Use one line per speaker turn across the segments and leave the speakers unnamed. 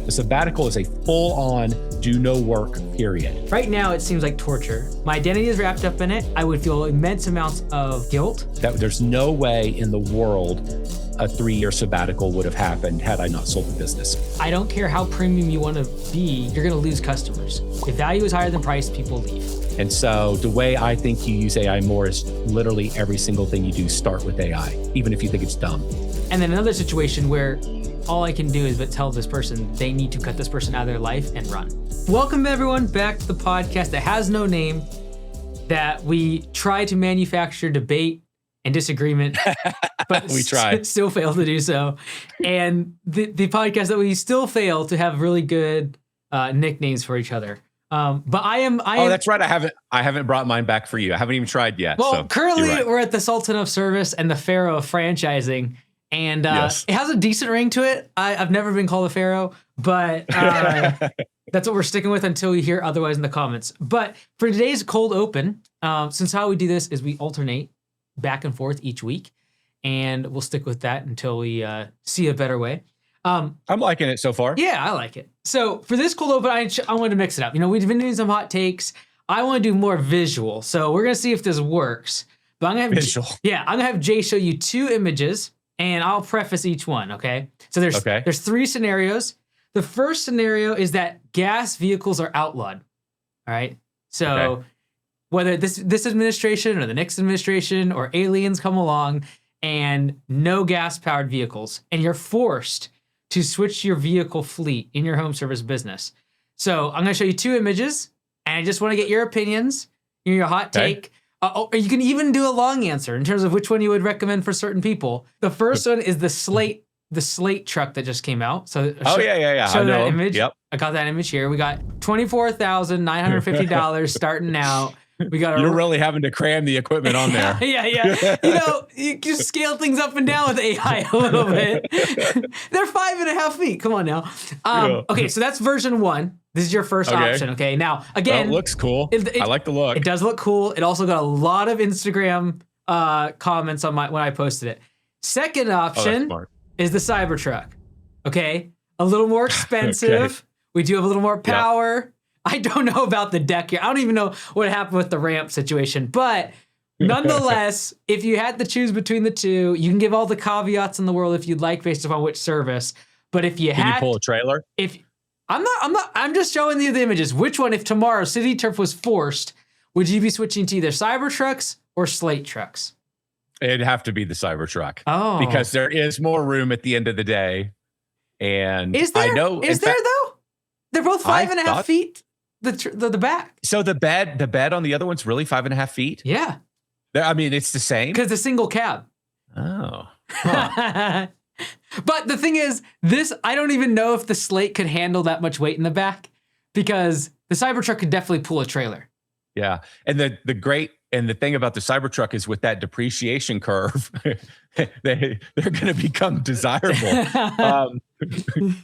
The sabbatical is a full-on do no work period.
Right now, it seems like torture. My identity is wrapped up in it. I would feel immense amounts of guilt.
There's no way in the world a 3-year sabbatical would have happened had I not sold the business.
I don't care how premium you want to be, you're going to lose customers. If value is higher than price, people leave.
And so the way I think you use AI more is literally every single thing you do start with AI, even if you think it's dumb.
And then another situation where all I can do is but tell this person they need to cut this person out of their life and run. Welcome everyone back to the podcast that has no name, that we try to manufacture debate and disagreement, but
we try.
Still fail to do so. And the podcast that we still fail to have really good nicknames for each other. But I am.
That's right. I haven't brought mine back for you. I haven't even tried yet.
Well,
so
currently
right.
we're at the Sultan of Service and the Pharaoh of Franchising. And
yes.
It has a decent ring to it. I've never been called a pharaoh, but that's what we're sticking with until we hear otherwise in the comments. But for today's cold open, since how we do this is we alternate back and forth each week, and we'll stick with that until we see a better way.
I'm liking it so far.
Yeah, I like it. So for this cold open, I wanted to mix it up. You know, we've been doing some hot takes. I want to do more visual. So we're going to see if this works. But I'm going to have
visual.
I'm going to have Jay show you 2 images, and I'll preface each one, okay? So there's 3 scenarios. The first scenario is that gas vehicles are outlawed, all right? So whether this administration or the next administration or aliens come along and no gas-powered vehicles, and you're forced to switch your vehicle fleet in your home service business. So I'm going to show you 2 images, and I just want to get your opinions, your hot take. You can even do a long answer in terms of which one you would recommend for certain people. The first one is the Slate truck that just came out. So
show
that image.
Yep.
I got that image here. We got $24,950 starting out. We got
You're really having to cram the equipment on there.
Yeah. You know, you just scale things up and down with AI a little bit. They're 5.5 feet. Come on now. Okay, so that's version 1. This is your first option. Okay, now again,
it looks cool. I like the look.
It does look cool. It also got a lot of Instagram comments on when I posted it. Second option is the Cybertruck. Okay, a little more expensive. We do have a little more power. Yep. I don't know about the deck here. I don't even know what happened with the ramp situation, but nonetheless, if you had to choose between the 2, you can give all the caveats in the world if you'd like based upon which service. But if you
Can you pull a trailer?
I'm just showing you the images. Which one, if tomorrow City Turf was forced, would you be switching to either Cybertrucks or Slate trucks?
It'd have to be the Cybertruck.
Oh.
Because there is more room at the end of the day. And
is there?
I know.
Is there though? They're both 5.5 feet. The back.
So the bed on the other one's really 5.5 feet?
Yeah.
I mean, it's the same?
Because it's a single cab.
Oh. Huh.
But the thing is, I don't even know if the Slate could handle that much weight in the back, because the Cybertruck could definitely pull a trailer.
Yeah. And the thing about the Cybertruck is with that depreciation curve, they're going to become desirable.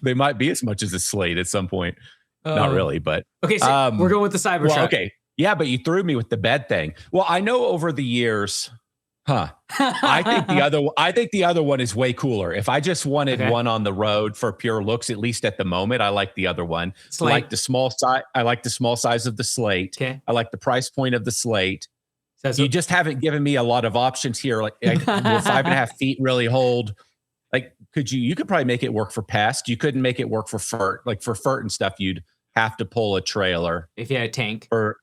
They might be as much as a Slate at some point. Not really, but
okay. So we're going with the Cybertruck.
Well, okay, yeah, but you threw me with the bed thing. Well, I know over the years, I think the other one is way cooler. If I just wanted one on the road for pure looks, at least at the moment, I like the other one.
Slate.
I like the small size. I like the small size of the Slate.
Okay.
I like the price point of the Slate.
So
you just haven't given me a lot of options here. Like, will 5.5 feet really hold? Like, you could probably make it work for pest. You couldn't make it work for FERT. Like for FERT and stuff, you'd have to pull a trailer.
If you had a tank.
Don't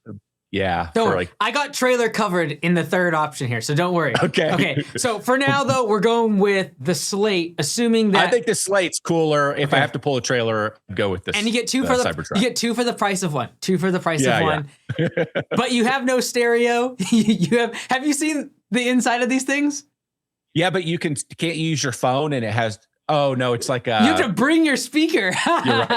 worry. I got trailer covered in the third option here, so don't worry.
Okay.
So for now, though, we're going with the Slate, assuming that
I think the Slate's cooler. If I have to pull a trailer, go with this.
And you get 2 for the
Cybertruck.
You get 2 for the price of 1. 2 for the price of 1. But you have no stereo. Have you seen the inside of these things?
Yeah, but you can't use your phone, and it has. Oh no, it's like
you have to bring your speaker.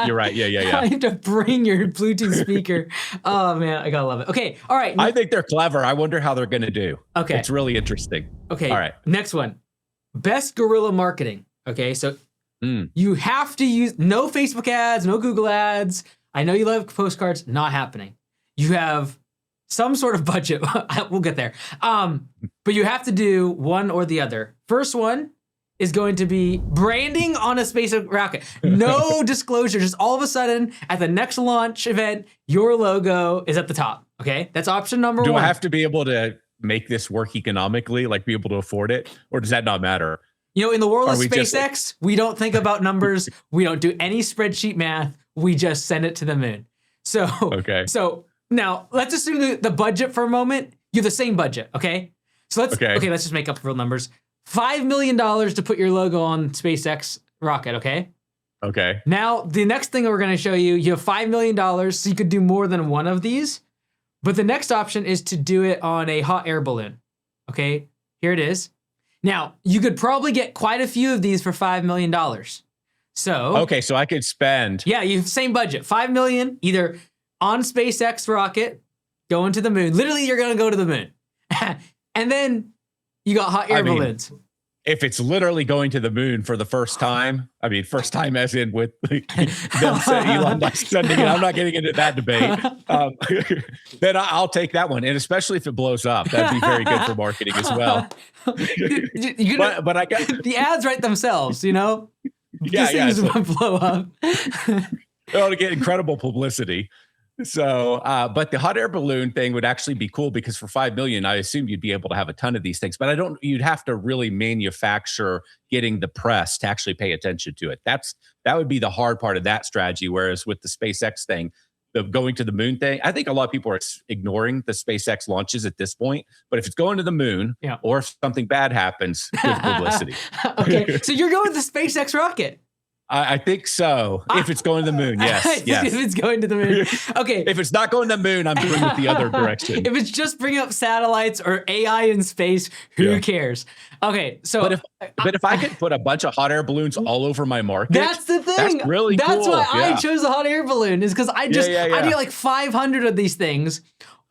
You're right. Yeah.
You have to bring your Bluetooth speaker. Oh man, I gotta love it. Okay, all right.
I think they're clever. I wonder how they're gonna do.
Okay,
it's really interesting.
Okay,
all right.
Next one, best guerrilla marketing. Okay, so you have to use no Facebook ads, no Google ads. I know you love postcards. Not happening. You have some sort of budget. We'll get there. But you have to do one or the other. First one is going to be branding on a space rocket. No disclosure, just all of a sudden at the next launch event, your logo is at the top. Okay, that's option number one.
Do I have to be able to make this work economically, like be able to afford it, or does that not matter?
You know, in the world of SpaceX, we don't think about numbers. We don't do any spreadsheet math. We just send it to the moon. So, so now let's assume the budget for a moment. You have the same budget, okay? So let's just make up real numbers. $5 million to put your logo on SpaceX rocket, okay?
Okay.
Now, the next thing we're going to show you, you have $5 million, so you could do more than one of these. But the next option is to do it on a hot air balloon, okay? Here it is. Now, you could probably get quite a few of these for $5 million. So
okay, so I could spend.
Yeah, you have same budget, $5 million, either on SpaceX rocket, going to the moon. Literally, you're going to go to the moon. And then you got hot air balloons.
If it's literally going to the moon for the first time, I mean, first time as in with Elon Musk sending it, I'm not getting into that debate. Then I'll take that one. And especially if it blows up, that'd be very good for marketing as well.
But I got the ads write themselves, you know?
Yeah,
these things would blow up.
They ought to get incredible publicity. So, but the hot air balloon thing would actually be cool because for $5 million, I assume you'd be able to have a ton of these things, but you'd have to really manufacture getting the press to actually pay attention to it. That would be the hard part of that strategy. Whereas with the SpaceX thing, the going to the moon thing, I think a lot of people are ignoring the SpaceX launches at this point, but if it's going to the moon or if something bad happens, good publicity.
Okay. So you're going with the SpaceX rocket.
I think so. If it's going to the moon, yes.
If it's going to the moon. Okay.
If it's not going to the moon, I'm going with the other direction.
If it's just bringing up satellites or AI in space, who cares? Okay, so
but if I could put a bunch of hot air balloons all over my market,
that's the thing.
That's really cool.
That's why I chose a hot air balloon, is because I do like 500 of these things.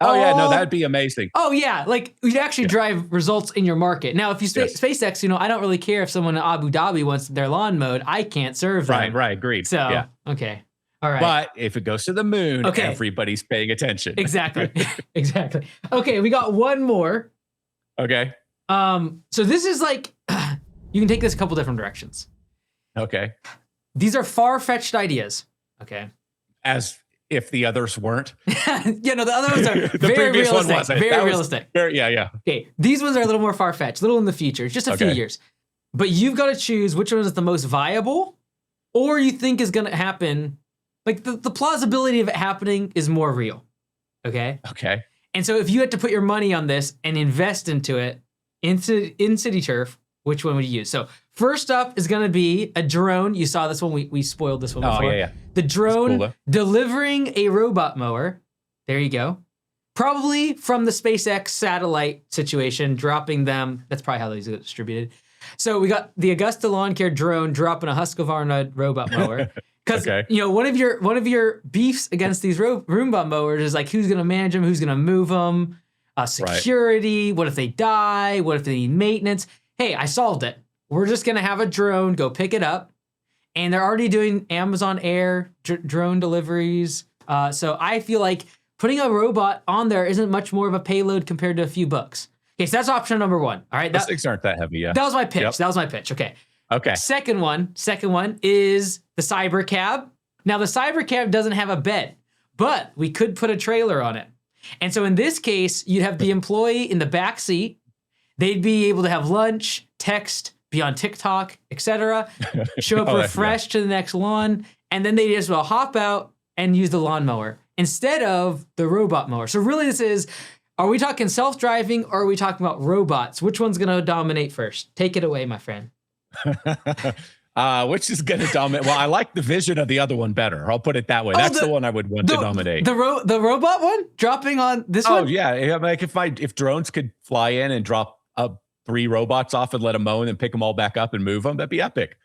Oh yeah, no, that'd be amazing.
Oh yeah, like you'd actually drive results in your market. Now, if you SpaceX, you know, I don't really care if someone in Abu Dhabi wants their lawn mowed. I can't serve them.
Right, agreed.
So okay, all right.
But if it goes to the moon, everybody's paying attention.
Exactly, exactly. Okay, we got one more.
Okay.
So this is like you can take this a couple different directions.
Okay.
These are far-fetched ideas. Okay.
As if the others weren't.
Yeah, no, the other ones are very realistic. Very realistic.
Yeah.
Okay, these ones are a little more far-fetched, a little in the future, just a few years. But you've got to choose which one is the most viable or you think is going to happen. Like the plausibility of it happening is more real. Okay?
Okay.
And so if you had to put your money on this and invest into it, in City Turf, which one would you use? So first up is going to be a drone. You saw this one. We spoiled this one before.
Oh, yeah.
The drone delivering a robot mower. There you go. Probably from the SpaceX satellite situation, dropping them. That's probably how these get distributed. So we got the Augusta lawn care drone dropping a Husqvarna robot mower. Because you know, one of your beefs against these Roomba mowers is like who's going to manage them, who's going to move them, security. What if they die? What if they need maintenance? Hey, I solved it. We're just going to have a drone go pick it up. And they're already doing Amazon Air drone deliveries. So I feel like putting a robot on there isn't much more of a payload compared to a few bucks. Okay, so that's option number one. All right,
those things aren't that heavy. Yeah,
that was my pitch. Yep. That was my pitch. Okay. Second one is the Cybercab. Now the Cybercab doesn't have a bed, but we could put a trailer on it. And so in this case, you'd have the employee in the back seat. They'd be able to have lunch, text, be on TikTok, etc. Show up refreshed to the next lawn, and then they just will hop out and use the lawnmower instead of the robot mower. So really this is, are we talking self-driving or are we talking about robots? Which one's going to dominate first? Take it away, my friend.
Which is going to dominate? Well, I like the vision of the other one better. I'll put it that way. That's the one I would want to dominate.
The robot one dropping on this one?
Oh yeah. Like if drones could fly in and drop up 3 robots off and let them mow and then pick them all back up and move them, that'd be epic.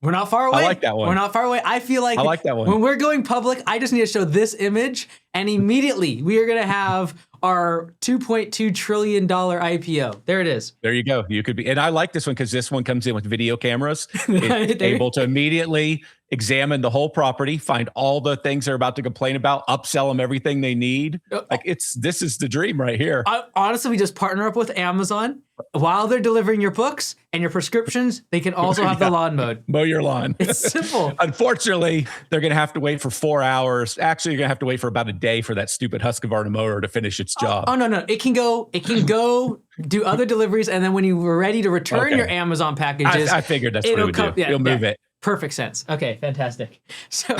We're not far away.
I like that one.
We're not far away. I feel like
I like that one.
When we're going public, I just need to show this image and immediately we are going to have our $2.2 trillion IPO. There it is.
There you go. You could be, and I like this one because this one comes in with video cameras. It's able to immediately examine the whole property, find all the things they're about to complain about, upsell them everything they need. Like this is the dream right here.
Honestly, we just partner up with Amazon. While they're delivering your books and your prescriptions, they can also have the lawn mowed.
Mow your lawn.
It's simple.
Unfortunately, they're going to have to wait for 4 hours. Actually, you're going to have to wait for about a day for that stupid Husqvarna mower to finish its job.
Oh, no. It can go do other deliveries. And then when you were ready to return your Amazon packages,
I figured that's what it would do. You'll move it.
Perfect sense. Okay, fantastic. So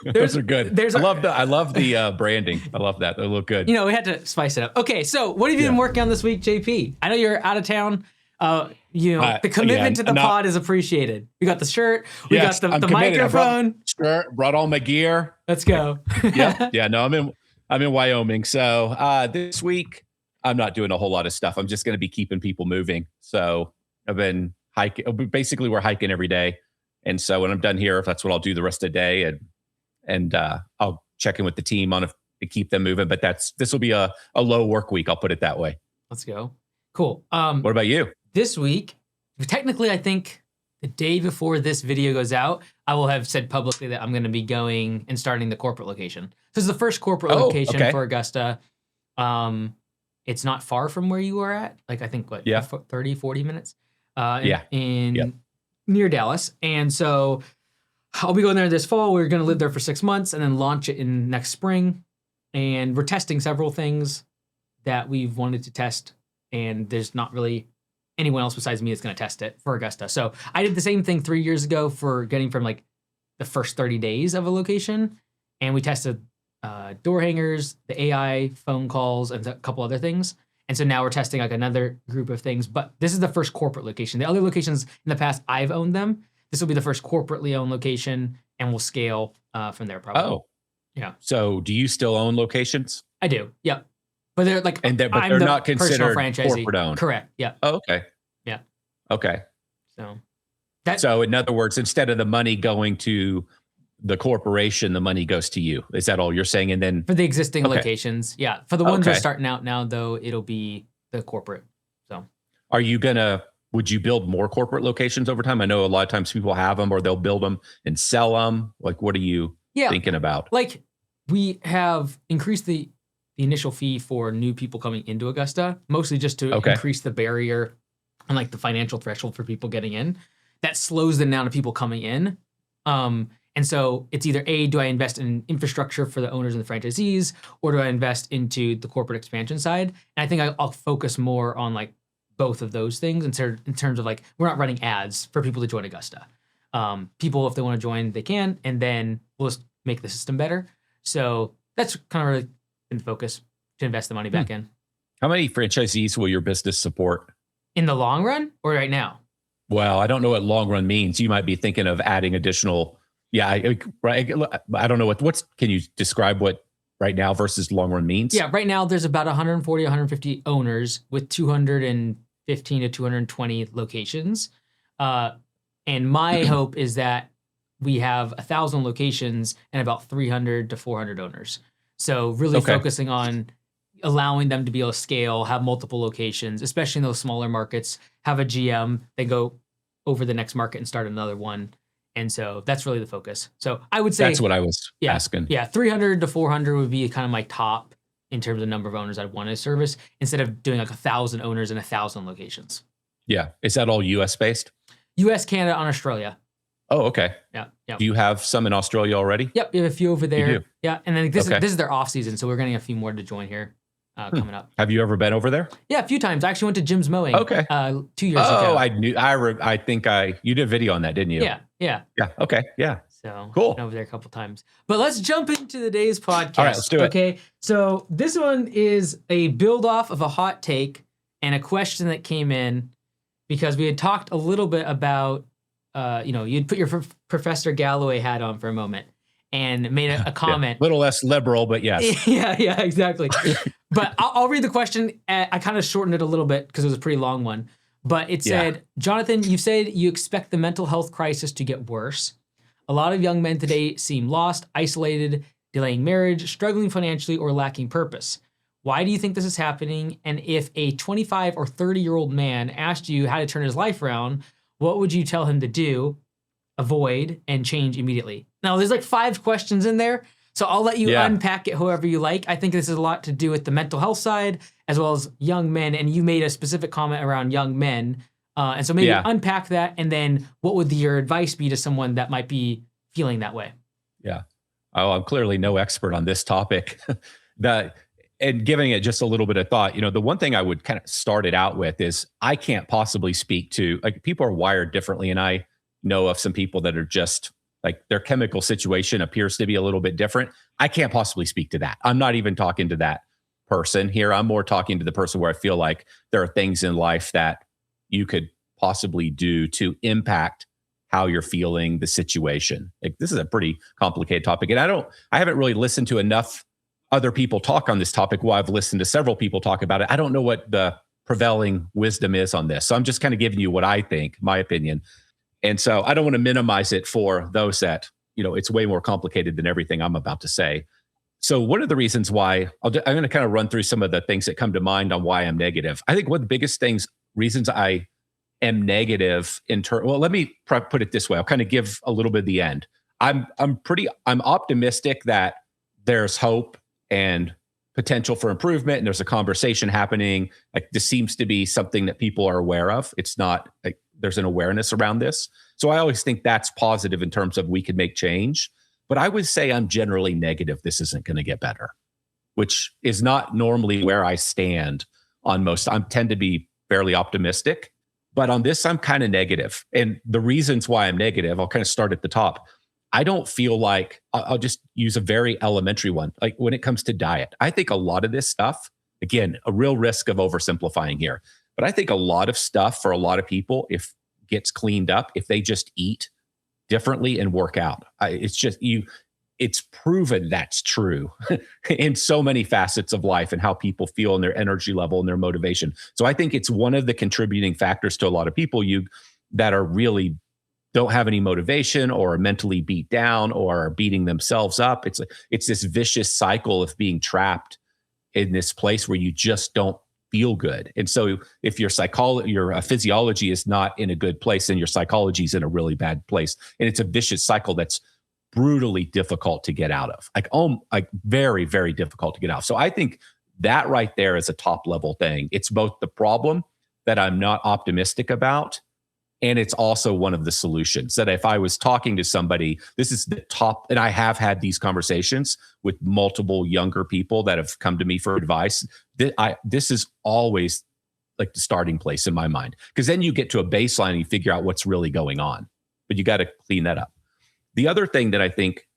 those are good. I love the branding. I love that. They look good.
We had to spice it up. Okay, so what have you been working on this week, JP? I know you're out of town. The commitment to the pod is appreciated. We got the shirt. We got the microphone.
Brought all my gear.
Let's go.
Yeah. No, I'm in Wyoming. So this week I'm not doing a whole lot of stuff. I'm just going to be keeping people moving. So I've been hiking. Basically, we're hiking every day. And so when I'm done here, that's what I'll do the rest of the day, and I'll check in with the team on to keep them moving. But this will be a low work week. I'll put it that way.
Let's go. Cool.
What about you?
This week, technically, I think the day before this video goes out, I will have said publicly that I'm going to be going and starting the corporate location. This is the first corporate location for Augusta. It's not far from where you are at. Like, I think, 30, 40 minutes? Near Dallas. And so I'll be going there this fall. We're going to live there for 6 months and then launch it in next spring. And we're testing several things that we've wanted to test. And there's not really anyone else besides me that's going to test it for Augusta. So I did the same thing 3 years ago for getting from like the first 30 days of a location. And we tested door hangers, the AI phone calls, and a couple other things. And so now we're testing like another group of things, but this is the first corporate location. The other locations in the past, I've owned them. This will be the first corporately owned location, and we'll scale from there probably. Oh,
yeah. So do you still own locations?
I do. Yep. But they're like,
but they're not considered corporate owned.
Correct. Yeah.
Oh, okay.
Yeah.
Okay. So in other words, instead of the money going to the corporation, the money goes to you. Is that all you're saying? And then
for the existing locations, yeah. For the ones that are starting out now, though, it'll be the corporate. So,
would you build more corporate locations over time? I know a lot of times people have them, or they'll build them and sell them. Like, what are you thinking about?
Like, we have increased the initial fee for new people coming into Augusta, mostly just to increase the barrier and like the financial threshold for people getting in. That slows the amount of people coming in. And so it's either do I invest in infrastructure for the owners and the franchisees, or do I invest into the corporate expansion side? And I think I'll focus more on like both of those things in terms of like, we're not running ads for people to join Augusta. People, if they want to join, they can, and then we'll just make the system better. So that's kind of really been the focus, to invest the money back in.
How many franchisees will your business support?
In the long run or right now?
Well, I don't know what long run means. You might be thinking of adding additional. Yeah, right. I don't know can you describe what right now versus long run means?
Yeah, right now there's about 140, 150 owners with 215 to 220 locations. And my hope is that we have 1,000 locations and about 300 to 400 owners. So really focusing on allowing them to be able to scale, have multiple locations, especially in those smaller markets, have a GM, then go over the next market and start another one. And so that's really the focus. So I would say
that's what I was asking.
Yeah, 300 to 400 would be kind of my top in terms of number of owners I'd want to service, instead of doing like 1,000 owners and 1,000 locations.
Yeah. Is that all US based?
US, Canada, and Australia.
Oh, okay.
Yeah.
Do you have some in Australia already?
Yep. We have a few over there. You do? Yeah. And then this is their off season. So we're getting a few more to join here coming up.
Have you ever been over there?
Yeah, a few times. I actually went to Jim's Mowing 2 years ago.
Oh, I knew. I think you did a video on that, didn't you?
Yeah.
Okay. Yeah.
So
cool.
Been over there a couple times. But let's jump into today's podcast.
All right, let's do it.
Okay. So this one is a build off of a hot take and a question that came in because we had talked a little bit about, you'd put your Professor Galloway hat on for a moment and made a comment.
A little less liberal, but yes.
Yeah, exactly. But I'll read the question. I kind of shortened it a little bit because it was a pretty long one. But it said, Jonathan, you've said you expect the mental health crisis to get worse. A lot of young men today seem lost, isolated, delaying marriage, struggling financially, or lacking purpose. Why do you think this is happening? And if a 25 or 30-year-old man asked you how to turn his life around, what would you tell him to do? avoid, and change immediately. Now, there's like 5 questions in there, so I'll let you unpack it however you like. I think this is a lot to do with the mental health side as well as young men, and you made a specific comment around young men. And so maybe unpack that, and then what would your advice be to someone that might be feeling that way?
Yeah. Oh, I'm clearly no expert on this topic. And giving it just a little bit of thought, the one thing I would kind of start it out with is I can't possibly speak to, like, people are wired differently. And I know of some people that are just like, their chemical situation appears to be a little bit different. I can't possibly speak to that. I'm not even talking to that person here. I'm more talking to the person where I feel like there are things in life that you could possibly do to impact how you're feeling the situation. Like, this is a pretty complicated topic. And I haven't really listened to enough other people talk on this topic. Well, I've listened to several people talk about it. I don't know what the prevailing wisdom is on this. So I'm just kind of giving you what I think, my opinion. And so I don't want to minimize it for those that, it's way more complicated than everything I'm about to say. So one of the reasons why I'm going to kind of run through some of the things that come to mind on why I'm negative. I think one of the biggest reasons I am negative well, let me put it this way. I'll kind of give a little bit of the end. I'm optimistic that there's hope and potential for improvement, and there's a conversation happening. Like, this seems to be something that people are aware of. It's not like there's an awareness around this. So I always think that's positive in terms of we could make change. But I would say I'm generally negative this isn't going to get better, which is not normally where I stand on most. I tend to be fairly optimistic, but on this, I'm kind of negative. And the reasons why I'm negative, I'll kind of start at the top. I don't feel like, I'll just use a very elementary one. Like, when it comes to diet, I think a lot of this stuff, again, a real risk of oversimplifying here, but I think a lot of stuff for a lot of people, if gets cleaned up, if they just eat differently and work out, it's proven that's true in so many facets of life and how people feel and their energy level and their motivation. So I think it's one of the contributing factors to a lot of people that are really don't have any motivation or are mentally beat down or are beating themselves up. It's this vicious cycle of being trapped in this place where you just don't feel good. And so if your physiology is not in a good place, then your psychology is in a really bad place. And it's a vicious cycle that's brutally difficult to get out of, like very, very difficult to get out. So I think that right there is a top level thing. It's both the problem that I'm not optimistic about, and it's also one of the solutions that if I was talking to somebody, this is the top, and I have had these conversations with multiple younger people that have come to me for advice. This is always like the starting place in my mind, because then you get to a baseline and you figure out what's really going on, but you got to clean that up. The other thing that I think,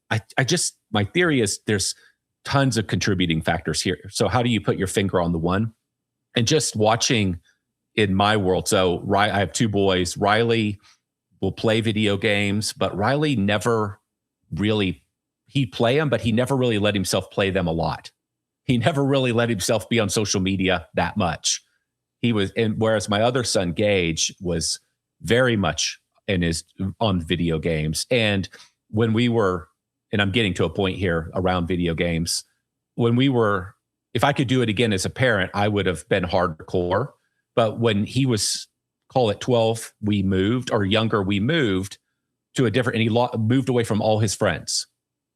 my theory is there's tons of contributing factors here. So how do you put your finger on the one? And just watching in my world. So I have 2 boys. Riley will play video games, but Riley never really, he'd play them, but he never really let himself play them a lot. He never really let himself be on social media that much. Whereas my other son, Gage, was very much on video games. And when we were, and I'm getting to a point here around video games, if I could do it again as a parent, I would have been hardcore. But when he was, call it 12, we moved to a different, and he moved away from all his friends.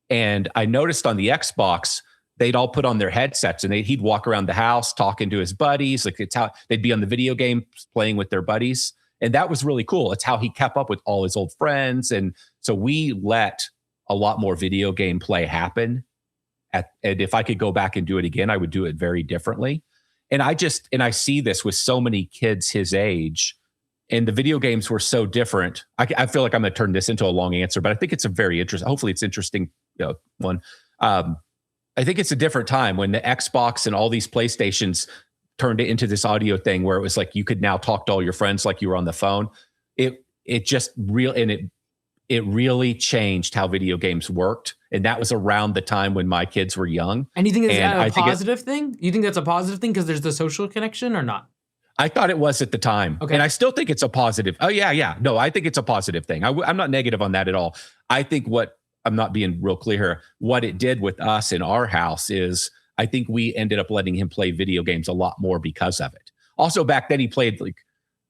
And I noticed on the Xbox, they'd all put on their headsets and he'd walk around the house talking to his buddies. Like, it's how they'd be on the video game playing with their buddies. And that was really cool. It's how he kept up with all his old friends. And so we let a lot more video game play happen. And if I could go back and do it again, I would do it very differently. And I see this with so many kids his age, and the video games were so different. I feel like I'm going to turn this into a long answer, but I think it's a very interesting, hopefully it's interesting one. I think it's a different time when the Xbox and all these PlayStations turned it into this audio thing where it was like you could now talk to all your friends like you were on the phone. It really changed how video games worked. And that was around the time when my kids were young.
And you think that's a positive thing? You think that's a positive thing because there's the social connection or not?
I thought it was at the time. Okay. And I still think it's a positive. Oh, yeah. No, I think it's a positive thing. I'm not negative on that at all. I think I'm not being real clear here, what it did with us in our house is I think we ended up letting him play video games a lot more because of it. Also, back then he played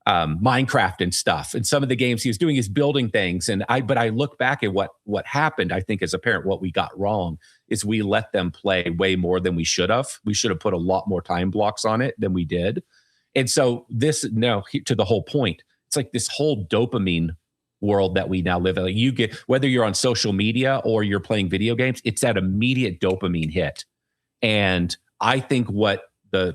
Minecraft and stuff. And some of the games he was doing is building things. But I look back at what happened. I think as a parent, what we got wrong is we let them play way more than we should have. We should have put a lot more time blocks on it than we did. And so to the whole point, it's like this whole dopamine world that we now live in. Like you get, whether you're on social media or you're playing video games, it's that immediate dopamine hit. And I think what the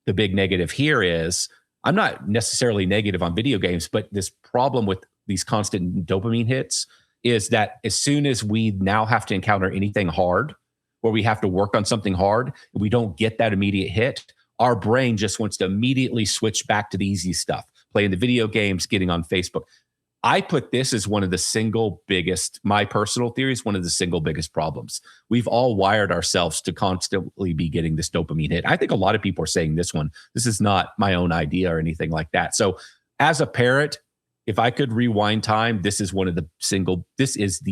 big negative here is, I'm not necessarily negative on video games, but this problem with these constant dopamine hits is that as soon as we now have to encounter anything hard, where we have to work on something hard, and we don't get that immediate hit, our brain just wants to immediately switch back to the easy stuff, playing the video games, getting on Facebook. I put this as one of the single biggest, my personal theory is one of the single biggest problems. We've all wired ourselves to constantly be getting this dopamine hit. I think a lot of people are saying this one. This is not my own idea or anything like that. So as a parent, if I could rewind time, this is the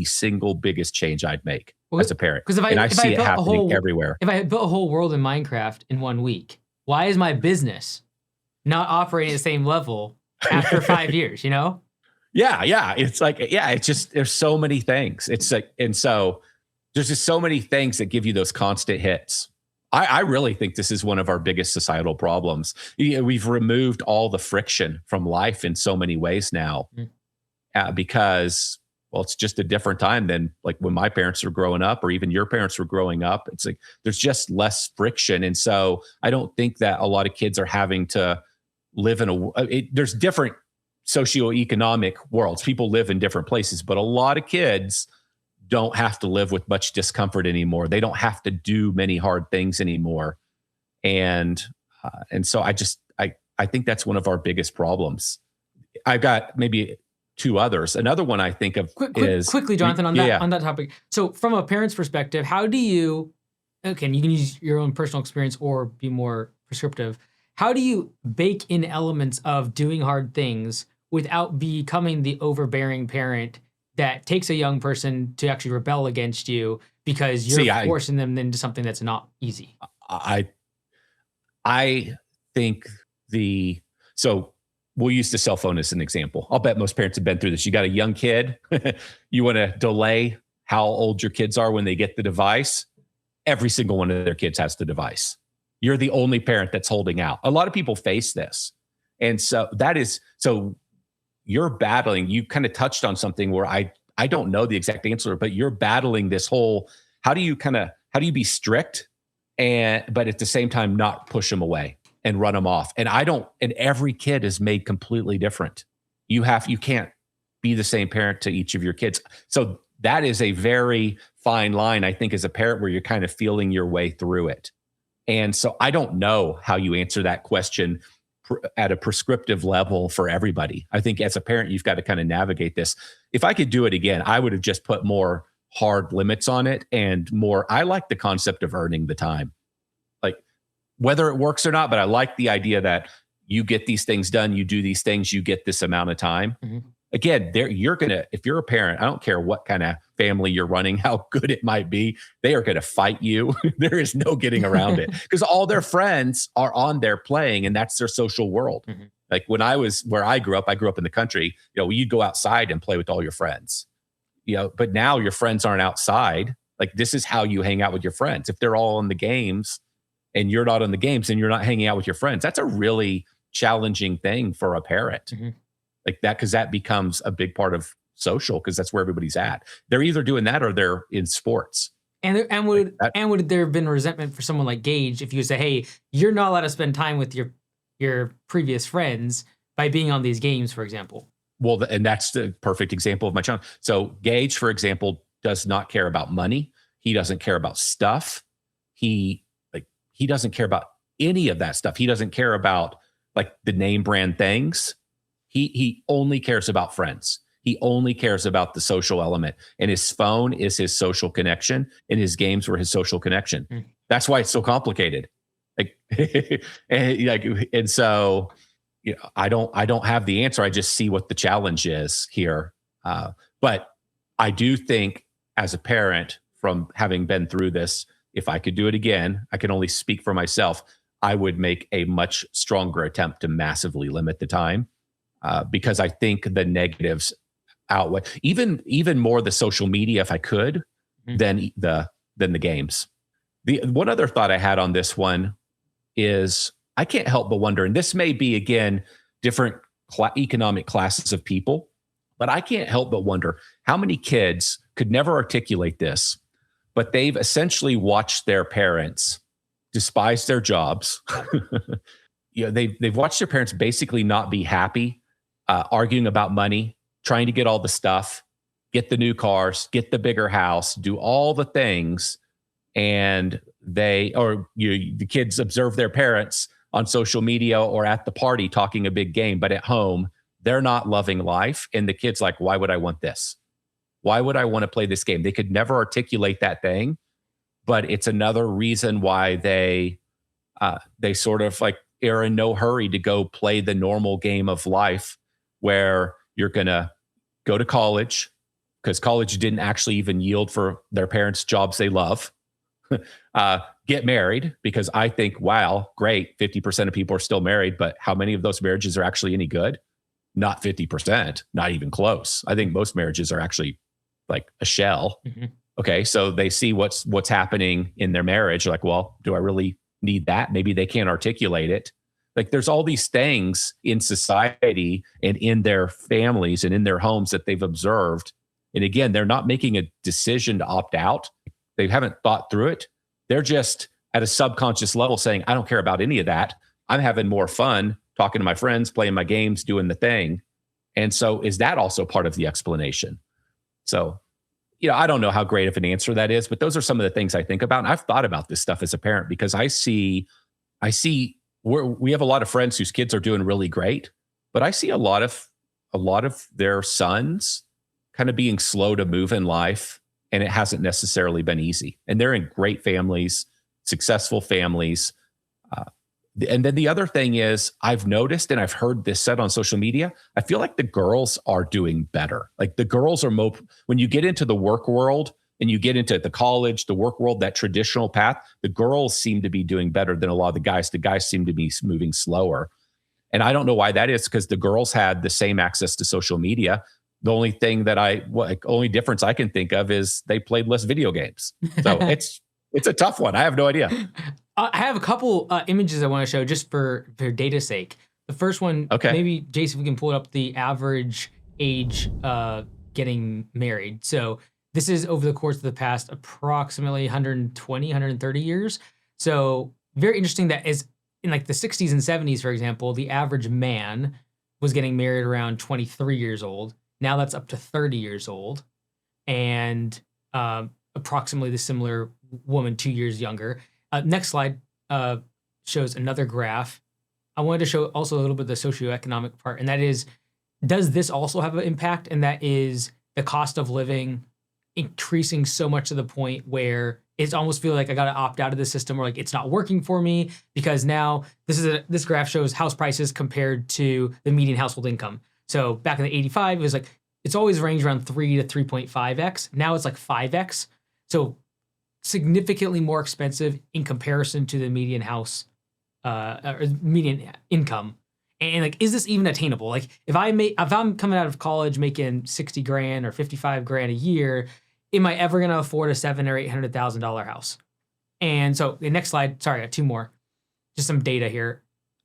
single biggest change I'd make as a parent. Because I see it happening everywhere.
If I had built a whole world in Minecraft in 1 week, why is my business not operating at the same level after 5 years,
Yeah. It's just, there's so many things. It's like, and so there's just so many things that give you those constant hits. I really think this is one of our biggest societal problems. We've removed all the friction from life in so many ways now because, well, it's just a different time than like when my parents were growing up or even your parents were growing up. It's like, there's just less friction. And so I don't think that a lot of kids are having to live in there's different socioeconomic worlds. People live in different places, but a lot of kids don't have to live with much discomfort anymore. They don't have to do many hard things anymore. And so I think that's one of our biggest problems. I've got maybe two others. Another one I think of is
quickly, Jonathan, on that topic. So from a parent's perspective, how do you, and you can use your own personal experience or be more prescriptive. How do you bake in elements of doing hard things without becoming the overbearing parent that takes a young person to actually rebel against you because you're forcing them into something that's not easy?
I think so we'll use the cell phone as an example. I'll bet most parents have been through this. You got a young kid, you want to delay how old your kids are when they get the device. Every single one of their kids has the device. You're the only parent that's holding out. A lot of people face this. And so you're battling, you kind of touched on something where I don't know the exact answer, but you're battling this whole, how do you be strict but at the same time not push them away and run them off? And every kid is made completely different. You can't be the same parent to each of your kids. So that is a very fine line, I think, as a parent, where you're kind of feeling your way through it. And so I don't know how you answer that question at a prescriptive level for everybody. I think as a parent, you've got to kind of navigate this. If I could do it again, I would have just put more hard limits on it and more. I like the concept of earning the time, like whether it works or not, but I like the idea that you get these things done, you do these things, you get this amount of time. Mm-hmm. Again, if you're a parent, I don't care what kind of family you're running, how good it might be, they are going to fight you. There is no getting around it because all their friends are on there playing and that's their social world. Mm-hmm. Like where I grew up in the country, you'd go outside and play with all your friends, but now your friends aren't outside. Like this is how you hang out with your friends. If they're all on the games and you're not on the games and you're not hanging out with your friends, that's a really challenging thing for a parent. Mm-hmm. Like that, because that becomes a big part of social, because that's where everybody's at. They're either doing that or they're in sports.
And would there have been resentment for someone like Gage if you say, hey, you're not allowed to spend time with your previous friends by being on these games, for example?
Well, and that's the perfect example of my child. So Gage, for example, does not care about money. He doesn't care about stuff. He doesn't care about any of that stuff. He doesn't care about like the name brand things. He only cares about friends. He only cares about the social element, and his phone is his social connection, and his games were his social connection. Mm. That's why it's so complicated. And so, I don't have the answer. I just see what the challenge is here. But I do think, as a parent, from having been through this, if I could do it again, I can only speak for myself. I would make a much stronger attempt to massively limit the time. because I think the negatives outweigh even more the social media, if I could, than the games. The one other thought I had on this one is I can't help but wonder, and this may be again different economic classes of people, but I can't help but wonder how many kids could never articulate this, but they've essentially watched their parents despise their jobs. They've watched their parents basically not be happy, arguing about money, trying to get all the stuff, get the new cars, get the bigger house, do all the things. And the kids observe their parents on social media or at the party talking a big game, but at home, they're not loving life. And the kid's like, why would I want this? Why would I want to play this game? They could never articulate that thing, but it's another reason why they sort of like are in no hurry to go play the normal game of life where you're going to go to college because college didn't actually even yield for their parents' jobs they love. Get married, because I think, wow, great, 50% of people are still married, but how many of those marriages are actually any good? Not 50%, not even close. I think most marriages are actually like a shell. Mm-hmm. Okay, so they see what's happening in their marriage. Like, well, do I really need that? Maybe they can't articulate it. Like, there's all these things in society and in their families and in their homes that they've observed. And again, they're not making a decision to opt out. They haven't thought through it. They're just at a subconscious level saying, I don't care about any of that. I'm having more fun talking to my friends, playing my games, doing the thing. And so is that also part of the explanation? So, I don't know how great of an answer that is, but those are some of the things I think about. And I've thought about this stuff as a parent because I see we have a lot of friends whose kids are doing really great, but I see a lot of their sons kind of being slow to move in life. And it hasn't necessarily been easy. And they're in great families, successful families. And then the other thing is, I've noticed, and I've heard this said on social media, I feel like the girls are doing better. Like the girls are when you get into the work world and you get into the college, the work world, that traditional path, the girls seem to be doing better than a lot of the guys. The guys seem to be moving slower. And I don't know why that is, because the girls had the same access to social media. The only thing only difference I can think of is they played less video games. So it's a tough one. I have no idea.
I have a couple images I want to show just for data's sake. The first one, okay. Maybe Jason, we can pull it up, the average age getting married. So this is over the course of the past approximately 120, 130 years. So very interesting that is in like the 60s and 70s, for example, the average man was getting married around 23 years old. Now that's up to 30 years old, and approximately the similar woman 2 years younger. Next slide shows another graph. I wanted to show also a little bit of the socioeconomic part, and that is, does this also have an impact? And that is the cost of living increasing so much to the point where it's almost feel like I got to opt out of the system, or like it's not working for me, because now this graph shows house prices compared to the median household income. So back in the 85, it was like, it's always ranged around 3 to 3.5x. Now it's like 5x. So significantly more expensive in comparison to the median house, or median income. And like, is this even attainable? Like if I'm coming out of college making 60 grand or 55 grand a year, am I ever going to afford a $700,000 or $800,000 house? And so the next slide, sorry, I got two more, just some data here.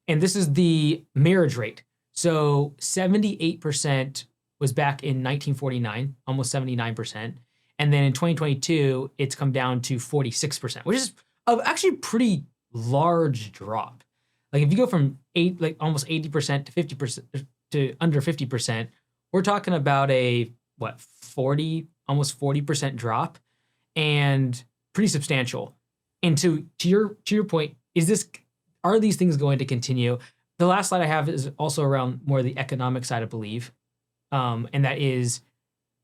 And this is the marriage rate. So 78% was back in 1949, almost 79%. And then in 2022, it's come down to 46%, which is actually a pretty large drop. Like if you go from almost 80% to 50% to under 50%, we're talking about a almost 40% drop, and pretty substantial. And to your point, are these things going to continue? The last slide I have is also around more the economic side, I believe. And that is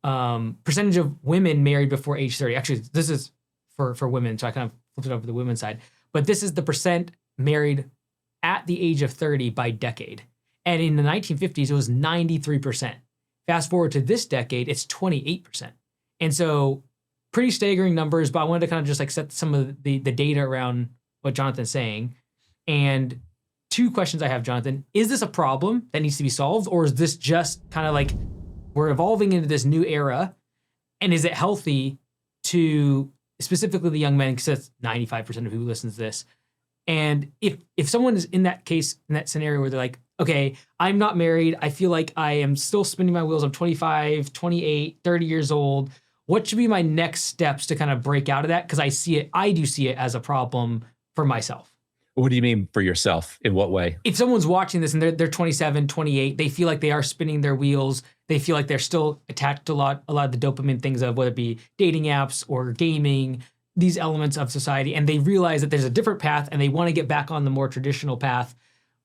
percentage of women married before age 30. Actually, this is for women, so I kind of flipped it over to the women's side. But this is the percent married at the age of 30 by decade. And in the 1950s, it was 93%. Fast forward to this decade, it's 28%. And so pretty staggering numbers, but I wanted to kind of just like set some of the data around what Jonathan's saying. And two questions I have, Jonathan. Is this a problem that needs to be solved, or is this just kind of like we're evolving into this new era? And is it healthy to specifically the young men, because that's 95% of who listens to this? And if someone is in that case, in that scenario where they're like, okay, I'm not married, I feel like I am still spinning my wheels, I'm 25, 28, 30 years old, what should be my next steps to kind of break out of that? Because I do see it as a problem for myself.
What do you mean for yourself? In what way?
If someone's watching this and they're 27, 28, they feel like they are spinning their wheels, they feel like they're still attached to a lot of the dopamine things of whether it be dating apps or gaming, these elements of society, and they realize that there's a different path and they want to get back on the more traditional path,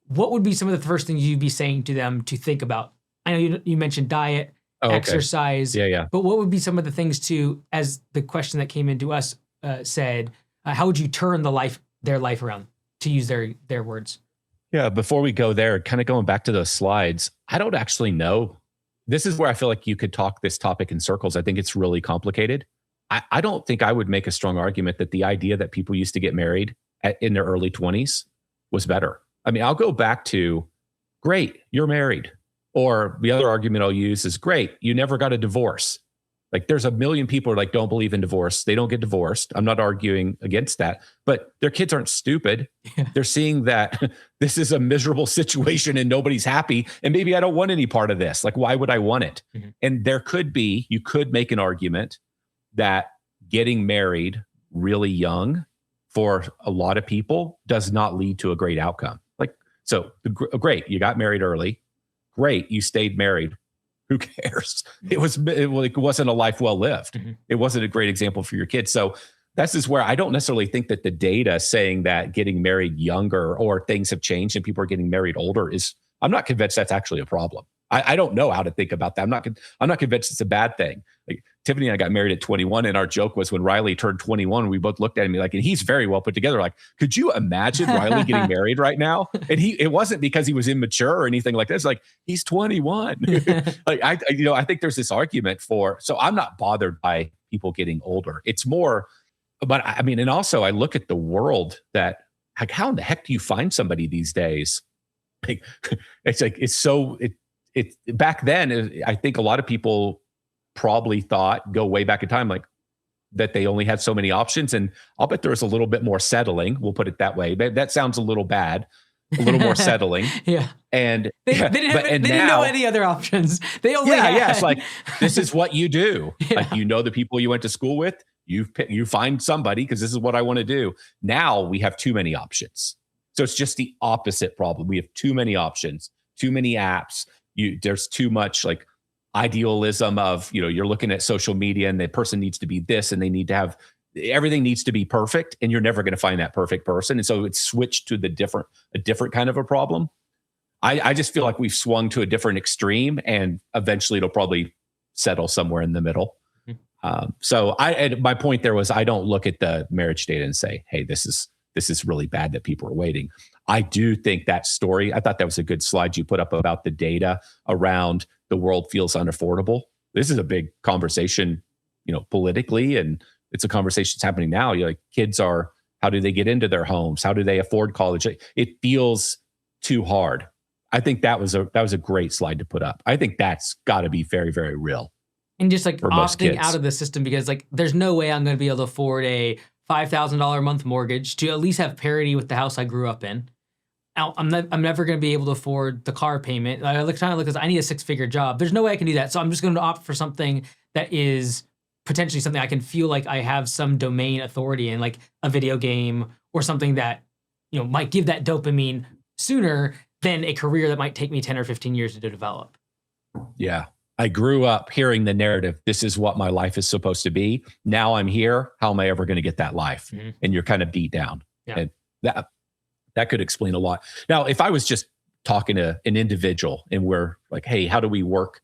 what would be some of the first things you'd be saying to them to think about? I know you mentioned diet, exercise, but what would be some of the things to, as the question that came into us said, how would you turn their life around, to use their words?
Yeah, before we go there, kind of going back to those slides, I don't actually know. This is where I feel like you could talk this topic in circles. I think it's really complicated. I don't think I would make a strong argument that the idea that people used to get married in their early 20s was better. I mean, I'll go back to, great, you're married. Or the other argument I'll use is, great, you never got a divorce. Like, there's a million people who don't believe in divorce. They don't get divorced. I'm not arguing against that, but their kids aren't stupid. Yeah. They're seeing that this is a miserable situation and nobody's happy. And maybe I don't want any part of this. Like, why would I want it? Mm-hmm. And you could make an argument that getting married really young for a lot of people does not lead to a great outcome. Like, so great, you got married early. Great, you stayed married. Who cares? It wasn't a life well lived. Mm-hmm. It wasn't a great example for your kids. So this is where I don't necessarily think that the data saying that getting married younger or things have changed and people are getting married older I'm not convinced that's actually a problem. I don't know how to think about that. I'm not convinced it's a bad thing. Like, Tiffany and I got married at 21, and our joke was when Riley turned 21, we both looked at him like, and he's very well put together. Like, could you imagine Riley getting married right now? And it wasn't because he was immature or anything like this. Like, he's 21. Like, I think there's this argument so I'm not bothered by people getting older. It's more, but I mean, and also I look at the world that, like, how in the heck do you find somebody these days? Like, back then, I think a lot of people probably thought, go way back in time, like, that they only had so many options. And I'll bet there was a little bit more settling. We'll put it that way. That sounds a little bad, a little more settling.
Yeah.
And
they didn't know any other options. They only
it's like, this is what you do. Yeah. Like, the people you went to school with, you find somebody because this is what I want to do. Now we have too many options. So it's just the opposite problem. We have too many options, too many apps. There's too much like idealism of, you're looking at social media and the person needs to be this and they need to have, everything needs to be perfect, and you're never going to find that perfect person. And so it's switched to a different kind of a problem. I just feel like we've swung to a different extreme, and eventually it'll probably settle somewhere in the middle. So my point there was, I don't look at the marriage data and say, hey, this is really bad that people are waiting. I do think that story, I thought that was a good slide you put up about the data around the world feels unaffordable. This is a big conversation, politically, and it's a conversation that's happening now. Kids how do they get into their homes? How do they afford college? It feels too hard. I think that was a great slide to put up. I think that's got to be very, very real. And just like
opting out of the system, because there's no way I'm going to be able to afford a $5,000 a month mortgage to at least have parity with the house I grew up in. I'm never going to be able to afford the car payment. I need a 6-figure job. There's no way I can do that. So I'm just going to opt for something that is potentially something I can feel like I have some domain authority in, like a video game or something that, might give that dopamine sooner than a career that might take me 10 or 15 years to develop.
Yeah. I grew up hearing the narrative, this is what my life is supposed to be. Now I'm here. How am I ever going to get that life? Mm-hmm. And you're kind of beat down. Yeah. And that could explain a lot. Now, if I was just talking to an individual and we're like, hey, how do we work?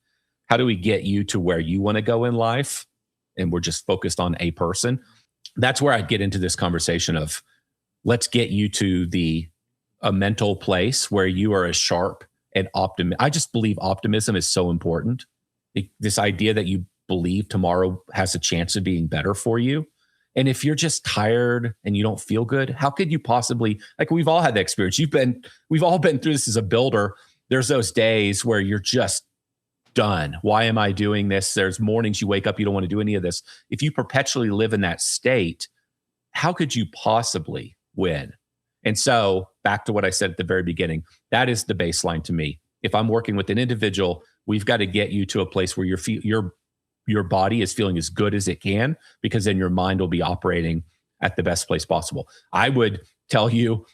How do we get you to where you want to go in life? And we're just focused on a person. That's where I'd get into this conversation of, let's get you to a mental place where you are as sharp and optimistic. I just believe optimism is so important. This idea that you believe tomorrow has a chance of being better for you And if you're just tired and you don't feel good, how could you possibly, like, we've all had that experience. We've all been through this as a builder. There's those days where you're just done. Why am I doing this? There's mornings you wake up, you don't want to do any of this. If you perpetually live in that state, how could you possibly win? And so back to what I said at the very beginning, that is the baseline to me. If I'm working with an individual, we've got to get you to a place where your body is feeling as good as it can, because then your mind will be operating at the best place possible. I would tell you,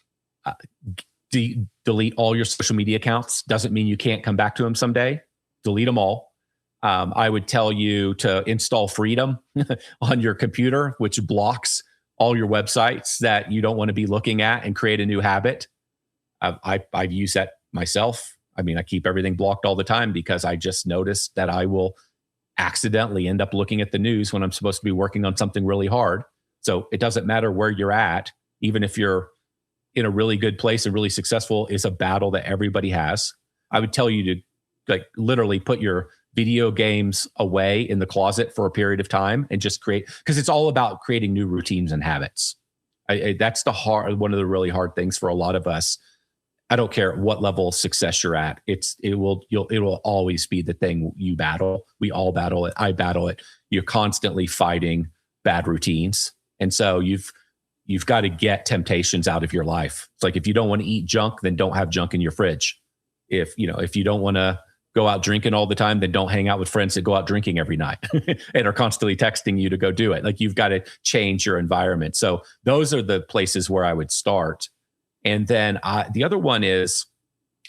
delete all your social media accounts. Doesn't mean you can't come back to them someday. Delete them all. I would tell you to install Freedom on your computer, which blocks all your websites that you don't want to be looking at, and create a new habit. I've used that myself. I mean, I keep everything blocked all the time because I just noticed that I will accidentally end up looking at the news when I'm supposed to be working on something really hard. So it doesn't matter where you're at, even if you're in a really good place and really successful, is a battle that everybody has. I would tell you to, like, literally put your video games away in the closet for a period of time and just create, because it's all about creating new routines and habits. That's one of the really hard things for a lot of us. I don't care what level of success you're at. It will always be the thing you battle. We all battle it. I battle it. You're constantly fighting bad routines. And so you've got to get temptations out of your life. It's like, if you don't want to eat junk, then don't have junk in your fridge. If you don't want to go out drinking all the time, then don't hang out with friends that go out drinking every night and are constantly texting you to go do it. Like, you've got to change your environment. So those are the places where I would start. And then the other one is,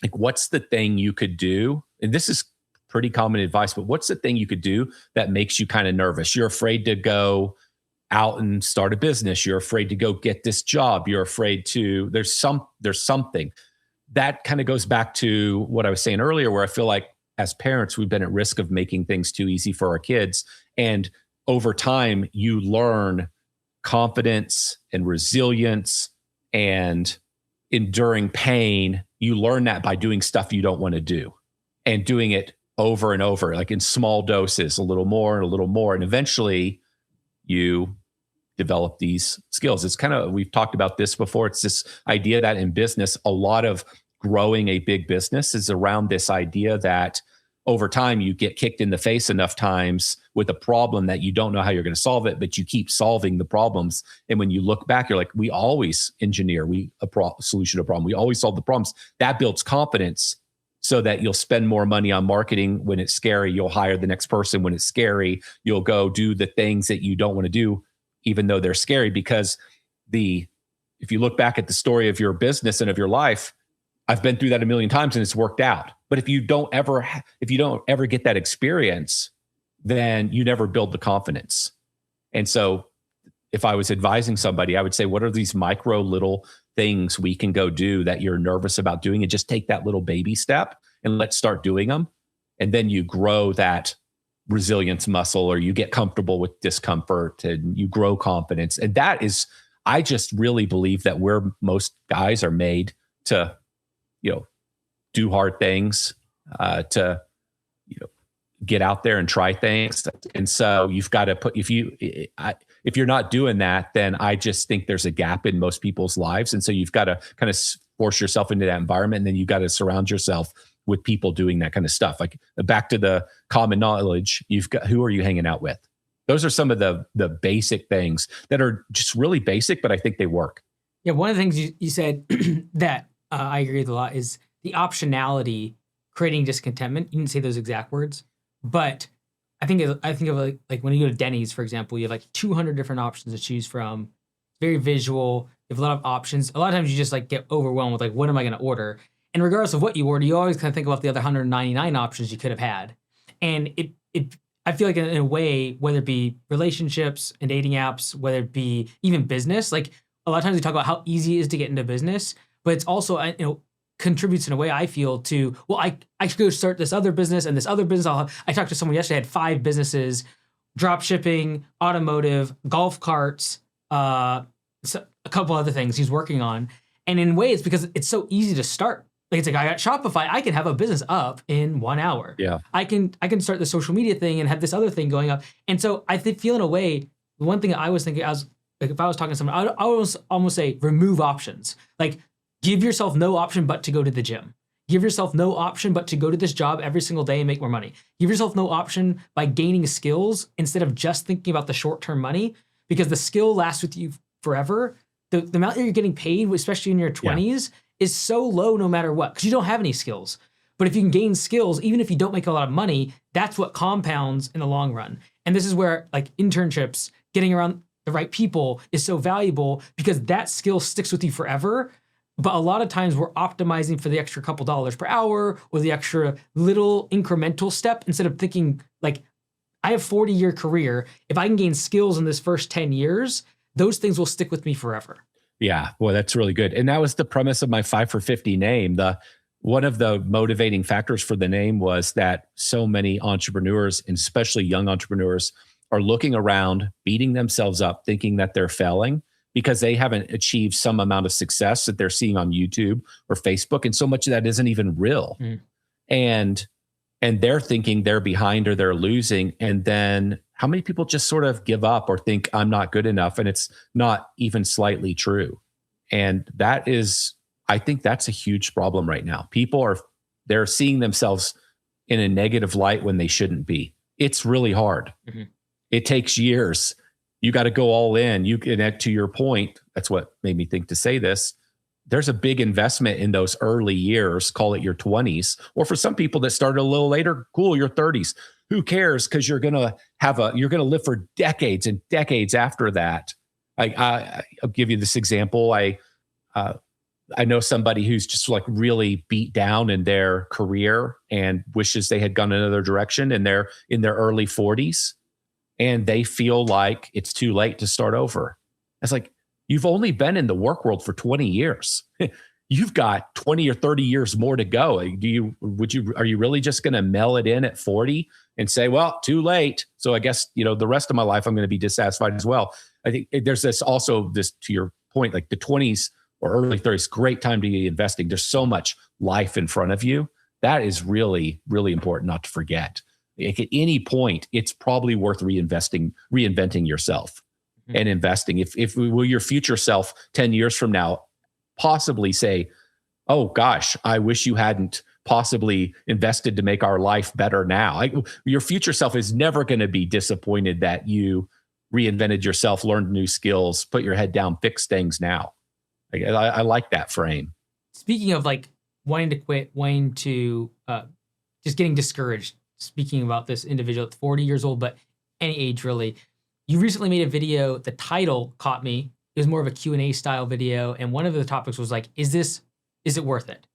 like, what's the thing you could do? And this is pretty common advice, but what's the thing you could do that makes you kind of nervous? You're afraid to go out and start a business. You're afraid to go get this job. You're afraid to, there's something. That kind of goes back to what I was saying earlier, where I feel like as parents, we've been at risk of making things too easy for our kids. And over time, you learn confidence and resilience and enduring pain. You learn that by doing stuff you don't want to do, and doing it over and over, like in small doses, a little more and a little more. And eventually you develop these skills. It's kind of, we've talked about this before. It's this idea that in business, a lot of growing a big business is around this idea that over time you get kicked in the face enough times with a problem that you don't know how you're going to solve it, but you keep solving the problems. And when you look back, you're like, we always engineer a solution to a problem. We always solve the problems. That builds confidence, so that you'll spend more money on marketing when it's scary. You'll hire the next person when it's scary. You'll go do the things that you don't want to do, even though they're scary, because if you look back at the story of your business and of your life, I've been through that a million times and it's worked out. But if you don't ever get that experience, then you never build the confidence. And so if I was advising somebody, I would say, what are these micro little things we can go do that you're nervous about doing, and just take that little baby step and let's start doing them. And then you grow that resilience muscle, or you get comfortable with discomfort and you grow confidence. And that is, I just really believe that most guys are made to, do hard things, to, get out there and try things. And so you've got to if you're not doing that, then I just think there's a gap in most people's lives. And so you've got to kind of force yourself into that environment. And then you've got to surround yourself with people doing that kind of stuff. Like, back to the common knowledge, who are you hanging out with? Those are some of the basic things that are just really basic, but I think they work.
Yeah. One of the things you said that I agree with a lot is the optionality creating discontentment. You didn't say those exact words, but I think of like when you go to Denny's, for example, you have like 200 different options to choose from. Very visual. You have a lot of options. A lot of times you just like get overwhelmed with like, what am I going to order? And regardless of what you order, you always kind of think about the other 199 options you could have had. And I feel like in a way, whether it be relationships and dating apps, whether it be even business, like a lot of times we talk about how easy it is to get into business, but it's also, contributes in a way I feel to, well, I could go start this other business and this other business. I talked to someone yesterday, had 5 businesses, drop shipping, automotive, golf carts, a couple other things he's working on. And in a way, it's because it's so easy to start. Like, it's like, I got Shopify, I can have a business up in 1 hour.
Yeah.
I can start the social media thing and have this other thing going up. And so I feel in a way, the one thing I was thinking, like if I was talking to someone, I would almost say remove options. Like give yourself no option but to go to the gym. Give yourself no option but to go to this job every single day and make more money. Give yourself no option by gaining skills instead of just thinking about the short-term money, because the skill lasts with you forever. The amount that you're getting paid, especially in your 20s, is so low no matter what, because you don't have any skills. But if you can gain skills, even if you don't make a lot of money, that's what compounds in the long run. And this is where like internships, getting around the right people is so valuable, because that skill sticks with you forever. But a lot of times we're optimizing for the extra couple dollars per hour or the extra little incremental step instead of thinking like, I have a 40-year career. If I can gain skills in this first 10 years, those things will stick with me forever. Yeah,
well, that's really good. And that was the premise of my 5 for 50 name. One of the motivating factors for the name was that so many entrepreneurs, and especially young entrepreneurs, are looking around, beating themselves up, thinking that they're failing because they haven't achieved some amount of success that they're seeing on YouTube or Facebook. And so much of that isn't even real. And they're thinking they're behind or they're losing. And then how many people just sort of give up or think I'm not good enough? And it's not even slightly true. And that is, I think that's a huge problem right now. They're seeing themselves in a negative light when they shouldn't be. It's really hard. It takes years. You got to go all in. You connect to your point. That's what made me think to say this. There's a big investment in those early years, call it your 20s, or for some people that started a little later, cool, your 30s. Who cares? Because you're going to live for decades and decades after that. I'll give you this example. I know somebody who's just like really beat down in their career and wishes they had gone another direction, and they're in their early 40s and they feel like it's too late to start over. It's like, you've only been in the work world for 20 years. You've got 20 or 30 years more to go. Are you really just going to mail it in at 40 and say, well, too late, so I guess, the rest of my life I'm going to be dissatisfied as well? I think there's this to your point, like the 20s or early 30s, great time to be investing. There's so much life in front of you. That is really, really important not to forget. Like at any point, it's probably worth reinventing yourself and investing. If will your future self 10 years from now possibly say, oh gosh, I wish you hadn't possibly invested to make our life better now. Your future self is never going to be disappointed that you reinvented yourself, learned new skills, put your head down, fix things now. I like that frame.
Speaking of like wanting to quit, wanting to just getting discouraged, speaking about this individual at 40 years old, but any age really, you recently made a video, the title caught me. It was more of a Q&A style video. And one of the topics was like, is it worth it?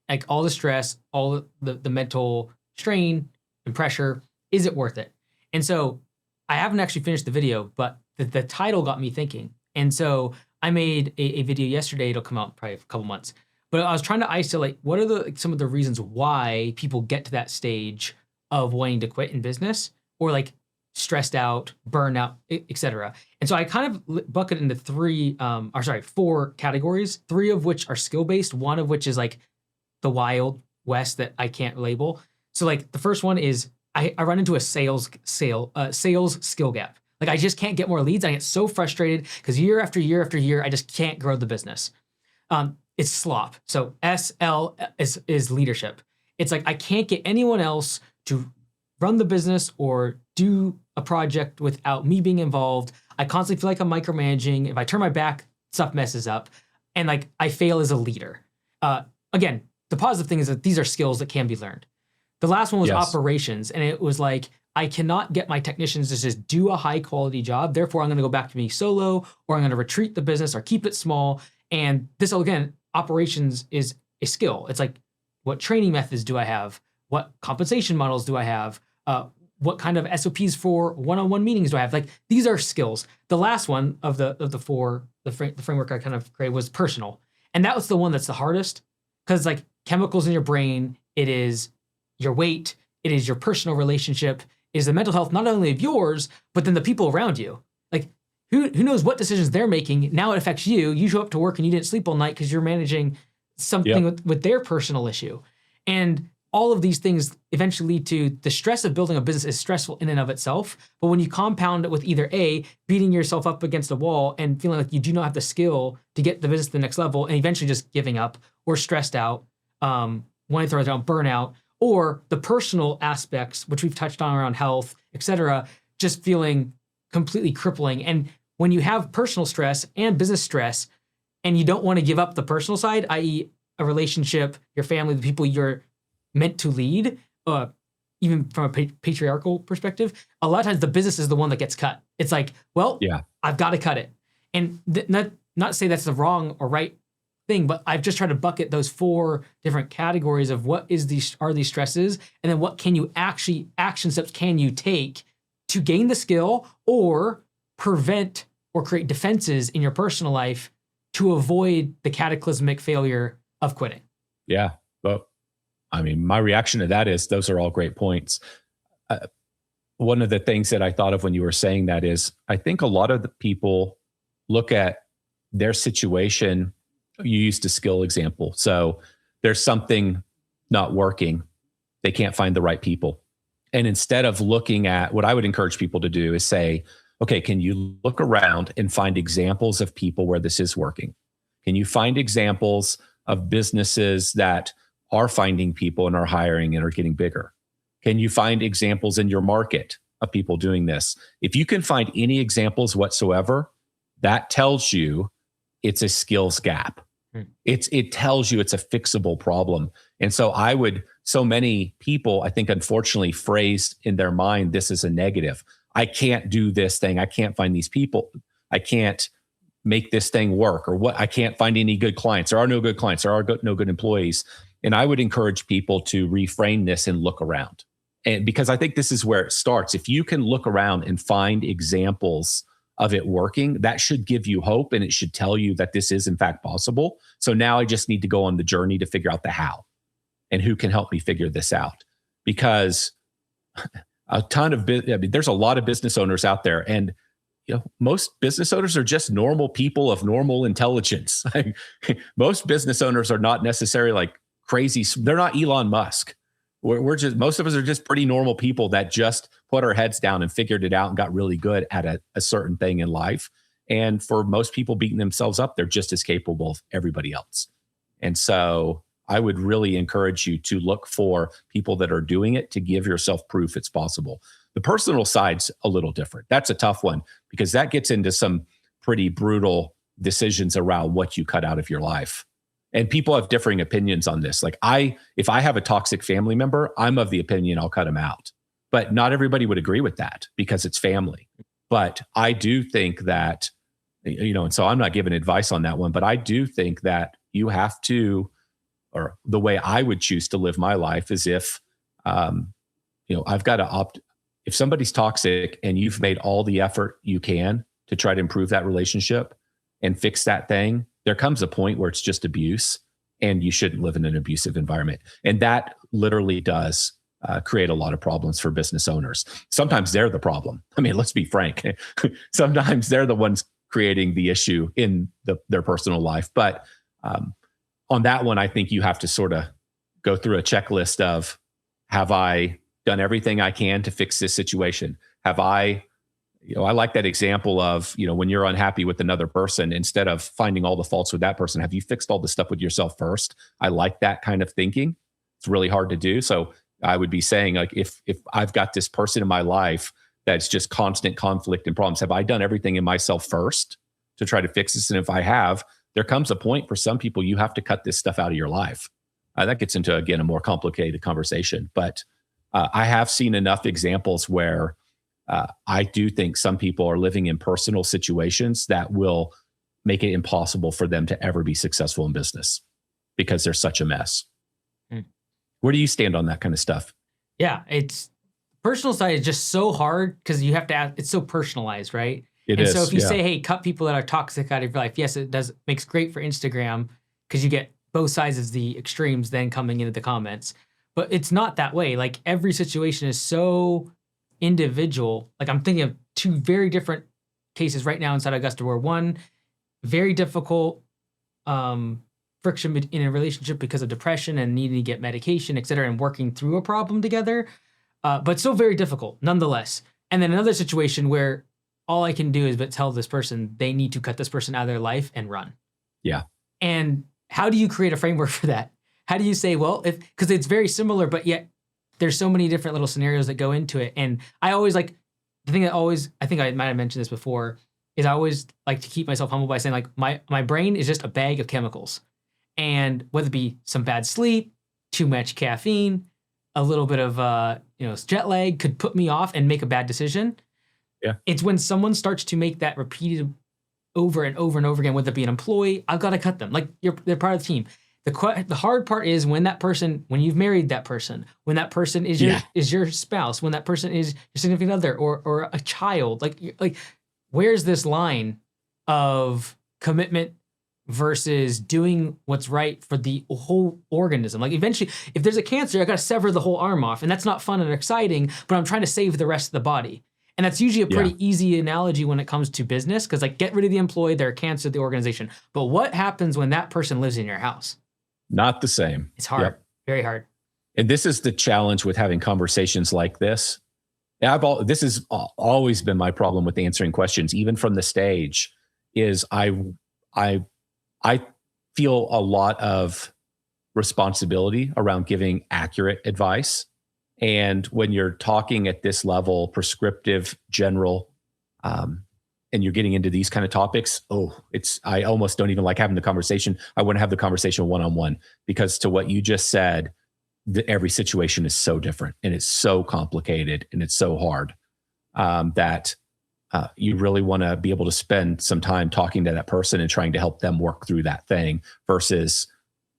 Like all the stress, all the mental strain and pressure, is it worth it? And so I haven't actually finished the video, but the title got me thinking. And so I made a video yesterday. It'll come out in probably a couple months. But I was trying to isolate what are some of the reasons why people get to that stage of wanting to quit in business, or like stressed out, burnout, etc. And so I kind of bucket into four categories, 3 of which are skill-based, 1 of which is like the wild west that I can't label. So like the first one is I run into a sales skill gap. Like I just can't get more leads. I get so frustrated because year after year after year, I just can't grow the business. It's slop. So SL is leadership. It's like I can't get anyone else to run the business or do a project without me being involved. I constantly feel like I'm micromanaging. If I turn my back, stuff messes up. And like I fail as a leader. Again, the positive thing is that these are skills that can be learned. The last one was operations. And it was like, I cannot get my technicians to just do a high quality job. Therefore, I'm going to go back to being solo, or I'm going to retreat the business or keep it small. And this, again, operations is a skill. It's like, what training methods do I have? What compensation models do I have? What kind of SOPs for one-on-one meetings do I have? Like, these are skills. The last one of the 4, the framework I kind of created was personal. And that was the one that's the hardest, because like chemicals in your brain, it is your weight, it is your personal relationship, it is the mental health, not only of yours, but then the people around you. Like, who knows what decisions they're making? Now it affects you. You show up to work and you didn't sleep all night because you're managing something with their personal issue. And all of these things eventually lead to the stress of building a business is stressful in and of itself. But when you compound it with either A, beating yourself up against a wall and feeling like you do not have the skill to get the business to the next level, and eventually just giving up or stressed out, wanting to throw down, burnout, or the personal aspects, which we've touched on around health, et cetera, just feeling completely crippling. And when you have personal stress and business stress, and you don't want to give up the personal side, i.e. a relationship, your family, the people you're meant to lead, even from a patriarchal perspective, a lot of times the business is the one that gets cut. It's like, well, I've got to cut it. And not to say that's the wrong or right thing, but I've just tried to bucket those 4 different categories of what are these stresses, and then what can you actually, action steps can you take to gain the skill or prevent or create defenses in your personal life to avoid the cataclysmic failure of quitting.
Yeah. But I mean, my reaction to that is those are all great points. One of the things that I thought of when you were saying that is, I think a lot of the people look at their situation. You used a skill example. So there's something not working. They can't find the right people. And instead of looking at what I would encourage people to do is say, okay, can you look around and find examples of people where this is working? Can you find examples of businesses that are finding people and are hiring and are getting bigger? Can you find examples in your market of people doing this? If you can find any examples whatsoever, that tells you it's a skills gap. It tells you it's a fixable problem. And so so many people, I think, unfortunately phrase in their mind, this is a negative. I can't do this thing. I can't find these people. I can't make this thing work, or what? I can't find any good clients. There are no good clients. There are no good employees. And I would encourage people to reframe this and look around. And because I think this is where it starts. If you can look around and find examples of it working, that should give you hope, and it should tell you that this is in fact possible. So now I just need to go on the journey to figure out the how and who can help me figure this out. Because there's a lot of business owners out there, and most business owners are just normal people of normal intelligence. Most business owners are not necessarily like crazy. They're not Elon Musk. We're just, most of us are just pretty normal people that just put our heads down and figured it out and got really good at a certain thing in life. And for most people beating themselves up, they're just as capable of everybody else. And so I would really encourage you to look for people that are doing it, to give yourself proof it's possible. The personal side's a little different. That's a tough one because that gets into some pretty brutal decisions around what you cut out of your life. And people have differing opinions on this. Like if I have a toxic family member, I'm of the opinion I'll cut them out. But not everybody would agree with that because it's family. But I do think that, and so I'm not giving advice on that one, but I do think that you have to, or the way I would choose to live my life is if, I've got to opt. If somebody's toxic and you've made all the effort you can to try to improve that relationship and fix that thing, there comes a point where it's just abuse, and you shouldn't live in an abusive environment. And that literally does create a lot of problems for business owners. Sometimes they're the problem. I mean, let's be frank. Sometimes they're the ones creating the issue in their personal life. But on that one, I think you have to sort of go through a checklist of, have I done everything I can to fix this situation? Have I like that example of, when you're unhappy with another person, instead of finding all the faults with that person, have you fixed all the stuff with yourself first? I like that kind of thinking. It's really hard to do. So I would be saying, like, if I've got this person in my life that's just constant conflict and problems, have I done everything in myself first to try to fix this? And if I have, there comes a point for some people, you have to cut this stuff out of your life. That gets into, again, a more complicated conversation. But I have seen enough examples where I do think some people are living in personal situations that will make it impossible for them to ever be successful in business because they're such a mess. Where do you stand on that kind of stuff?
Yeah, it's personal side is just so hard because you have to ask, it's so personalized, right?
It is.
So if you say, hey, cut people that are toxic out of your life, yes, it does, makes great for Instagram because you get both sides of the extremes then coming into the comments. But it's not that way. Like, every situation is so individual. Like, I'm thinking of 2 very different cases right now inside Augusta, where one very difficult, friction in a relationship because of depression and needing to get medication, et cetera, and working through a problem together, but still very difficult nonetheless. And then another situation where all I can do is but tell this person they need to cut this person out of their life and run.
Yeah.
And how do you create a framework for that? How do you say, well, because it's very similar, but yet there's so many different little scenarios that go into it. And I always like, the thing that always, I think I might have mentioned this before, is I always like to keep myself humble by saying like, my brain is just a bag of chemicals. And whether it be some bad sleep, too much caffeine, a little bit of jet lag could put me off and make a bad decision.
Yeah.
It's when someone starts to make that repeated over and over and over again, whether it be an employee, I've got to cut them. Like they're part of the team. The hard part is when you've married that person, when that person is your spouse, when that person is your significant other or a child, like where's this line of commitment versus doing what's right for the whole organism? Like eventually, if there's a cancer, I got to sever the whole arm off, and that's not fun and exciting, but I'm trying to save the rest of the body. And that's usually a pretty easy analogy when it comes to business, because like get rid of the employee, they're a cancer to the organization. But what happens when that person lives in your house?
Not the same.
It's hard, very hard.
And this is the challenge with having conversations like this. This has always been my problem with answering questions, even from the stage, is I feel a lot of responsibility around giving accurate advice. And when you're talking at this level, prescriptive, general, and you're getting into these kind of topics, I almost don't even like having the conversation. I want to have the conversation one-on-one, because to what you just said, every situation is so different and it's so complicated and it's so hard that you really want to be able to spend some time talking to that person and trying to help them work through that thing versus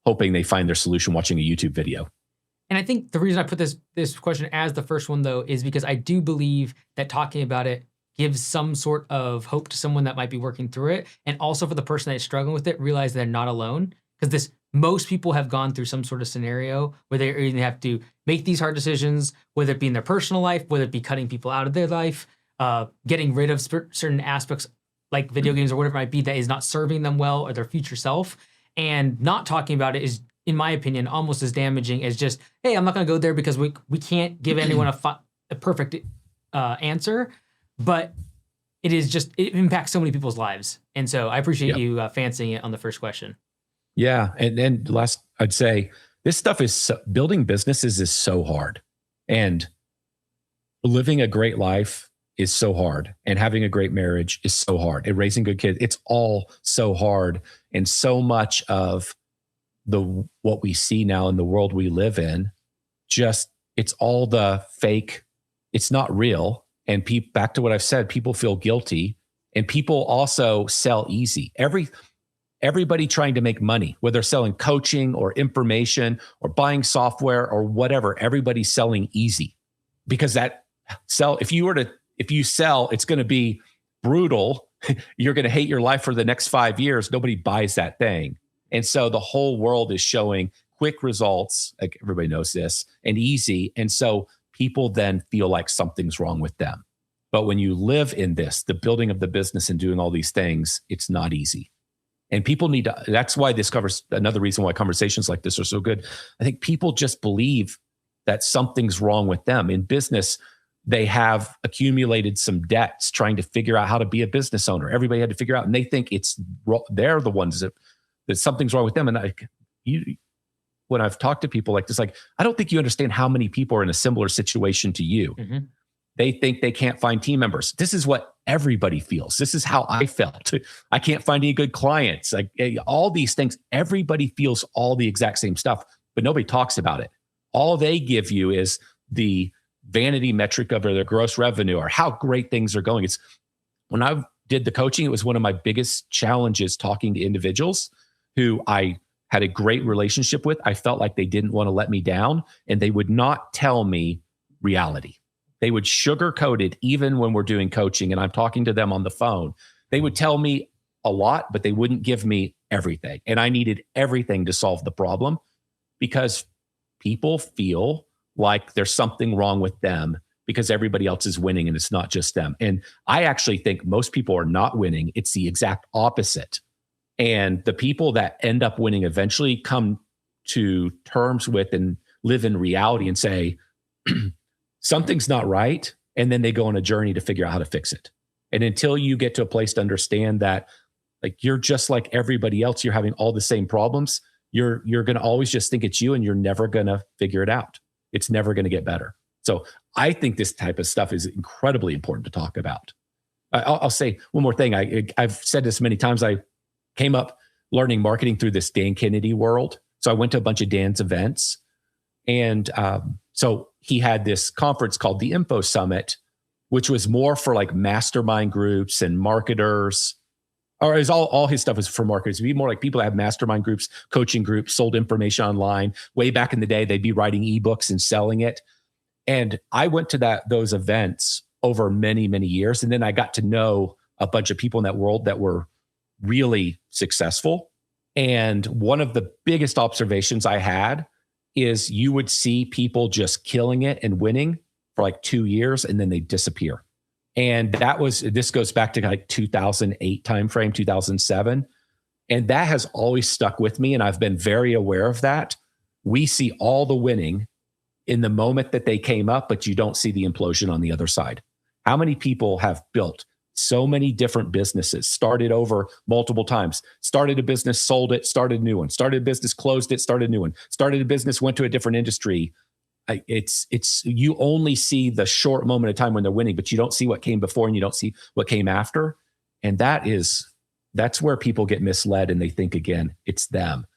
hoping they find their solution watching a YouTube video.
And I think the reason I put this question as the first one, though, is because I do believe that talking about it gives some sort of hope to someone that might be working through it. And also for the person that's struggling with it, realize they're not alone. Because most people have gone through some sort of scenario where they either have to make these hard decisions, whether it be in their personal life, whether it be cutting people out of their life, getting rid of certain aspects like video games or whatever it might be that is not serving them well or their future self. And not talking about it is, in my opinion, almost as damaging as just, hey, I'm not going to go there because we can't give anyone a perfect answer. But it impacts so many people's lives. And so I appreciate you fancying it on the first question.
Yeah. And then last, I'd say this stuff building businesses is so hard, and living a great life is so hard, and having a great marriage is so hard, and raising good kids, it's all so hard. And so much of what we see now in the world we live in, it's all the fake. It's not real. And back to what I've said, people feel guilty, and people also sell easy. Everybody trying to make money, whether they're selling coaching or information or buying software or whatever, everybody's selling easy, because if you sell, it's going to be brutal. You're going to hate your life for the next 5 years. Nobody buys that thing. And so the whole world is showing quick results, like everybody knows this, and easy. And so people then feel like something's wrong with them. But when you live in the building of the business and doing all these things, it's not easy. And people that's why this covers another reason why conversations like this are so good. I think people just believe that something's wrong with them. In business, they have accumulated some debts trying to figure out how to be a business owner. Everybody had to figure out, and they think they're the ones that something's wrong with them. And when I've talked to people like this, like, I don't think you understand how many people are in a similar situation to you. Mm-hmm. They think they can't find team members. This is what everybody feels. This is how I felt. I can't find any good clients. Like all these things, everybody feels all the exact same stuff, but nobody talks about it. All they give you is the vanity metric of their gross revenue or how great things are going. When I did the coaching, it was one of my biggest challenges talking to individuals who I had a great relationship with. I felt like they didn't want to let me down, and they would not tell me reality. They would sugarcoat it even when we're doing coaching and I'm talking to them on the phone. They would tell me a lot, but they wouldn't give me everything. And I needed everything to solve the problem, because people feel like there's something wrong with them because everybody else is winning and it's not just them. And I actually think most people are not winning. It's the exact opposite. And the people that end up winning eventually come to terms with and live in reality and say, something's not right. And then they go on a journey to figure out how to fix it. And until you get to a place to understand that, like, you're just like everybody else, you're having all the same problems, you're going to always just think it's you, and you're never going to figure it out. It's never going to get better. So I think this type of stuff is incredibly important to talk about. I'll say one more thing. I've said this many times. I came up learning marketing through this Dan Kennedy world. So I went to a bunch of Dan's events. And so he had this conference called the Info Summit, which was more for like mastermind groups and marketers. Or is all his stuff is for marketers. It'd be more like people that have mastermind groups, coaching groups, sold information online. Way back in the day, they'd be writing ebooks and selling it. And I went to those events over many, many years. And then I got to know a bunch of people in that world that were really successful. And one of the biggest observations I had is you would see people just killing it and winning for like 2 years, and then they disappear. And this goes back to like 2008 timeframe, 2007. And that has always stuck with me. And I've been very aware of that. We see all the winning in the moment that they came up, but you don't see the implosion on the other side. How many people have built so many different businesses, started over multiple times, started a business, sold it, started a new one, started a business, closed it, started a new one, started a business, went to a different industry. It's you only see the short moment of time when they're winning, but you don't see what came before and you don't see what came after. And that's where people get misled and they think, again, it's them.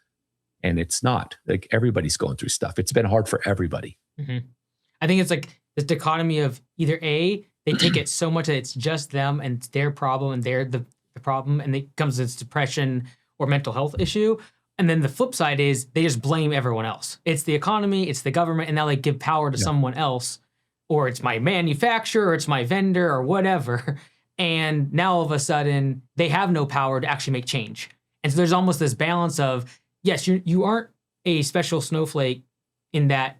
And it's not. Like, everybody's going through stuff. It's been hard for everybody.
Mm-hmm. I think it's like this dichotomy of either A, they take it so much that it's just them and it's their problem and they're the problem, and it comes as depression or mental health issue. And then the flip side is they just blame everyone else. It's the economy, it's the government, and now they give power to someone else, or it's my manufacturer, or it's my vendor, or whatever. And now all of a sudden they have no power to actually make change. And so there's almost this balance of, yes, you aren't a special snowflake in that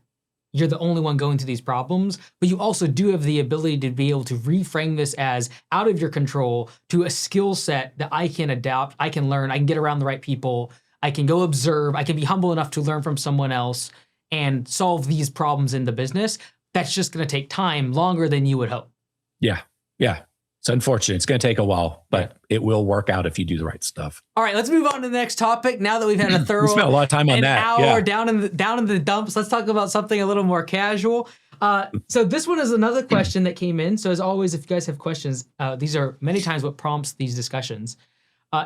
you're the only one going through these problems, but you also do have the ability to be able to reframe this as out of your control to a skill set that I can adapt, I can learn, I can get around the right people, I can go observe, I can be humble enough to learn from someone else and solve these problems in the business. That's just going to take time, longer than you would hope. Yeah.
It's unfortunate. It's going to take a while, but it will work out if you do the right stuff.
All right, let's move on to the next topic. Now that we've had a thorough
we spent a lot of time on that.
Hour down in the dumps, let's talk about something a little more casual. So this one is another question that came in. So as always, if you guys have questions, these are many times what prompts these discussions.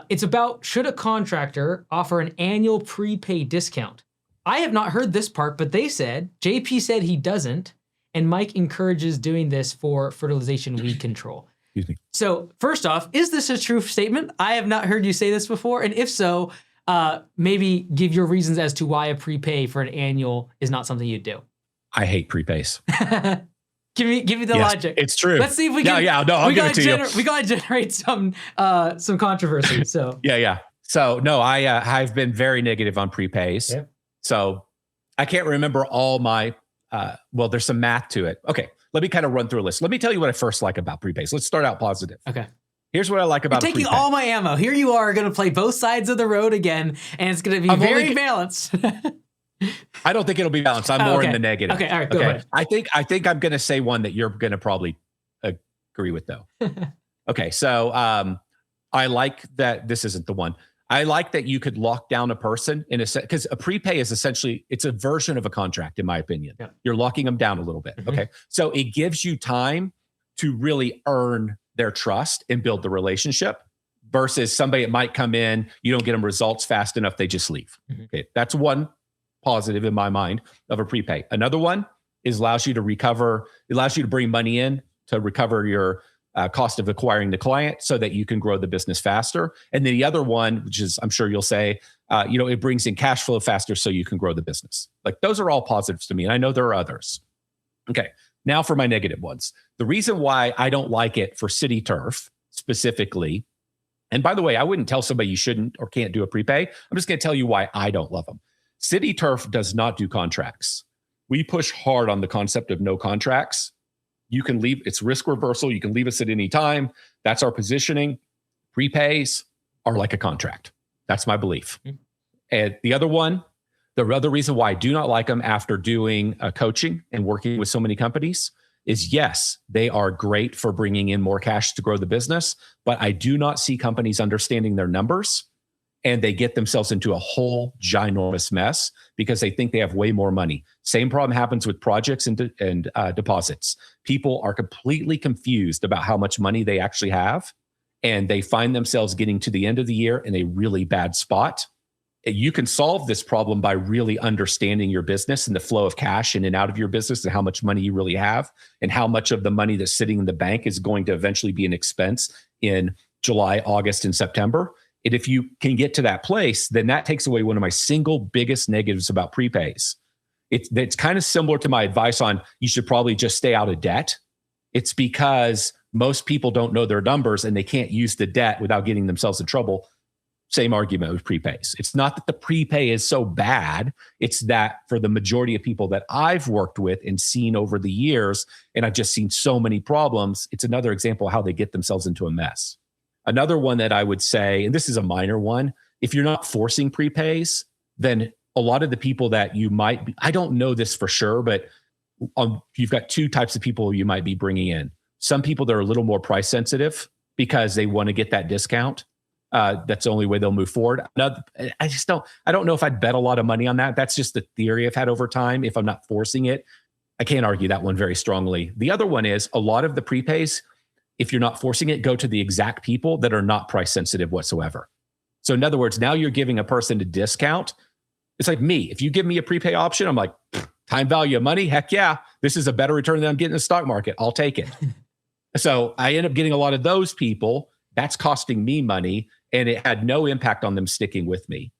It's about, should a contractor offer an annual prepay discount? I have not heard this part, but JP said he doesn't, and Mike encourages doing this for fertilization weed control.
Excuse me.
So first off, is this a true statement? I have not heard you say this before. And if so, maybe give your reasons as to why a prepay for an annual is not something you'd do.
I hate prepays.
Give me the logic.
It's true.
Let's see if we can.
No, I'll give it to you.
We gotta generate some controversy. So
yeah. So no, I've been very negative on prepays.
Yep.
So I can't remember all my. Well, there's some math to it. Okay, let me kind of run through a list. Let me tell you what I first like about prepays. Let's start out positive.
Okay.
Here's what I like about
You're taking all my ammo. Here you are going to play both sides of the road again, and it's going to be very balanced.
I don't think it'll be balanced. I'm more in the negative.
Okay, all right, go ahead.
I think I'm going to say one that you're going to probably agree with, though. Okay, so I like that this isn't the one. I like that you could lock down a person in a set, because a prepay is essentially, it's a version of a contract, in my opinion.
Yeah.
You're locking them down a little bit. Mm-hmm. Okay. So it gives you time to really earn their trust and build the relationship versus somebody that might come in, you don't get them results fast enough, they just leave. Mm-hmm. Okay. That's one positive in my mind of a prepay. Another one is allows you to bring money in to recover your cost of acquiring the client so that you can grow the business faster. And then the other one, which is, I'm sure you'll say, it brings in cash flow faster so you can grow the business. Like, those are all positives to me. And I know there are others. Okay. Now for my negative ones. The reason why I don't like it for city turf specifically, and by the way, I wouldn't tell somebody you shouldn't or can't do a prepay. I'm just going to tell you why I don't love them. City turf does not do contracts. We push hard on the concept of no contracts. You can leave, it's risk reversal. You can leave us at any time. That's our positioning. Prepays are like a contract. That's my belief. And the other reason why I do not like them after doing coaching and working with so many companies is, yes, they are great for bringing in more cash to grow the business, but I do not see companies understanding their numbers, and they get themselves into a whole ginormous mess because they think they have way more money. Same problem happens with projects and deposits. People are completely confused about how much money they actually have, and they find themselves getting to the end of the year in a really bad spot. You can solve this problem by really understanding your business and the flow of cash in and out of your business and how much money you really have and how much of the money that's sitting in the bank is going to eventually be an expense in July, August, and September. And if you can get to that place, then that takes away one of my single biggest negatives about prepays. It's kind of similar to my advice on you should probably just stay out of debt. It's because most people don't know their numbers and they can't use the debt without getting themselves in trouble. Same argument with prepays. It's not that the prepay is so bad. It's that for the majority of people that I've worked with and seen over the years, and I've just seen so many problems, it's another example of how they get themselves into a mess. Another one that I would say, and this is a minor one, if you're not forcing prepays, then a lot of the people that you might be, I don't know this for sure, but you've got two types of people you might be bringing in. Some people that are a little more price sensitive because they want to get that discount. That's the only way they'll move forward. I don't know if I'd bet a lot of money on that. That's just the theory I've had over time. If I'm not forcing it, I can't argue that one very strongly. The other one is a lot of the prepays, if you're not forcing it, go to the exact people that are not price sensitive whatsoever. So in other words, now you're giving a person a discount. It's like me. If you give me a prepay option, I'm like, time value of money, heck yeah. This is a better return than I'm getting in the stock market. I'll take it. So I end up getting a lot of those people. That's costing me money, and it had no impact on them sticking with me.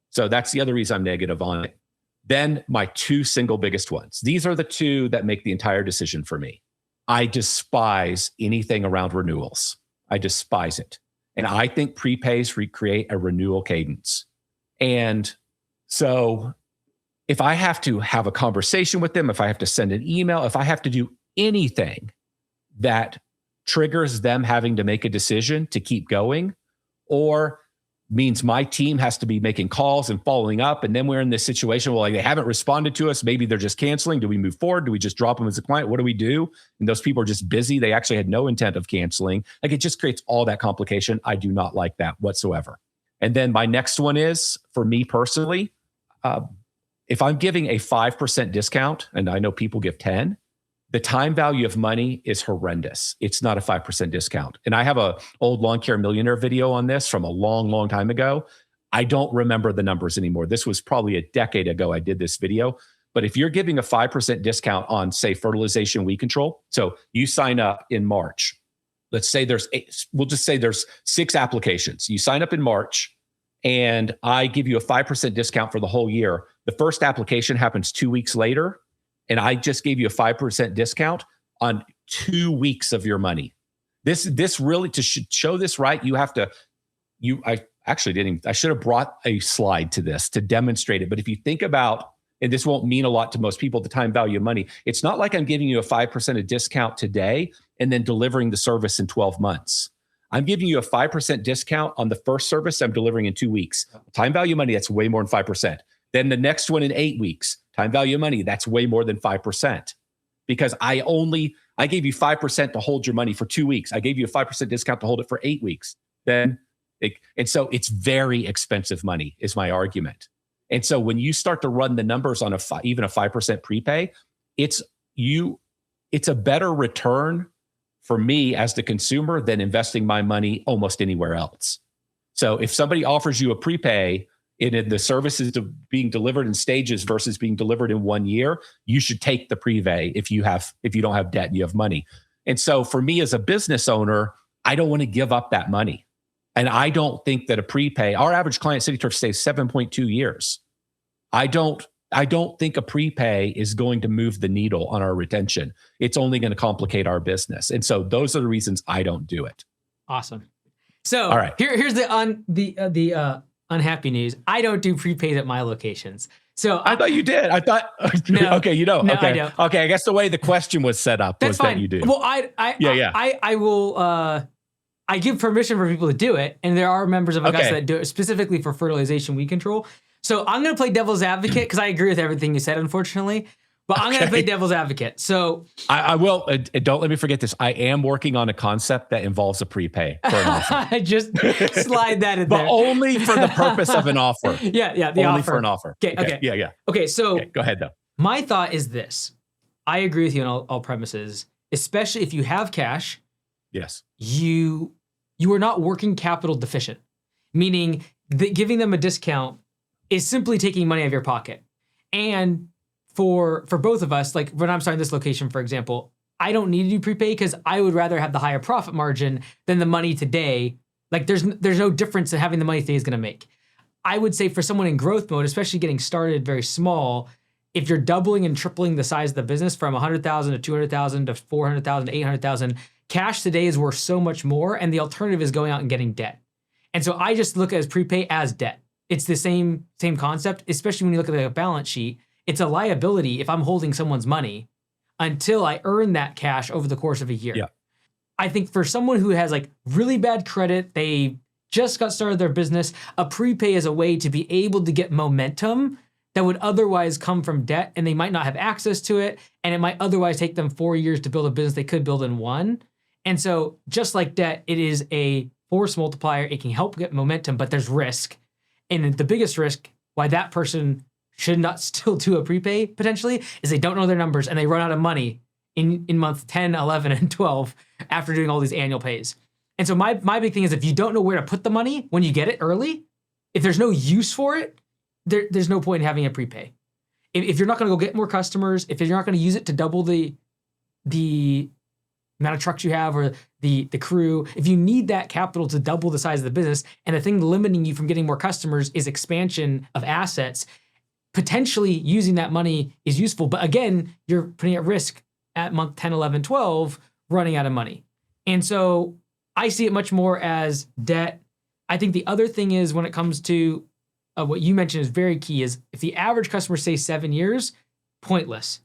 So that's the other reason I'm negative on it. Then my two single biggest ones. These are the two that make the entire decision for me. I despise anything around renewals. I despise it. And I think prepays recreate a renewal cadence. And so if I have to have a conversation with them, if I have to send an email, if I have to do anything that triggers them having to make a decision to keep going, or means my team has to be making calls and following up, and then we're in this situation where like they haven't responded to us, maybe they're just canceling. Do we move forward? Do we just drop them as a client? What do we do? And those people are just busy. They actually had no intent of canceling. Like, it just creates all that complication. I do not like that whatsoever. And then my next one is, for me personally, if I'm giving a 5% discount, and I know people give 10, the time value of money is horrendous. It's not a 5% discount. And I have a old Lawn Care Millionaire video on this from a long, long time ago. I don't remember the numbers anymore. This was probably a decade ago I did this video. But if you're giving a 5% discount on, say, fertilization weed control, so you sign up in March. Let's say we'll just say there's 6 applications. You sign up in March, and I give you a 5% discount for the whole year. The first application happens 2 weeks later, and I just gave you a 5% discount on 2 weeks of your money. This really, to show this right, you have to, I should have brought a slide to this to demonstrate it. But if you think about, and this won't mean a lot to most people, the time value of money, it's not like I'm giving you a 5% discount today and then delivering the service in 12 months. I'm giving you a 5% discount on the first service I'm delivering in 2 weeks. Time value of money, that's way more than 5%. Then the next one in 8 weeks. Time value of money, that's way more than 5%. Because I gave you 5% to hold your money for 2 weeks. I gave you a 5% discount to hold it for 8 weeks. And so it's very expensive money, is my argument. And so when you start to run the numbers on even a 5% prepay, it's a better return for me as the consumer than investing my money almost anywhere else. So if somebody offers you a prepay, the service is being delivered in stages versus being delivered in 1 year, you should take the prepay if you don't have debt and you have money. And so for me as a business owner, I don't want to give up that money. And I don't think that a prepay, our average client CityTurf stays 7.2 years. I don't think a prepay is going to move the needle on our retention. It's only going to complicate our business. And so those are the reasons I don't do it.
Awesome. So
all right.
Here's the unhappy news. I don't do prepays at my locations. So
I thought you did. I thought,
no,
okay, you don't.
No,
okay.
I don't.
Okay. I guess the way the question was set up was
fine.
that you do.
Well, I will, I give permission for people to do it, and there are members of Augusta that do it specifically for fertilization weed control. So I'm going to play devil's advocate because I agree with everything you said, unfortunately. But I'm going to play devil's advocate. So
I will. Don't let me forget this. I am working on a concept that involves a prepay for an offer.
Just slide that in there.
But only for the purpose of an offer.
Yeah, the
only
offer.
for an offer.
Okay.
Yeah.
Okay, so
go ahead, though.
My thought is this. I agree with you on all premises, especially if you have cash.
Yes.
You are not working capital deficient, meaning that giving them a discount is simply taking money out of your pocket. And for both of us, like when I'm starting this location, for example, I don't need to do prepay because I would rather have the higher profit margin than the money today. Like there's no difference in having the money today is going to make. I would say for someone in growth mode, especially getting started very small, if you're doubling and tripling the size of the business from 100,000 to 200,000 to 400,000 to 800,000, cash today is worth so much more, and the alternative is going out and getting debt. And so I just look at prepay as debt. It's the same concept, especially when you look at the balance sheet. It's a liability if I'm holding someone's money until I earn that cash over the course of a year.
Yeah.
I think for someone who has like really bad credit, they just got started their business, a prepay is a way to be able to get momentum that would otherwise come from debt, and they might not have access to it, and it might otherwise take them 4 years to build a business they could build in 1. And so just like debt, it is a force multiplier. It can help get momentum, but there's risk. And the biggest risk why that person should not still do a prepay potentially is they don't know their numbers and they run out of money in month 10, 11, and 12 after doing all these annual pays. And so my big thing is if you don't know where to put the money when you get it early, if there's no use for it, there's no point in having a prepay. If you're not going to go get more customers, if you're not going to use it to double the amount of trucks you have or the crew, if you need that capital to double the size of the business, and the thing limiting you from getting more customers is expansion of assets, potentially using that money is useful. But again, you're putting at risk at month 10, 11, 12, running out of money. And so I see it much more as debt. I think the other thing is when it comes to what you mentioned is very key is if the average customer stays 7 years, pointless.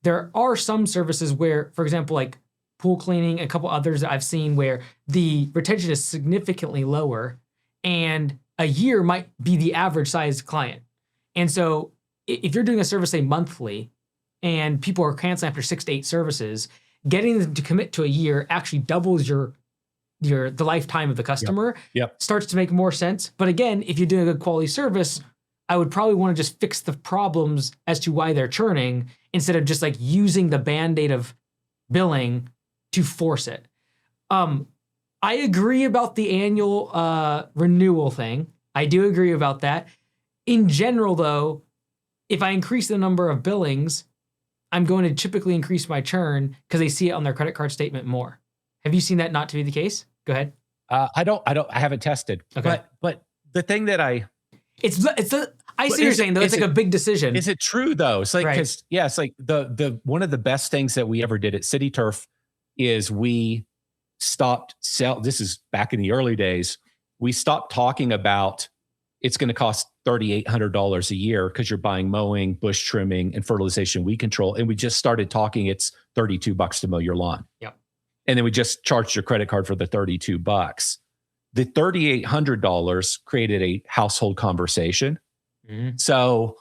There are some services where, for example, like pool cleaning, a couple others that I've seen where the retention is significantly lower and a year might be the average size client. And so if you're doing a service, say monthly, and people are canceling after 6 to 8 services, getting them to commit to a year actually doubles the lifetime of the customer.
Yep.
Starts to make more sense. But again, if you're doing a good quality service, I would probably want to just fix the problems as to why they're churning instead of just like using the Band-Aid of billing to force it. I agree about the annual renewal thing. I do agree about that. In general, though, if I increase the number of billings, I'm going to typically increase my churn because they see it on their credit card statement more. Have you seen that not to be the case? Go ahead.
I haven't tested.
Okay.
But the thing that I
see what you're saying though. It's like a big decision.
Is it true though? It's like,
right.
Cause yeah, it's like the one of the best things that we ever did at City Turf is we stopped this is back in the early days. We stopped talking about it's going to cost $3,800 a year because you're buying mowing, bush trimming, and fertilization weed control. And we just started talking it's $32 to mow your lawn.
Yep.
And then we just charged your credit card for the $32. The $3,800 created a household conversation. Mm-hmm. So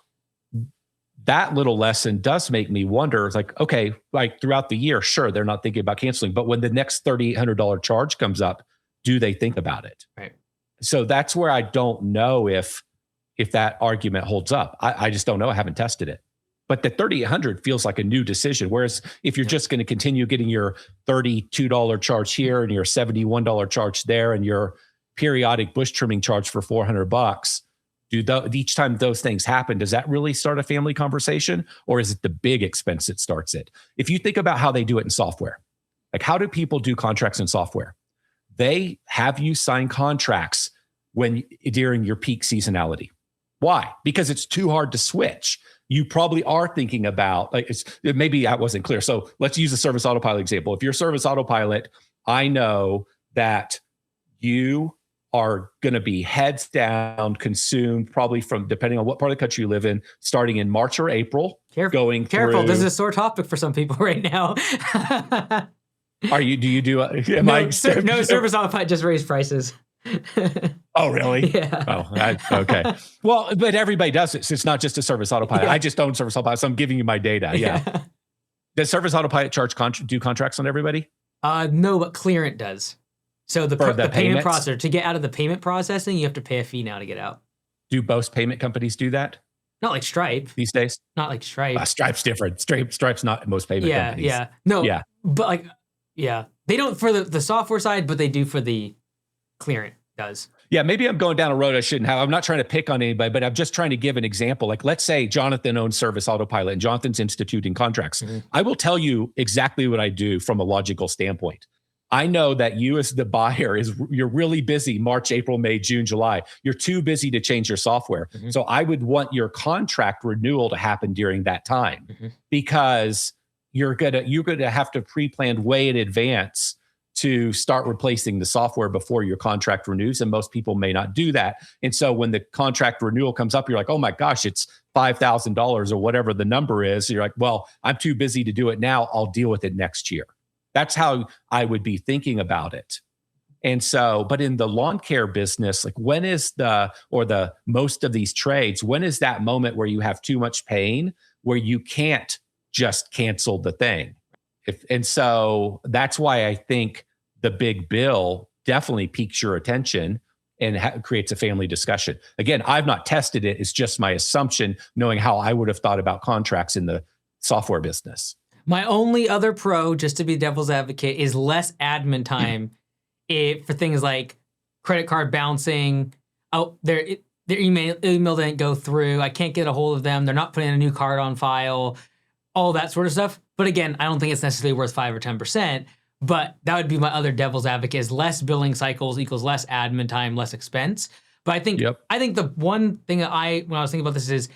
that little lesson does make me wonder, like, okay, like throughout the year, sure, they're not thinking about canceling, but when the next $3,800 charge comes up, do they think about it?
Right.
So that's where I don't know if that argument holds up. I just don't know. I haven't tested it. But the $3,800 feels like a new decision. Whereas if you're just going to continue getting your $32 charge here and your $71 charge there and your periodic bush trimming charge for $400, each time those things happen, does that really start a family conversation? Or is it the big expense that starts it? If you think about how they do it in software, like how do people do contracts in software? They have you sign contracts during your peak seasonality. Why? Because it's too hard to switch. You probably are thinking about, maybe I wasn't clear. So let's use the service autopilot example. If you're service autopilot, I know that you are going to be heads down, consumed probably from, depending on what part of the country you live in, starting in March or April.
Careful. This is a sore topic for some people right now.
Do you do,
no service autopilot just raised prices.
Oh, really?
Yeah.
Oh, okay. Well, but everybody does it. So it's not just a service autopilot.
Yeah.
I just own service autopilot. So I'm giving you my data. Yeah. Does service autopilot charge do contracts on everybody?
No, but Clearant does. So the payment processor, to get out of the payment processing, you have to pay a fee now to get out.
Do most payment companies do that?
Not like Stripe.
These days?
Not like Stripe.
Stripe's different. Stripe's not most payment companies.
Yeah. No. Yeah. But they don't for the software side, but they do for the Clearant does.
Yeah, maybe I'm going down a road I shouldn't have. I'm not trying to pick on anybody, but I'm just trying to give an example. Like, let's say Jonathan owns Service Autopilot and Jonathan's instituting contracts. Mm-hmm. I will tell you exactly what I do from a logical standpoint. I know that you as the buyer you're really busy March, April, May, June, July. You're too busy to change your software. Mm-hmm. So I would want your contract renewal to happen during that time because you're gonna have to pre-plan way in advance to start replacing the software before your contract renews. And most people may not do that. And so when the contract renewal comes up, you're like, oh my gosh, it's $5,000 or whatever the number is. You're like, well, I'm too busy to do it now. I'll deal with it next year. That's how I would be thinking about it. And so, but in the lawn care business, like when is the most of these trades, when is that moment where you have too much pain, where you can't just cancel the thing? And so that's why I think the big bill definitely piques your attention and creates a family discussion. Again, I've not tested it. It's just my assumption, knowing how I would have thought about contracts in the software business.
My only other pro, just to be devil's advocate, is less admin time for things like credit card bouncing. Oh, their email didn't go through. I can't get a hold of them. They're not putting a new card on file. All that sort of stuff. But again, I don't think it's necessarily worth 5 or 10%. But that would be my other devil's advocate: is less billing cycles equals less admin time, less expense. But I think the one thing that when I was thinking about this is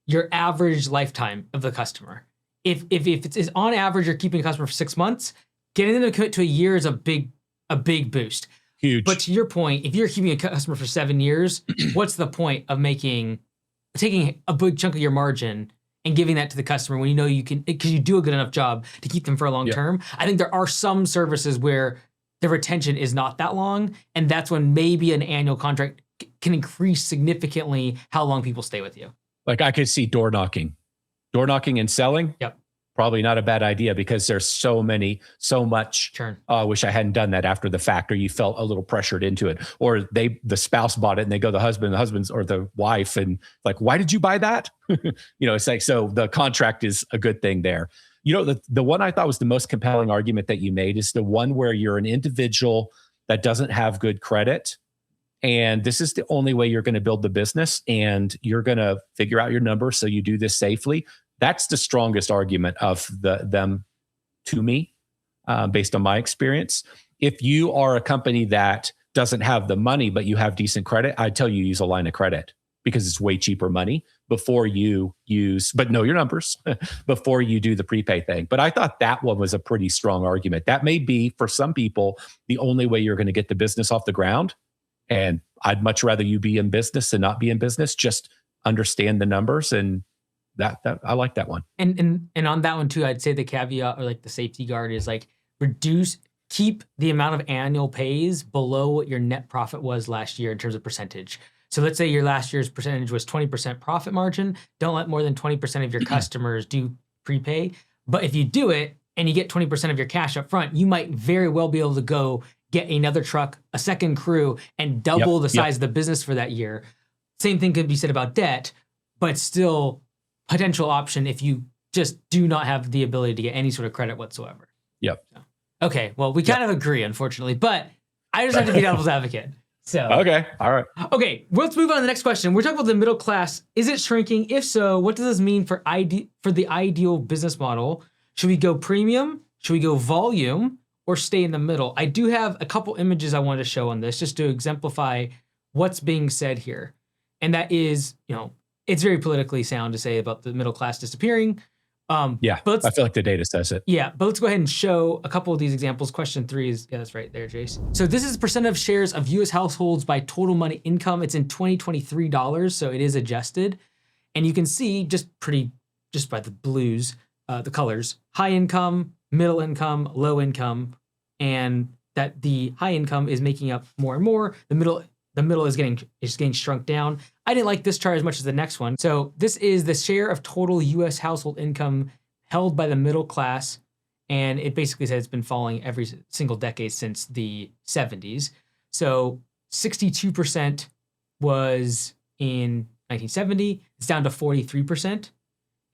your average lifetime of the customer. If it's on average you're keeping a customer for 6 months, getting them to commit to a year is a big boost.
Huge.
But to your point, if you're keeping a customer for 7 years, what's the point of taking a big chunk of your margin and giving that to the customer when you know you can, because you do a good enough job to keep them for a long term? I think there are some services where the retention is not that long, and that's when maybe an annual contract can increase significantly how long people stay with you.
Like I could see door knocking and selling.
Yep.
Probably not a bad idea because there's so much
churn.
I wish I hadn't done that after the fact, or you felt a little pressured into it, or the spouse bought it and they go the husband's or the wife, and like, why did you buy that? It's like, so the contract is a good thing there. The one I thought was the most compelling argument that you made is the one where you're an individual that doesn't have good credit. And this is the only way you're going to build the business, and you're going to figure out your numbers so you do this safely. That's the strongest argument of them to me, based on my experience. If you are a company that doesn't have the money, but you have decent credit, I'd tell you use a line of credit because it's way cheaper money before you but know your numbers before you do the prepay thing. But I thought that one was a pretty strong argument. That may be, for some people, the only way you're going to get the business off the ground. And I'd much rather you be in business than not be in business. Just understand the numbers, and that I like that one.
And on that one too, I'd say the caveat or like the safety guard is like keep the amount of annual pays below what your net profit was last year in terms of percentage. So let's say your last year's percentage was 20% profit margin. Don't let more than 20% of your customers do prepay. But if you do it and you get 20% of your cash up front, you might very well be able to go get another truck, a second crew, and double the size of the business for that year. Same thing could be said about debt, but still potential option if you just do not have the ability to get any sort of credit whatsoever.
Yep.
So, okay, well, we kind of agree, unfortunately, but I just have to be devil's advocate. So
okay, all right.
Okay, let's move on to the next question. We're talking about the middle class. Is it shrinking? If so, what does this mean for the ideal business model? Should we go premium? Should we go volume? Or stay in the middle? I do have a couple images I wanted to show on this just to exemplify what's being said here. And that is, it's very politically sound to say about the middle class disappearing.
But I feel like the data says it.
Yeah, but let's go ahead and show a couple of these examples. Question 3 is, that's right there, Jace. So this is percent of shares of U.S. households by total money income. It's in 2023 dollars, so it is adjusted. And you can see just by the blues, the colors, high income, middle income, low income, and that the high income is making up more and more. The middle is getting shrunk down. I didn't like this chart as much as the next one. So this is the share of total US household income held by the middle class. And it basically says it's been falling every single decade since the 70s. So 62% was in 1970. It's down to 43%.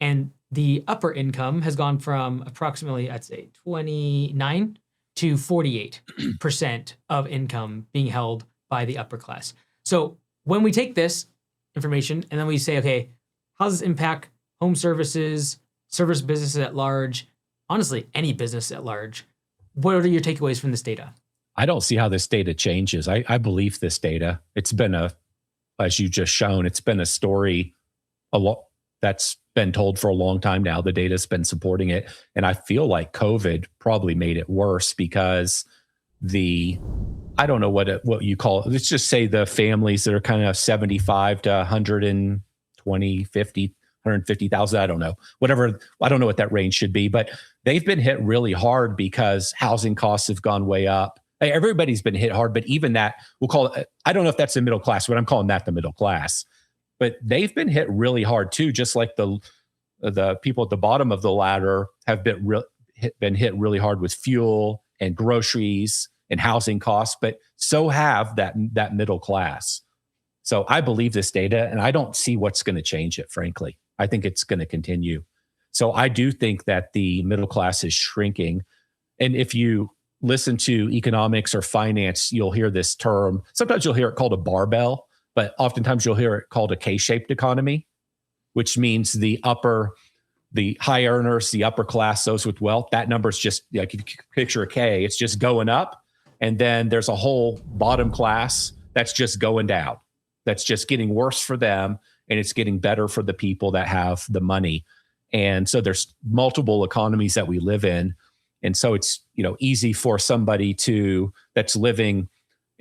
And the upper income has gone from approximately, I'd say, 29 to 48% of income being held by the upper class. So when we take this information and then we say, okay, how does this impact home services, service businesses at large, honestly, any business at large? What are your takeaways from this data?
I don't see how this data changes. I believe this data. It's been as you just shown, it's been a story that's been told for a long time now. The data's been supporting it. And I feel like COVID probably made it worse because I don't know what you call it. Let's just say the families that are kind of 75 to 120, 50, 150,000. I don't know. Whatever. I don't know what that range should be, but they've been hit really hard because housing costs have gone way up. Everybody's been hit hard, but even that, we'll call it, I don't know if that's the middle class, but I'm calling that the middle class. But they've been hit really hard too, just like the people at the bottom of the ladder have been hit really hard with fuel and groceries and housing costs, but so have that middle class. So I believe this data, and I don't see what's going to change it, frankly. I think it's going to continue. So I do think that the middle class is shrinking. And if you listen to economics or finance, you'll hear this term. Sometimes you'll hear it called a barbell, but oftentimes you'll hear it called a K-shaped economy, which means the high earners, the upper class, those with wealth, that number's just, like, you can picture a K, it's just going up. And then there's a whole bottom class that's just going down. That's just getting worse for them, and it's getting better for the people that have the money. And so there's multiple economies that we live in. And so it's, easy for somebody that's living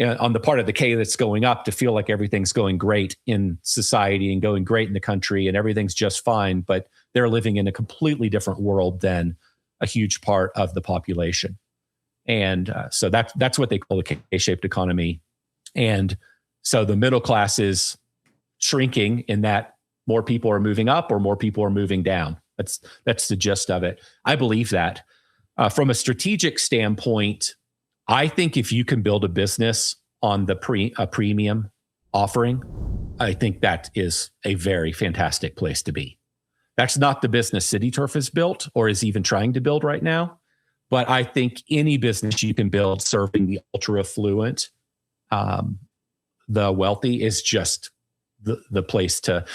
on the part of the K that's going up to feel like everything's going great in society and going great in the country and everything's just fine, but they're living in a completely different world than a huge part of the population. And so that's what they call the K-shaped economy. And so the middle class is shrinking in that more people are moving up or more people are moving down. That's the gist of it. I believe that. From a strategic standpoint, I think if you can build a business on a premium offering, I think that is a very fantastic place to be. That's not the business CityTurf has built or is even trying to build right now. But I think any business you can build serving the ultra affluent, the wealthy, is just the place to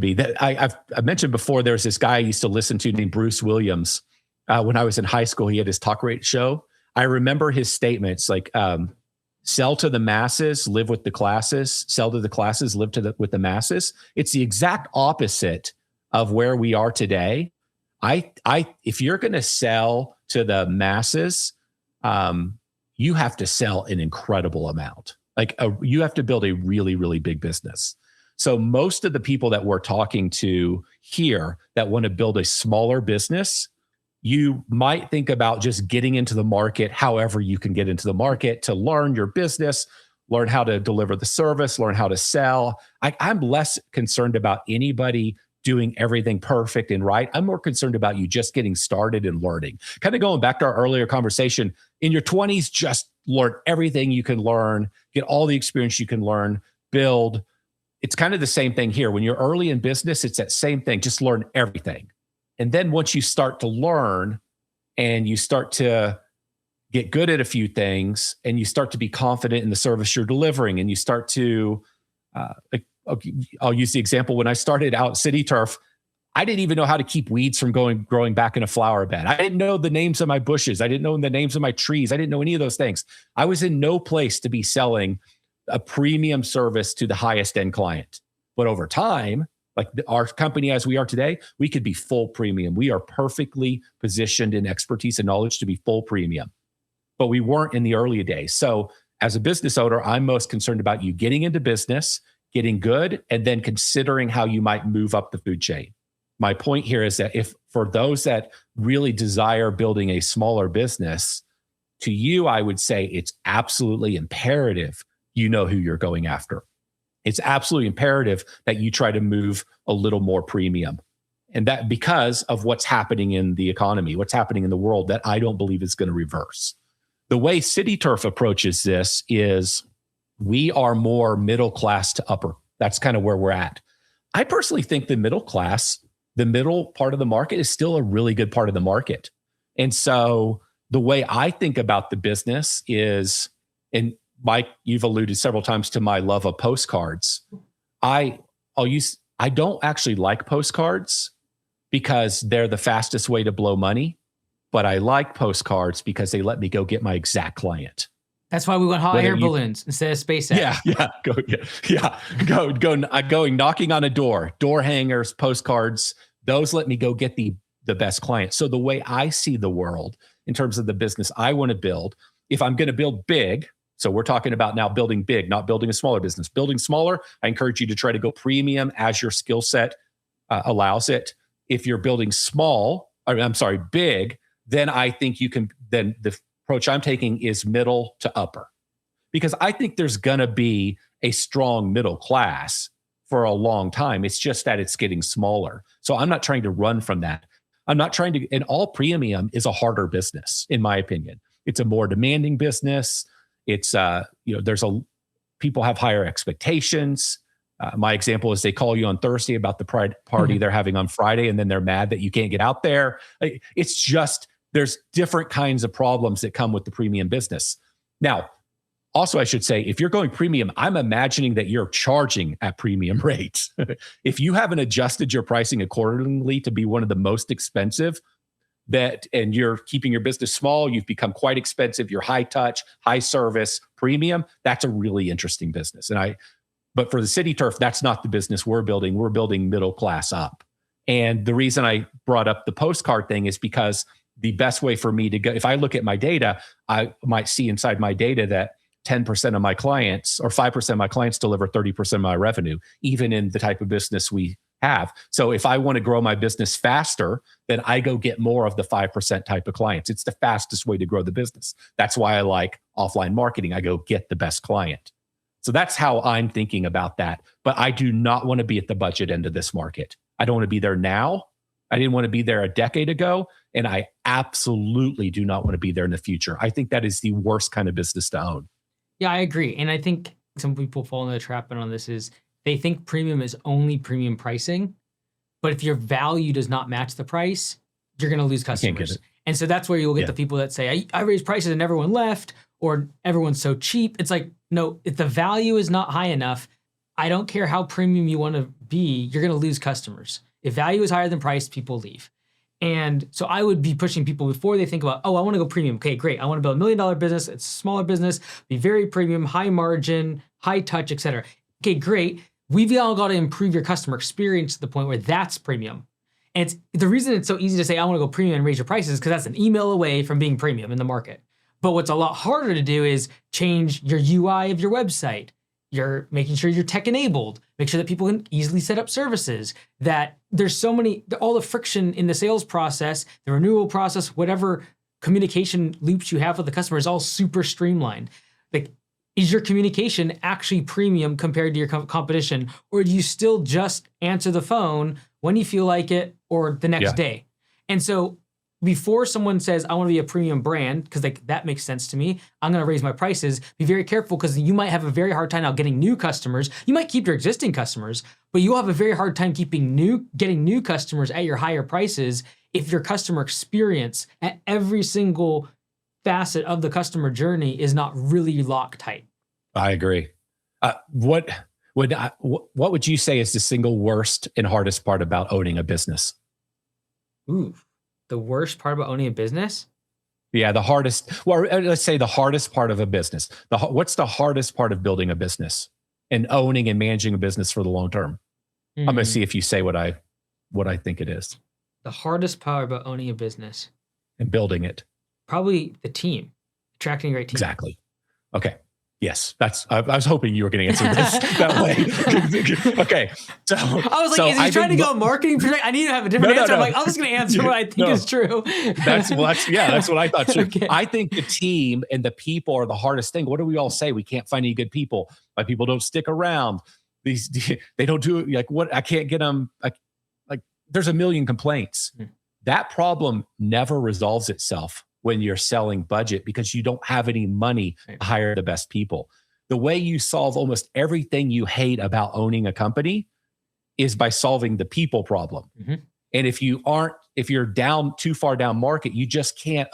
be. That I've mentioned before, there's this guy I used to listen to named Bruce Williams. When I was in high school, he had his talk radio show. I remember his statements like, sell to the masses, live with the classes, sell to the classes, live with the masses. It's the exact opposite of where we are today. If you're going to sell to the masses, you have to sell an incredible amount. You have to build a really, really big business. So most of the people that we're talking to here that want to build a smaller business, you might think about just getting into the market however you can get into the market to learn your business, learn how to deliver the service, learn how to sell. I'm less concerned about anybody doing everything perfect and right. I'm more concerned about you just getting started and learning. Kind of going back to our earlier conversation, in your 20s, just learn everything you can learn, get all the experience you can learn, build. It's kind of the same thing here. When you're early in business, it's that same thing. Just learn everything. And then once you start to learn and you start to get good at a few things and you start to be confident in the service you're delivering and you start to, I'll use the example. When I started out CityTurf, I didn't even know how to keep weeds from growing back in a flower bed. I didn't know the names of my bushes. I didn't know the names of my trees. I didn't know any of those things. I was in no place to be selling a premium service to the highest end client. But over time, like our company as we are today, we could be full premium. We are perfectly positioned in expertise and knowledge to be full premium. But we weren't in the early days. So as a business owner, I'm most concerned about you getting into business, getting good, and then considering how you might move up the food chain. My point here is that if for those that really desire building a smaller business, to you, I would say it's absolutely imperative you know who you're going after. It's absolutely imperative that you try to move a little more premium. And that because of what's happening in the economy, what's happening in the world, that I don't believe is going to reverse. The way CityTurf approaches this is we are more middle class to upper. That's kind of where we're at. I personally think the middle class, the middle part of the market is still a really good part of the market. And so the way I think about the business is, and Mike, you've alluded several times to my love of postcards. I don't actually like postcards because they're the fastest way to blow money, but I like postcards because they let me go get my exact client.
That's why we went hot air balloons instead of SpaceX.
Going knocking on a door hangers, postcards. Those let me go get the best client. So the way I see the world in terms of the business I want to build, if I'm going to build big, so we're talking about now building big, not building a smaller business. Building smaller, I encourage you to try to go premium as your skill set allows it. If you're building big, then I think you can, then the approach I'm taking is middle to upper, because I think there's going to be a strong middle class for a long time. It's just that it's getting smaller. So I'm not trying to run from that. I'm not trying to, and all premium is a harder business, in my opinion. It's a more demanding business. It's, people have higher expectations. My example is they call you on Thursday about the pride party they're having on Friday, and then they're mad that you can't get out there. It's just, there's different kinds of problems that come with the premium business. Now, also, I should say, if you're going premium, I'm imagining that you're charging at premium rates. If you haven't adjusted your pricing accordingly to be one of the most expensive, and you're keeping your business small, you've become quite expensive, you're high touch, high service, premium, that's a really interesting business. But for the CityTurf, that's not the business we're building. We're building middle class up. And the reason I brought up the postcard thing is because the best way for me to go, if I look at my data, I might see inside my data that 10% of my clients or 5% of my clients deliver 30% of my revenue, even in the type of business we have. So if I want to grow my business faster, then I go get more of the 5% type of clients. It's the fastest way to grow the business. That's why I like offline marketing. I go get the best client. So that's how I'm thinking about that. But I do not want to be at the budget end of this market. I don't want to be there now. I didn't want to be there a decade ago. And I absolutely do not want to be there in the future. I think that is the worst kind of business to own.
Yeah, I agree. And I think some people fall into the trap on this is they think premium is only premium pricing. But if your value does not match the price, you're going to lose customers. And so that's where you'll get the people that say, I raised prices and everyone left, or everyone's so cheap. It's like, no, if the value is not high enough, I don't care how premium you want to be, you're going to lose customers. If value is higher than price, people leave. And so I would be pushing people before they think about, I want to go premium. Okay, great. I want to build $1 million business. It's a smaller business, be very premium, high margin, high touch, et cetera. Okay, great. We've all got to improve your customer experience to the point where that's premium. And it's the reason it's so easy to say, I want to go premium and raise your prices, because that's an email away from being premium in the market. But what's a lot harder to do is change your UI of your website. You're making sure you're tech enabled, make sure that people can easily set up services, that there's so many, all the friction in the sales process, the renewal process, whatever communication loops you have with the customer is all super streamlined. Like, is your communication actually premium compared to your competition? Or do you still just answer the phone when you feel like it or the next day? And so before someone says, I want to be a premium brand, because like that makes sense to me, I'm going to raise my prices, be very careful, because you might have a very hard time now getting new customers. You might keep your existing customers, but you'll have a very hard time getting new customers at your higher prices if your customer experience at every single facet of the customer journey is not really locked tight.
I agree. What would you say is the single worst and hardest part about owning a business?
Ooh. The worst part about owning a business?
Yeah, the hardest. Well, let's say the hardest part of a business. What's the hardest part of building a business and owning and managing a business for the long term? I'm going to see if you say what I think it is.
The hardest part about owning a business
and building it.
Probably the team, attracting a great team.
Exactly. Okay. Yes, I was hoping you were going to answer this that way. Okay, so
I was like, is he trying to go marketing? I need to have a different answer. I'm like, I'm just going to answer what I think is true.
That's what I thought too. Okay. I think the team and the people are the hardest thing. What do we all say? We can't find any good people. My people don't stick around. They don't do it. Like what? I can't get them. Like there's a million complaints. That problem never resolves itself when you're selling budget because you don't have any money to hire the best people. The way you solve almost everything you hate about owning a company is by solving the people problem. Mm-hmm. And if you're down too far down market, you just can't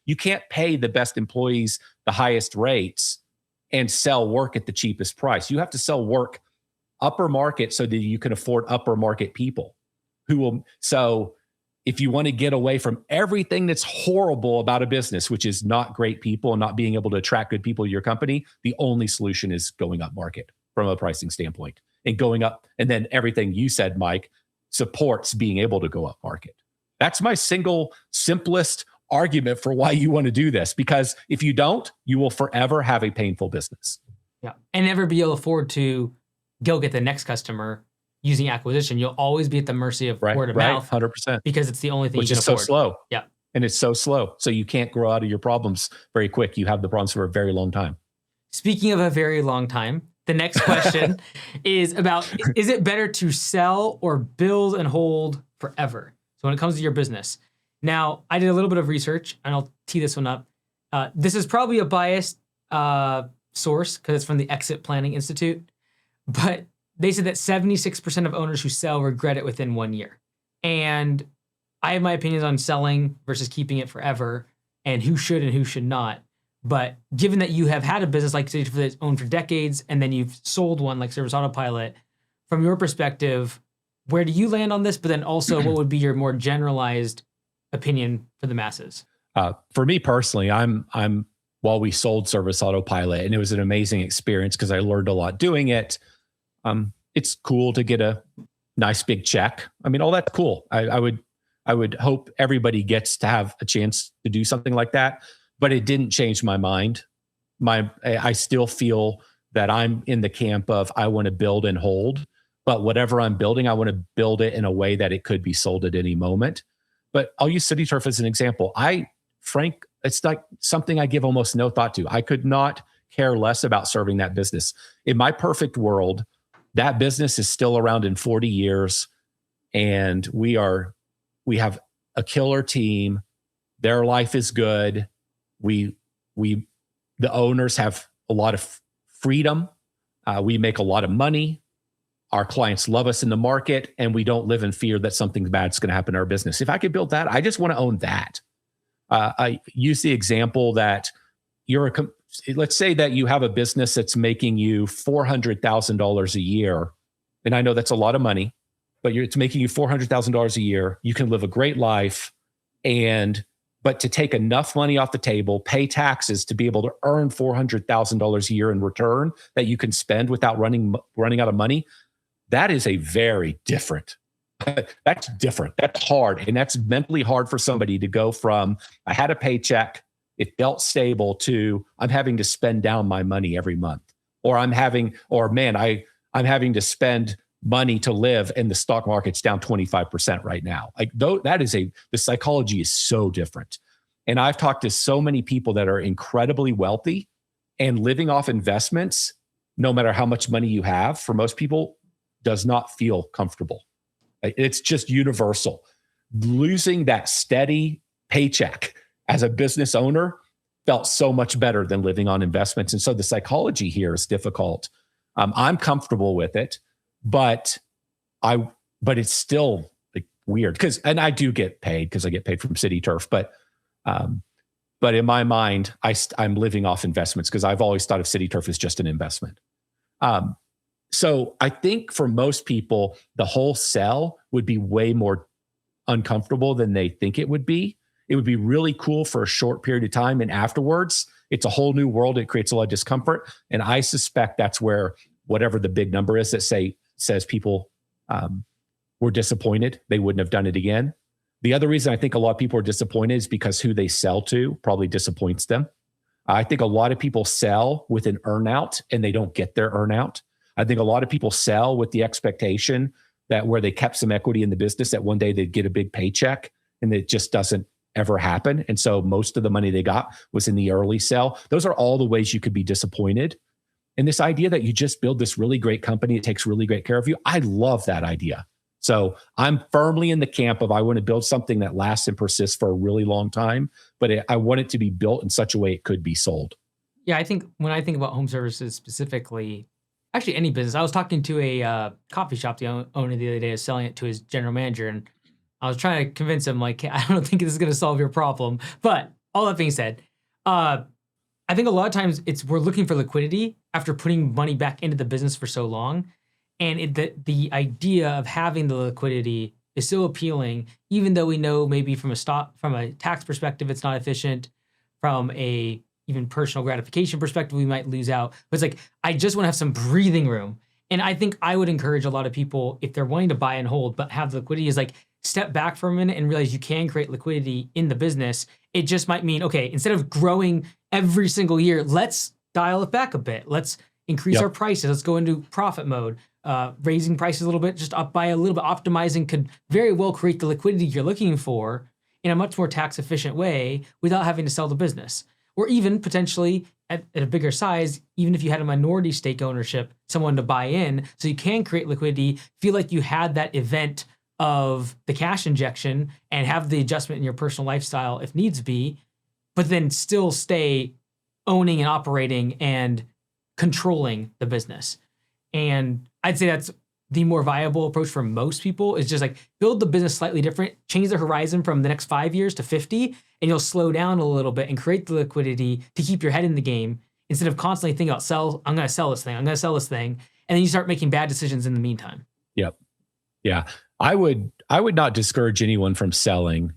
you can't pay the best employees the highest rates and sell work at the cheapest price. You have to sell work upper market so that you can afford upper market people so if you want to get away from everything that's horrible about a business, which is not great people and not being able to attract good people to your company, the only solution is going up market from a pricing standpoint and going up. And then everything you said, Mike, supports being able to go up market. That's my simplest argument for why you want to do this. Because if you don't, you will forever have a painful business.
Yeah. And never be able to afford to go get the next customer using acquisition. You'll always be at the mercy of word of mouth.
100%.
Because it's the only thing
which
you can afford.
Which is so slow.
Yeah.
And it's so slow. So you can't grow out of your problems very quick. You have the problems for a very long time.
Speaking of a very long time, the next question is about, is it better to sell or build and hold forever? So when it comes to your business. Now, I did a little bit of research, and I'll tee this one up. This is probably a biased source because it's from the Exit Planning Institute. But they said that 76% of owners who sell regret it within 1 year. And I have my opinions on selling versus keeping it forever and who should and who should not. But given that you have had a business like Cybertruck that's owned for decades and then you've sold one like Service Autopilot, from your perspective, where do you land on this? But then also, what would be your more generalized opinion for the masses?
For me personally, while we sold Service Autopilot, and it was an amazing experience because I learned a lot doing it. It's cool to get a nice big check. I mean, all that's cool. I would hope everybody gets to have a chance to do something like that, but it didn't change my mind. I still feel that I'm in the camp of I want to build and hold, but whatever I'm building, I want to build it in a way that it could be sold at any moment. But I'll use CityTurf as an example. It's like something I give almost no thought to. I could not care less about serving that business. In my perfect world, that business is still around in 40 years, and we have a killer team. Their life is good. The owners have a lot of freedom. We make a lot of money. Our clients love us in the market, and we don't live in fear that something bad's going to happen in our business. If I could build that, I just want to own that. I use the example that let's say that you have a business that's making you $400,000 a year. And I know that's a lot of money, but it's making you $400,000 a year. You can live a great life, but to take enough money off the table, pay taxes to be able to earn $400,000 a year in return that you can spend without running out of money. That is a very different. That's different. That's hard. And that's mentally hard for somebody to go from, I had a paycheck, it felt stable, to I'm having to spend down my money every month. I'm having to spend money to live and the stock market's down 25% right now. Like the psychology is so different. And I've talked to so many people that are incredibly wealthy and living off investments, no matter how much money you have, for most people does not feel comfortable. It's just universal. Losing that steady paycheck as a business owner felt so much better than living on investments. And so the psychology here is difficult. I'm comfortable with it, but it's still like weird and I do get paid because I get paid from CityTurf, but in my mind, I'm living off investments because I've always thought of CityTurf as just an investment. So I think for most people, the whole sell would be way more uncomfortable than they think it would be. It would be really cool for a short period of time. And afterwards, it's a whole new world. It creates a lot of discomfort. And I suspect that's where whatever the big number is that says people were disappointed, they wouldn't have done it again. The other reason I think a lot of people are disappointed is because who they sell to probably disappoints them. I think a lot of people sell with an earnout and they don't get their earnout. I think a lot of people sell with the expectation that where they kept some equity in the business, that one day they'd get a big paycheck, and it just doesn't ever happen. And so most of the money they got was in the early sell. Those are all the ways you could be disappointed. And this idea that you just build this really great company, it takes really great care of you. I love that idea. So I'm firmly in the camp of I want to build something that lasts and persists for a really long time, but I want it to be built in such a way it could be sold.
Yeah, I think when I think about home services specifically, actually any business, I was talking to a coffee shop, the owner the other day, was selling it to his general manager, and I was trying to convince him, like, I don't think this is going to solve your problem. But all that being said, I think a lot of times we're looking for liquidity after putting money back into the business for so long. And the idea of having the liquidity is so appealing, even though we know maybe from a tax perspective, it's not efficient. From a even personal gratification perspective, we might lose out. But it's like, I just want to have some breathing room. And I think I would encourage a lot of people, if they're wanting to buy and hold, but have the liquidity, is like, step back for a minute and realize you can create liquidity in the business. It just might mean, okay, instead of growing every single year, let's dial it back a bit. Let's increase our prices. Let's go into profit mode. Raising prices a little bit, just up by a little bit, optimizing could very well create the liquidity you're looking for in a much more tax efficient way without having to sell the business. Or even potentially at a bigger size, even if you had a minority stake ownership, someone to buy in, so you can create liquidity, feel like you had that event of the cash injection and have the adjustment in your personal lifestyle if needs be, but then still stay owning and operating and controlling the business. And I'd say that's the more viable approach for most people, is just like build the business slightly different, change the horizon from the next 5 years to 50, and you'll slow down a little bit and create the liquidity to keep your head in the game instead of constantly thinking about I'm going to sell this thing, I'm going to sell this thing. And then you start making bad decisions in the meantime.
Yep. Yeah. I would not discourage anyone from selling,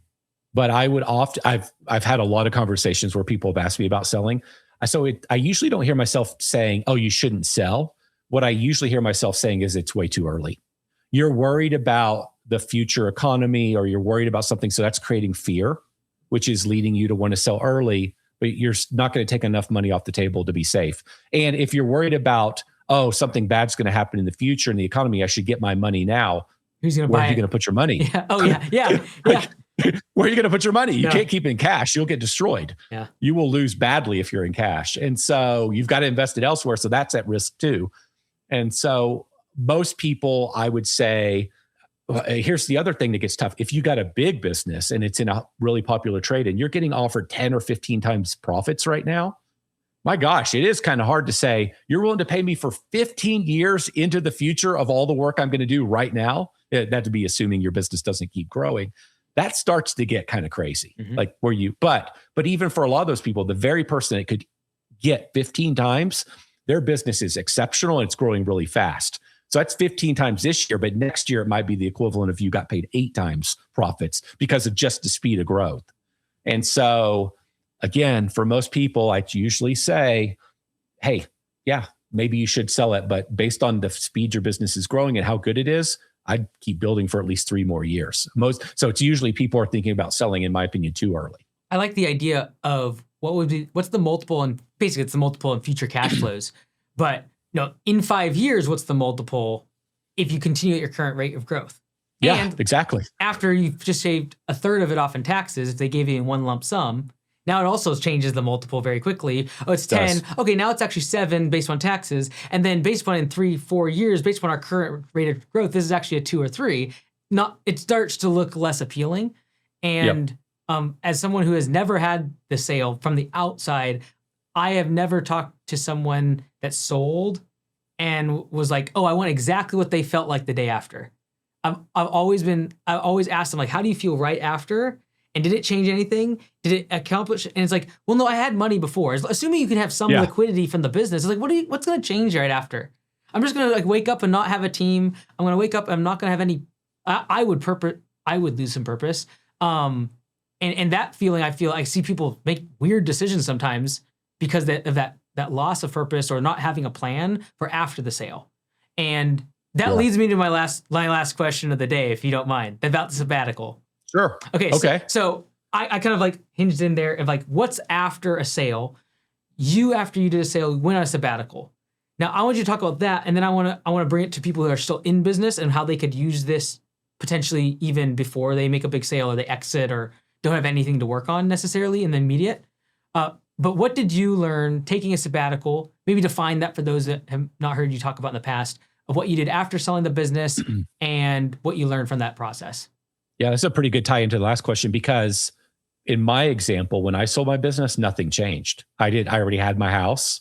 but I would I've had a lot of conversations where people have asked me about selling. So I usually don't hear myself saying, oh, you shouldn't sell. What I usually hear myself saying is it's way too early. You're worried about the future economy, or you're worried about something. So that's creating fear, which is leading you to want to sell early, but you're not going to take enough money off the table to be safe. And if you're worried about, oh, something bad's going to happen in the future in the economy, I should get my money now.
Who's going to buy it?
Where are you going to put your money?
Yeah. Oh, yeah. Yeah. Yeah.
Where are you going to put your money? You can't keep it in cash. You'll get destroyed.
Yeah.
You will lose badly if you're in cash. And so you've got to invest it elsewhere. So that's at risk too. And so most people, I would say, here's the other thing that gets tough. If you got a big business and it's in a really popular trade and you're getting offered 10 or 15 times profits right now, my gosh, it is kind of hard to say, you're willing to pay me for 15 years into the future of all the work I'm going to do right now? That to be assuming your business doesn't keep growing. That starts to get kind of crazy.
Mm-hmm.
Like but even for a lot of those people, the very person that could get 15 times, their business is exceptional and it's growing really fast. So that's 15 times this year, but next year it might be the equivalent of you got paid 8 times profits because of just the speed of growth. And so again, for most people, I usually say, hey, yeah, maybe you should sell it, but based on the speed your business is growing and how good it is, I'd keep building for at least 3 more years. So it's usually people are thinking about selling, in my opinion, too early.
I like the idea of what's the multiple, and basically it's the multiple in future cash flows. But in 5 years, what's the multiple if you continue at your current rate of growth?
Yeah,
and
exactly.
After you've just saved a third of it off in taxes, if they gave you in one lump sum, now it also changes the multiple very quickly. Oh, it's 10. Okay, now it's actually 7 based on taxes. And then based on in 3-4 years, based on our current rate of growth, this is actually a 2 or 3. It starts to look less appealing. And as someone who has never had the sale from the outside, I have never talked to someone that sold and was like, oh, I want exactly what they felt like the day after. I've always asked them, like, how do you feel right after? And did it change anything? Did it accomplish? And it's like, well, no, I had money before. Assuming you can have some liquidity from the business, it's like, what's going to change right after? I'm just going to wake up and not have a team. I'm going to wake up. I'm not going to have any. I would lose some purpose. And that feeling, I see people make weird decisions sometimes because of that loss of purpose or not having a plan for after the sale. And that leads me to my last question of the day, if you don't mind, about the sabbatical.
Sure.
Okay. So I kind of hinged in there of what's after a sale. you, after you did a sale, went on a sabbatical. Now, I want you to talk about that, and then I want to bring it to people who are still in business and how they could use this potentially even before they make a big sale or they exit or don't have anything to work on necessarily in the immediate. But what did you learn taking a sabbatical? Maybe define that for those that have not heard you talk about in the past, of what you did after selling the business and what you learned from that process.
Yeah, that's a pretty good tie into the last question, because in my example, when I sold my business, nothing changed. I already had my house.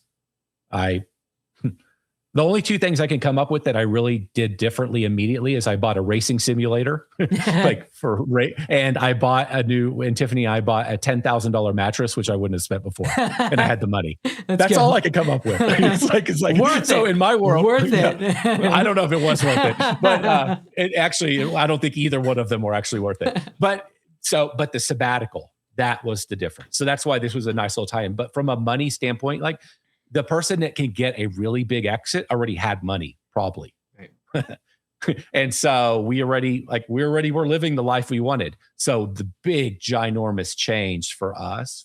The only two things I can come up with that I really did differently immediately is I bought a racing simulator, and I bought and Tiffany and I bought a $10,000 mattress, which I wouldn't have spent before, and I had the money. That's all I could come up with. It's like worth so it. In my world,
worth it.
I don't know if it was worth it, but it actually, I don't think either one of them were actually worth it. But the sabbatical, that was the difference. So that's why this was a nice little tie-in. But from a money standpoint, like, the person that can get a really big exit already had money, probably. Right. And so we already were living the life we wanted. So the big, ginormous change for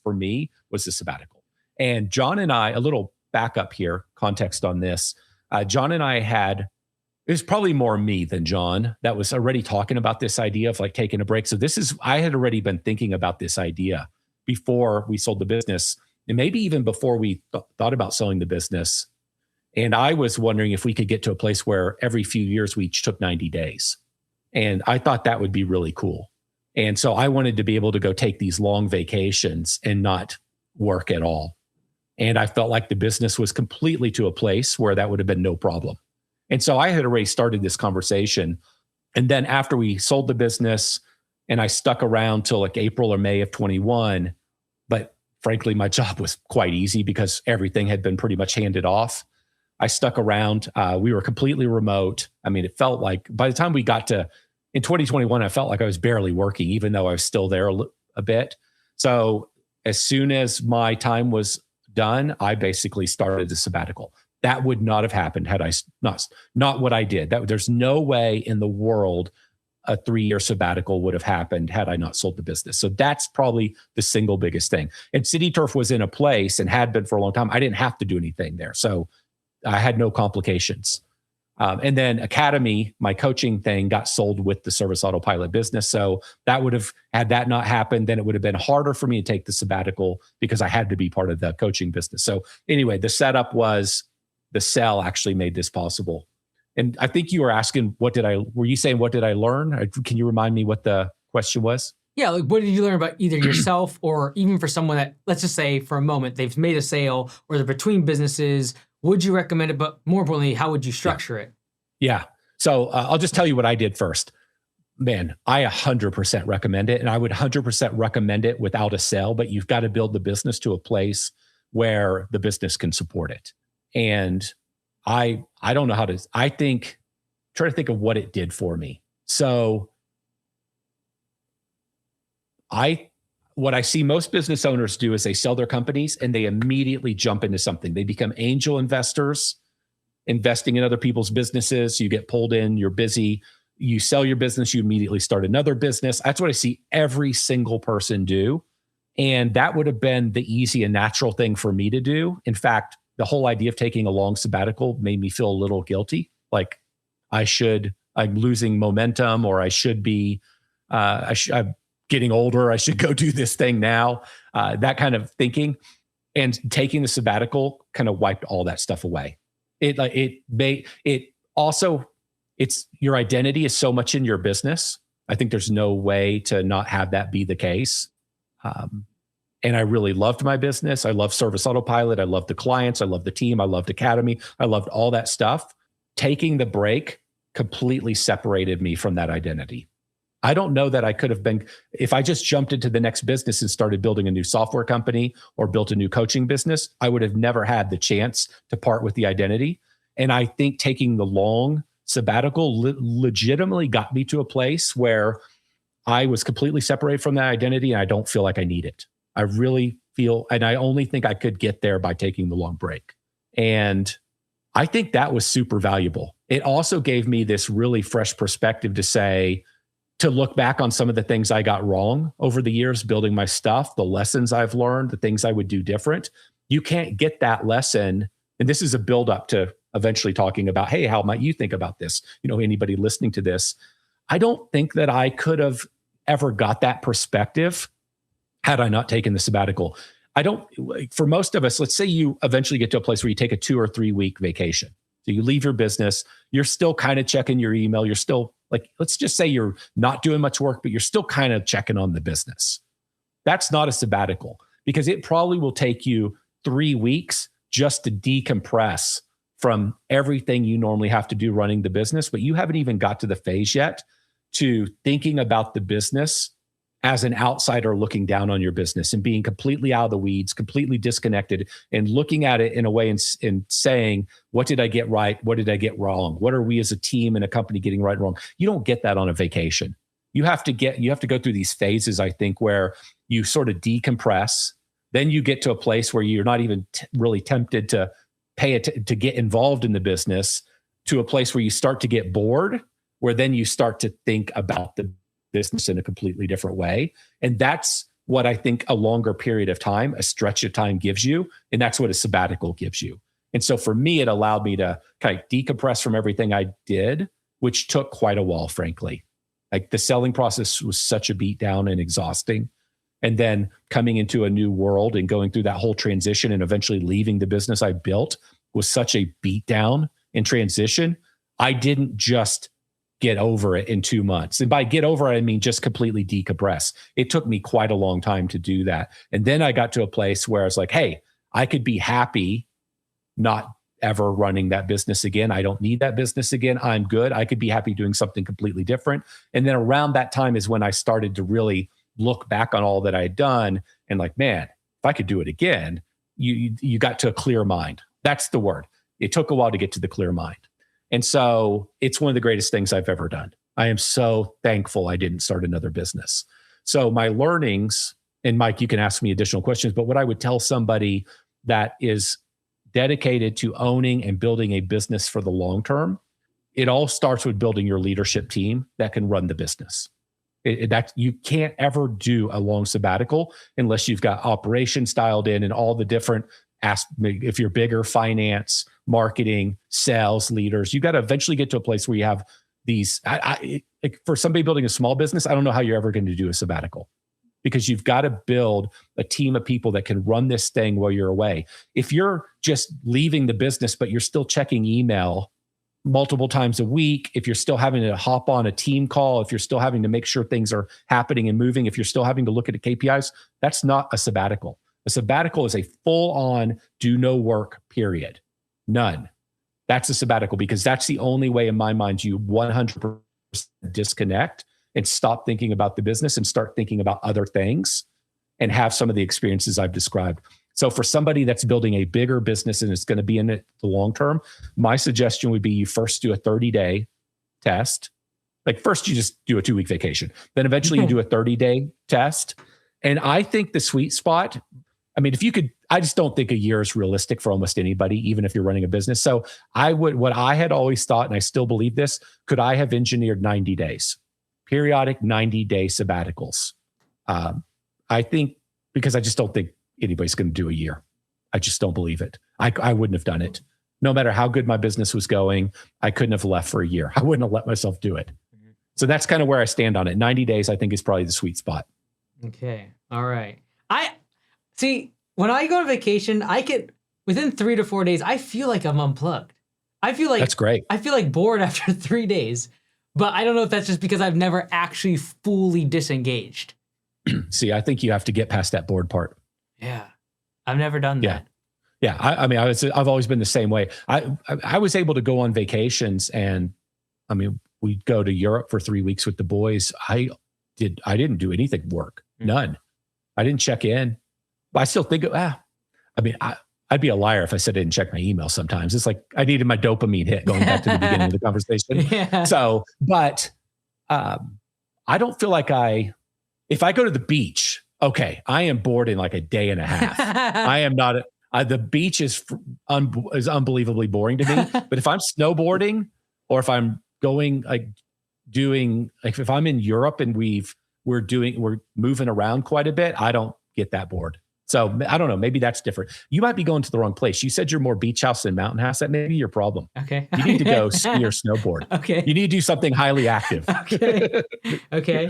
me, was the sabbatical. And John and I, a little backup here, context on this. John and I it was probably more me than John that was already talking about this idea of like taking a break. So I had already been thinking about this idea before we sold the business. And maybe even before we thought about selling the business. And I was wondering if we could get to a place where every few years we each took 90 days. And I thought that would be really cool. And so I wanted to be able to go take these long vacations and not work at all. And I felt like the business was completely to a place where that would have been no problem. And so I had already started this conversation. And then after we sold the business and I stuck around till like April or May of 21, but frankly, my job was quite easy because everything had been pretty much handed off. I stuck around. We were completely remote. I mean, it felt like by the time we got to in 2021, I felt like I was barely working, even though I was still there a bit. So as soon as my time was done, I basically started the sabbatical. That would not have happened had I not what I did. There's no way in the world a 3-year sabbatical would have happened had I not sold the business. So that's probably the single biggest thing. And CityTurf was in a place and had been for a long time. I didn't have to do anything there. So I had no complications. And then Academy, my coaching thing, got sold with the service autopilot business. So that would have, had that not happened, then it would have been harder for me to take the sabbatical because I had to be part of the coaching business. So anyway, the setup was the sell actually made this possible. And I think you were asking, were you saying, what did I learn? Can you remind me what the question was?
Yeah, like what did you learn about either yourself or even for someone that, let's just say for a moment, they've made a sale or they're between businesses, would you recommend it? But more importantly, how would you structure it?
Yeah. So I'll just tell you what I did first. Man, I 100% recommend it. And I would 100% recommend it without a sale, but you've got to build the business to a place where the business can support it. And I don't know how to, try to think of what it did for me. So what I see most business owners do is they sell their companies and they immediately jump into something. They become angel investors, investing in other people's businesses. You get pulled in, you're busy, you sell your business, you immediately start another business. That's what I see every single person do. And that would have been the easy and natural thing for me to do. In fact, the whole idea of taking a long sabbatical made me feel a little guilty. Like I'm losing momentum, or I should be, I'm getting older. I should go do this thing now. That kind of thinking, and taking the sabbatical kind of wiped all that stuff away. It's your identity is so much in your business. I think there's no way to not have that be the case. And I really loved my business. I loved Service Autopilot. I loved the clients. I loved the team. I loved Academy. I loved all that stuff. Taking the break completely separated me from that identity. I don't know that I could have been, if I just jumped into the next business and started building a new software company or built a new coaching business, I would have never had the chance to part with the identity. And I think taking the long sabbatical legitimately got me to a place where I was completely separated from that identity, and I don't feel like I need it. I really feel, and I only think I could get there by taking the long break. And I think that was super valuable. It also gave me this really fresh perspective to look back on some of the things I got wrong over the years, building my stuff, the lessons I've learned, the things I would do different. You can't get that lesson. And this is a build up to eventually talking about, hey, how might you think about this? Anybody listening to this, I don't think that I could have ever got that perspective had I not taken the sabbatical. For most of us, let's say you eventually get to a place where you take a 2 or 3 week vacation. So you leave your business, you're still kind of checking your email. You're still let's just say you're not doing much work, but you're still kind of checking on the business. That's not a sabbatical, because it probably will take you 3 weeks just to decompress from everything you normally have to do running the business. But you haven't even got to the phase yet to thinking about the business as an outsider looking down on your business and being completely out of the weeds, completely disconnected, and looking at it in a way and saying, what did I get right? What did I get wrong? What are we as a team and a company getting right and wrong? You don't get that on a vacation. You have to go through these phases, I think, where you sort of decompress. Then you get to a place where you're not even really tempted to to get involved in the business, to a place where you start to get bored, where then you start to think about the business in a completely different way. And that's what I think a longer period of time, a stretch of time gives you. And that's what a sabbatical gives you. And so for me, it allowed me to kind of decompress from everything I did, which took quite a while, frankly. Like the selling process was such a beatdown and exhausting. And then coming into a new world and going through that whole transition and eventually leaving the business I built was such a beatdown and transition. I didn't just get over it in 2 months. And by get over it, I mean just completely decompress. It took me quite a long time to do that. And then I got to a place where I was like, hey, I could be happy not ever running that business again. I don't need that business again. I'm good. I could be happy doing something completely different. And then around that time is when I started to really look back on all that I had done and like, man, if I could do it again, you got to a clear mind. That's the word. It took a while to get to the clear mind. And so it's one of the greatest things I've ever done. I am so thankful I didn't start another business. So my learnings, and Mike, you can ask me additional questions, but what I would tell somebody that is dedicated to owning and building a business for the long term, it all starts with building your leadership team that can run the business. That you can't ever do a long sabbatical unless you've got operations dialed in and all the different if you're bigger, finance, marketing, sales leaders, you got to eventually get to a place where you have these. For somebody building a small business, I don't know how you're ever going to do a sabbatical, because you've got to build a team of people that can run this thing while you're away. If you're just leaving the business, but you're still checking email multiple times a week, if you're still having to hop on a team call, if you're still having to make sure things are happening and moving, if you're still having to look at the KPIs, that's not a sabbatical. A sabbatical is a full-on do no work period. None. That's a sabbatical, because that's the only way in my mind you 100% disconnect and stop thinking about the business and start thinking about other things and have some of the experiences I've described. So for somebody that's building a bigger business and it's going to be in it the long term, my suggestion would be you first do a 30-day test. Like first you just do a 2-week vacation. Then eventually you do a 30-day test. And I think the sweet spot, I mean, I just don't think a year is realistic for almost anybody, even if you're running a business. So what I had always thought, and I still believe this, could I have engineered 90 days, periodic 90-day sabbaticals? I think, because I just don't think anybody's going to do a year. I just don't believe it. I wouldn't have done it. No matter how good my business was going, I couldn't have left for a year. I wouldn't have let myself do it. So that's kind of where I stand on it. 90 days, I think, is probably the sweet spot.
Okay. All right. See, when I go on vacation, within 3 to 4 days, I feel like I'm unplugged. I feel like
that's great.
I feel like bored after 3 days, but I don't know if that's just because I've never actually fully disengaged.
See, I think you have to get past that bored part.
Yeah. I've never done that.
Yeah. I mean, I've always been the same way. I was able to go on vacations, and I mean, we'd go to Europe for 3 weeks with the boys. I didn't do anything work. None. I didn't check in. But I still think, I mean, I'd be a liar if I said I didn't check my email sometimes. It's like I needed my dopamine hit going back to the beginning of the conversation.
Yeah.
So, but I don't feel like if I go to the beach, okay, I am bored in like a day and a half. I am not, the beach is unbelievably boring to me. But if I'm snowboarding, or if I'm going if I'm in Europe and we're moving around quite a bit, I don't get that bored. So I don't know. Maybe that's different. You might be going to the wrong place. You said you're more beach house than mountain house. That may be your problem.
Okay.
You need to go ski or snowboard.
Okay.
You need to do something highly active.
Okay.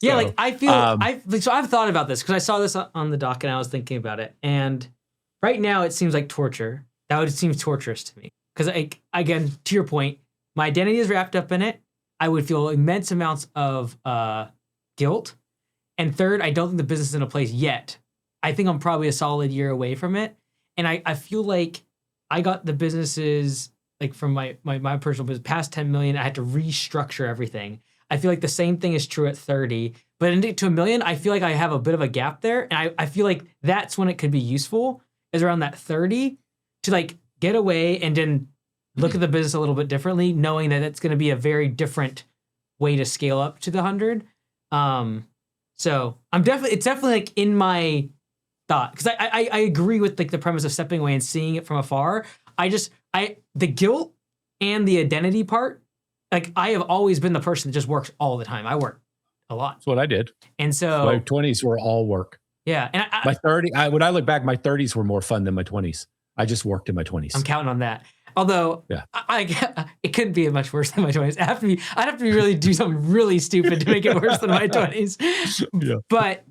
Yeah, like I feel so I've thought about this because I saw this on the doc and I was thinking about it. And right now it seems like torture. That would seem torturous to me. Because again, to your point, my identity is wrapped up in it. I would feel immense amounts of guilt. And third, I don't think the business is in a place yet. I think I'm probably a solid year away from it. And I feel like I got the businesses, like from my personal business, past 10 million, I had to restructure everything. I feel like the same thing is true at 30. But to $1 million, I feel like I have a bit of a gap there. And I feel like that's when it could be useful, is around that 30, to like get away and then look at the business a little bit differently, knowing that it's going to be a very different way to scale up to the 100. So it's definitely like in my thought, because I agree with like the premise of stepping away and seeing it from afar. The guilt and the identity part, like I have always been the person that just works all the time. I work a lot.
That's what I did.
And so
my 20s were all work.
Yeah. And
when I look back, my 30s were more fun than my 20s. I just worked in my 20s.
I'm counting on that. Although it couldn't be much worse than my 20s. I'd have to be really do something really stupid to make it worse than my 20s. Yeah. But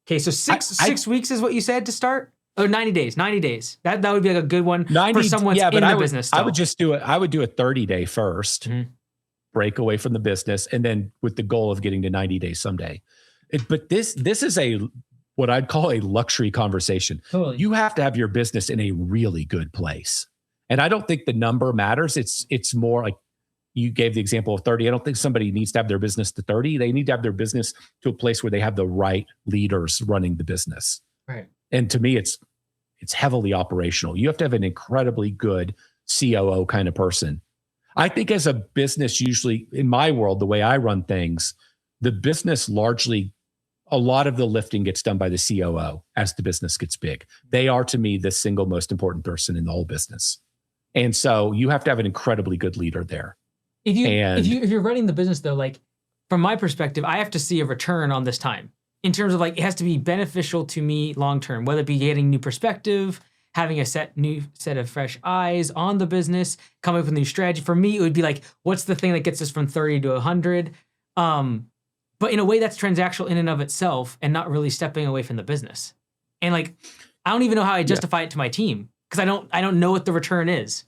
okay, so six weeks is what you said to start? Oh, 90 days. 90 days. That would be like a good one for someone in the business still.
I would just do it. I would do a 30-day first, break away from the business, and then with the goal of getting to 90 days someday. But this is what I'd call a luxury conversation. Totally. You have to have your business in a really good place. And I don't think the number matters. It's more like you gave the example of 30. I don't think somebody needs to have their business to 30. They need to have their business to a place where they have the right leaders running the business.
Right.
And to me, it's heavily operational. You have to have an incredibly good COO kind of person. I think as a business, usually in my world, the way I run things, the business largely, a lot of the lifting gets done by the COO as the business gets big. They are, to me, the single most important person in the whole business. And so you have to have an incredibly good leader there.
If you're running the business though, like from my perspective, I have to see a return on this time in terms of like, it has to be beneficial to me long-term, whether it be getting new perspective, having a new set of fresh eyes on the business, coming up with a new strategy. For me, it would be like, what's the thing that gets us from 30 to 100? But in a way that's transactional in and of itself and not really stepping away from the business. And like, I don't even know how I justify it to my team because I don't know what the return is.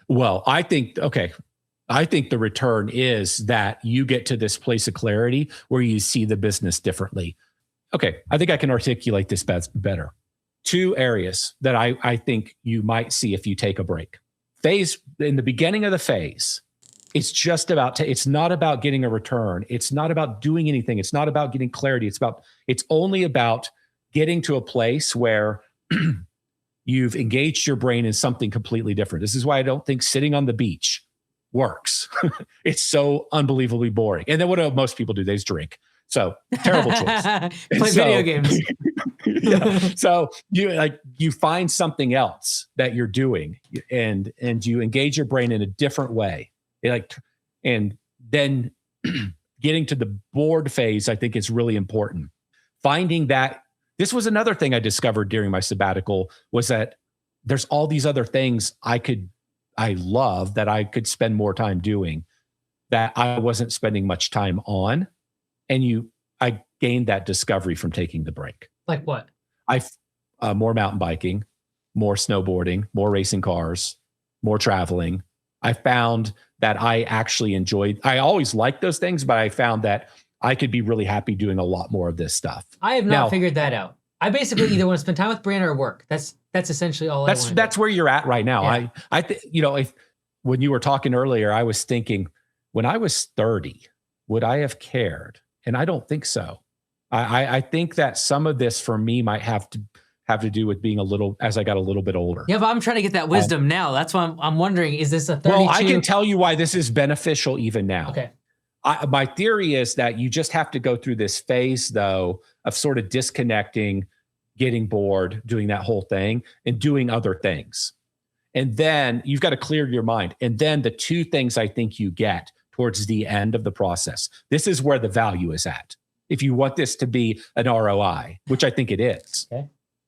Well, I think the return is that you get to this place of clarity where you see the business differently. Okay, I think I can articulate this better. 2 areas that I think you might see if you take a break. In the beginning of the phase, it's not about getting a return. It's not about doing anything. It's not about getting clarity. It's only about getting to a place where you've engaged your brain in something completely different. This is why I don't think sitting on the beach works. It's so unbelievably boring. And then what do most people do? They just drink. So terrible choice.
Play video games.
Yeah. So you find something else that you're doing and you engage your brain in a different way. And then getting to the board phase, I think is really important. Finding that this was another thing I discovered during my sabbatical was that there's all these other things I love that I could spend more time doing that I wasn't spending much time on. And I gained that discovery from taking the break.
Like what?
More mountain biking, more snowboarding, more racing cars, more traveling. I found that I actually I always liked those things, but I found that I could be really happy doing a lot more of this stuff.
I have not figured that out. I basically either want to spend time with Brianna or work. That's essentially all I want to do.
That's where you're at right now.
Yeah.
When you were talking earlier, I was thinking, when I was 30, would I have cared? And I don't think so. I think that some of this for me might have to do with being as I got a little bit older.
Yeah, but I'm trying to get that wisdom now. That's why I'm wondering, is this a 32?
Well, I can tell you why this is beneficial even now.
Okay.
My theory is that you just have to go through this phase, though, of sort of disconnecting, getting bored, doing that whole thing, and doing other things. And then you've got to clear your mind. And then the 2 things I think you get towards the end of the process, this is where the value is at, if you want this to be an ROI, which I think it is.
Okay.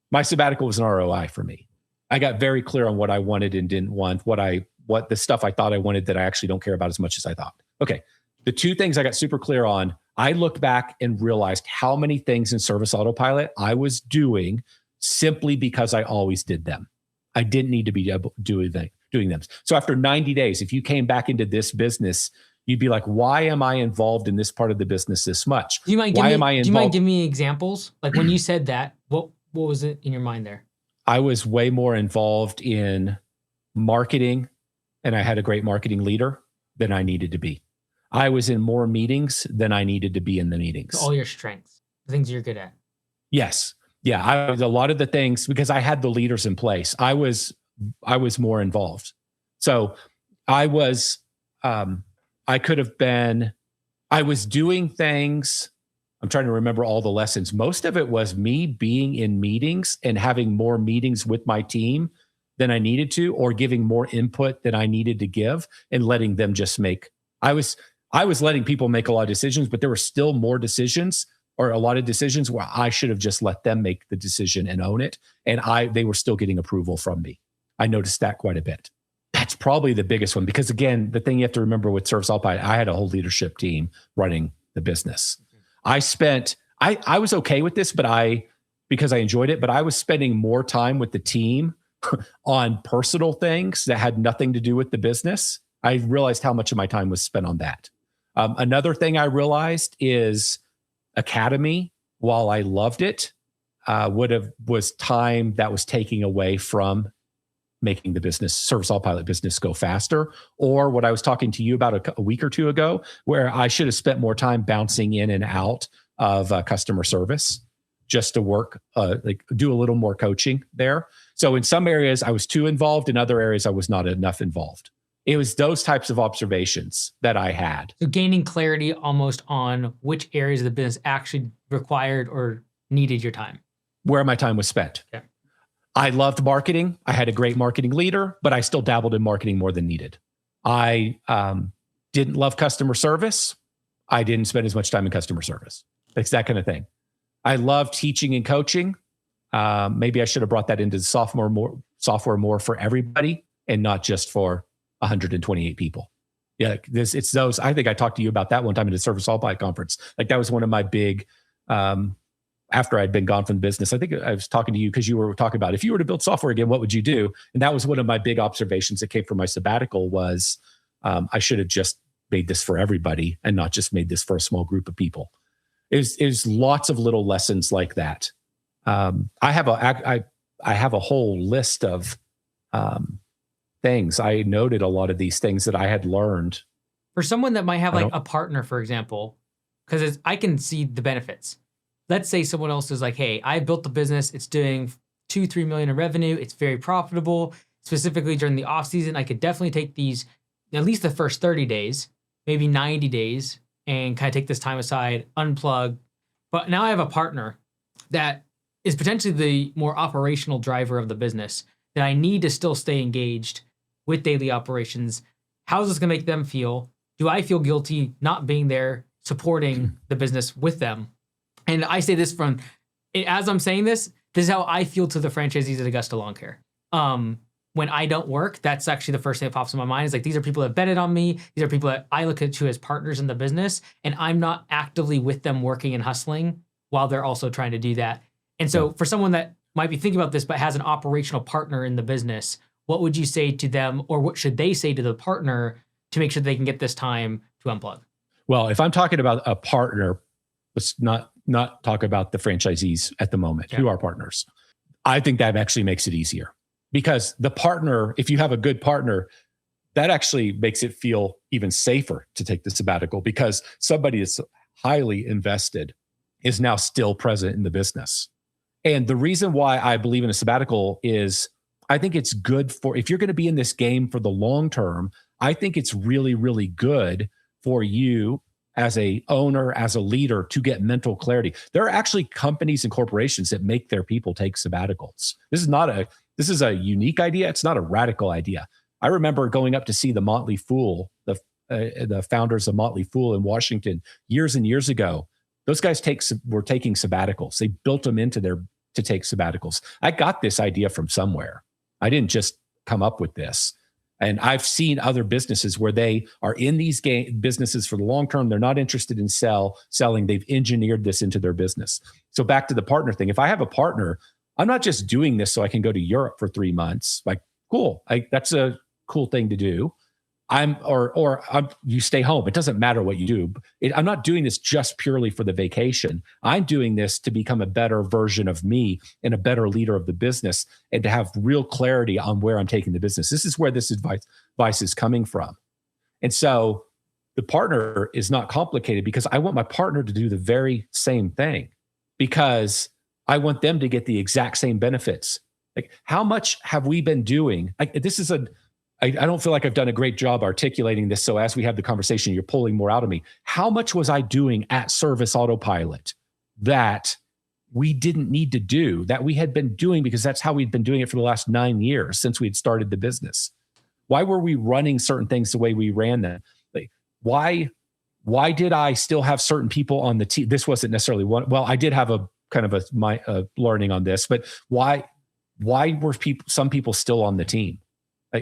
My sabbatical was an ROI for me. I got very clear on what I wanted and didn't want, what the stuff I thought I wanted that I actually don't care about as much as I thought. Okay. The two things I got super clear on, I looked back and realized how many things in service autopilot I was doing simply because I always did them. I didn't need to be doing them. So after 90 days, if you came back into this business, you'd be like, why am I involved in this part of the business this much?
Do you mind giving me examples? Like when you said that, what was it in your mind there?
I was way more involved in marketing, and I had a great marketing leader than I needed to be. I was in more meetings than I needed to be in the meetings.
All your strengths, the things you're good at.
Yes. Yeah. I was a lot of the things because I had the leaders in place. I was more involved. So I was doing things. I'm trying to remember all the lessons. Most of it was me being in meetings and having more meetings with my team than I needed to, or giving more input than I needed to give and letting them just make. I was letting people make a lot of decisions, but there were still more decisions or a lot of decisions where I should have just let them make the decision and own it. And they were still getting approval from me. I noticed that quite a bit. That's probably the biggest one, because again, the thing you have to remember with Service Autopilot, I had a whole leadership team running the business. I was okay with this, because I enjoyed it, but I was spending more time with the team on personal things that had nothing to do with the business. I realized how much of my time was spent on that. Another thing I realized is Academy, while I loved it, was time that was taking away from making the Service Autopilot business go faster, or what I was talking to you about a week or two ago, where I should have spent more time bouncing in and out of customer service just to work, do a little more coaching there. So in some areas I was too involved, in other areas I was not enough involved. It was those types of observations that I had.
So gaining clarity almost on which areas of the business actually required or needed your time.
Where my time was spent.
Okay.
I loved marketing. I had a great marketing leader, but I still dabbled in marketing more than needed. I didn't love customer service. I didn't spend as much time in customer service. It's that kind of thing. I love teaching and coaching. Maybe I should have brought that into software more for everybody and not just for 128 people. Yeah, it's those. I think I talked to you about that one time at a Service Autopilot conference. Like that was one of my big. After I'd been gone from the business, I think I was talking to you because you were talking about if you were to build software again, what would you do? And that was one of my big observations that came from my sabbatical was I should have just made this for everybody and not just made this for a small group of people. There's lots of little lessons like that. I have a whole list of things. I noted a lot of these things that I had learned.
For someone that might have like a partner, for example, because I can see the benefits. Let's say someone else is like, hey, I built the business. It's doing 2-3 million in revenue. It's very profitable. Specifically during the off season, I could definitely take these, at least the first 30 days, maybe 90 days, and kind of take this time aside, unplug. But now I have a partner that is potentially the more operational driver of the business that I need to still stay engaged with daily operations. How's this going to make them feel? Do I feel guilty not being there supporting the business with them? And I say this as I'm saying this is how I feel to the franchisees at Augusta Lawn Care. When I don't work, that's actually the first thing that pops in my mind is like, these are people that betted on me. These are people that I look at to as partners in the business, and I'm not actively with them working and hustling while they're also trying to do that. And so for someone that might be thinking about this, but has an operational partner in the business, what would you say to them, or what should they say to the partner to make sure they can get this time to unplug?
Well, if I'm talking about a partner, let's not talk about the franchisees at the moment, who are partners. I think that actually makes it easier because the partner, if you have a good partner, that actually makes it feel even safer to take the sabbatical because somebody is highly invested is now still present in the business. And the reason why I believe in a sabbatical is I think it's good for, if you're going to be in this game for the long term, I think it's really, really good for you as a owner, as a leader, to get mental clarity. There are actually companies and corporations that make their people take sabbaticals. This is a unique idea. It's not a radical idea. I remember going up to see the Motley Fool, the founders of Motley Fool in Washington years and years ago. Those guys were taking sabbaticals. They built them into to take sabbaticals. I got this idea from somewhere. I didn't just come up with this. And I've seen other businesses where they are in these businesses for the long term. They're not interested in selling. They've engineered this into their business. So back to the partner thing. If I have a partner, I'm not just doing this so I can go to Europe for 3 months. Like, cool. That's a cool thing to do. You stay home. It doesn't matter what you do. I'm not doing this just purely for the vacation. I'm doing this to become a better version of me and a better leader of the business, and to have real clarity on where I'm taking the business. This is where this advice is coming from. And so the partner is not complicated, because I want my partner to do the very same thing, because I want them to get the exact same benefits. Like, how much have we been doing? I don't feel like I've done a great job articulating this. So as we have the conversation, you're pulling more out of me. How much was I doing at Service Autopilot that we didn't need to do, that we had been doing because that's how we'd been doing it for the last 9 years since we'd started the business? Why were we running certain things the way we ran them? Like, why did I still have certain people on the team? This wasn't necessarily one. Well, I did have a kind of a learning on this, but why were some people still on the team?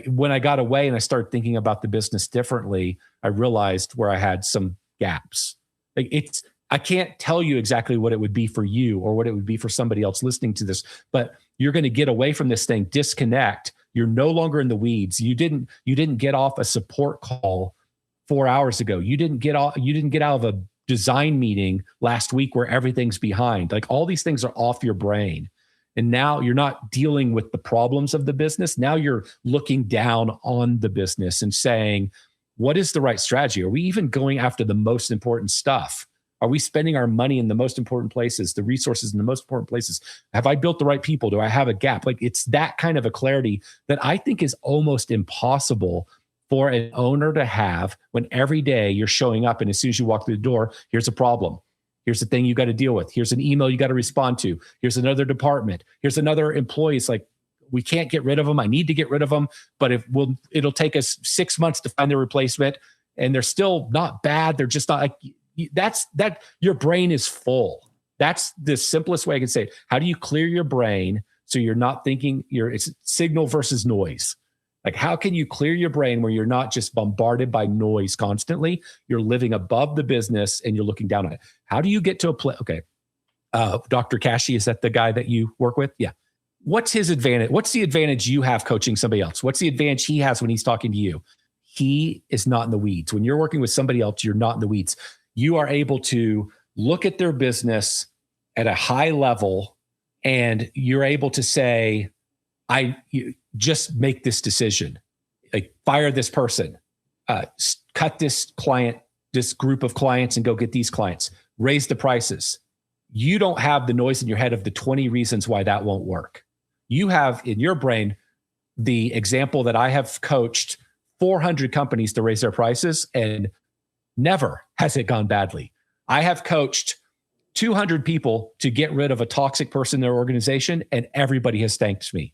When I got away and I started thinking about the business differently, I realized where I had some gaps. I can't tell you exactly what it would be for you or what it would be for somebody else listening to this, but you're going to get away from this thing, disconnect. You're no longer in the weeds. You didn't get off a support call 4 hours ago. You didn't get out of a design meeting last week where everything's behind. Like, all these things are off your brain. And now you're not dealing with the problems of the business. Now you're looking down on the business and saying, what is the right strategy? Are we even going after the most important stuff? Are we spending our money in the most important places, the resources in the most important places? Have I built the right people? Do I have a gap? Like, it's that kind of a clarity that I think is almost impossible for an owner to have, when every day you're showing up and as soon as you walk through the door, here's a problem. Here's the thing you got to deal with. Here's an email you got to respond to. Here's another department. Here's another employee. It's like, we can't get rid of them. I need to get rid of them, but it'll take us 6 months to find the replacement, and they're still not bad. They're just not like your brain is full. That's the simplest way I can say it. How do you clear your brain so you're not thinking it's signal versus noise? Like, how can you clear your brain where you're not just bombarded by noise constantly? You're living above the business and you're looking down on it. How do you get to a place? Okay. Dr. Kashi, is that the guy that you work with? Yeah. What's his advantage? What's the advantage you have coaching somebody else? What's the advantage he has when he's talking to you? He is not in the weeds. When you're working with somebody else, you're not in the weeds. You are able to look at their business at a high level, and you're able to say, you just make this decision, like fire this person, cut this client, this group of clients, and go get these clients, raise the prices. You don't have the noise in your head of the 20 reasons why that won't work. You have in your brain the example that I have coached 400 companies to raise their prices, and never has it gone badly. I have coached 200 people to get rid of a toxic person in their organization, and everybody has thanked me.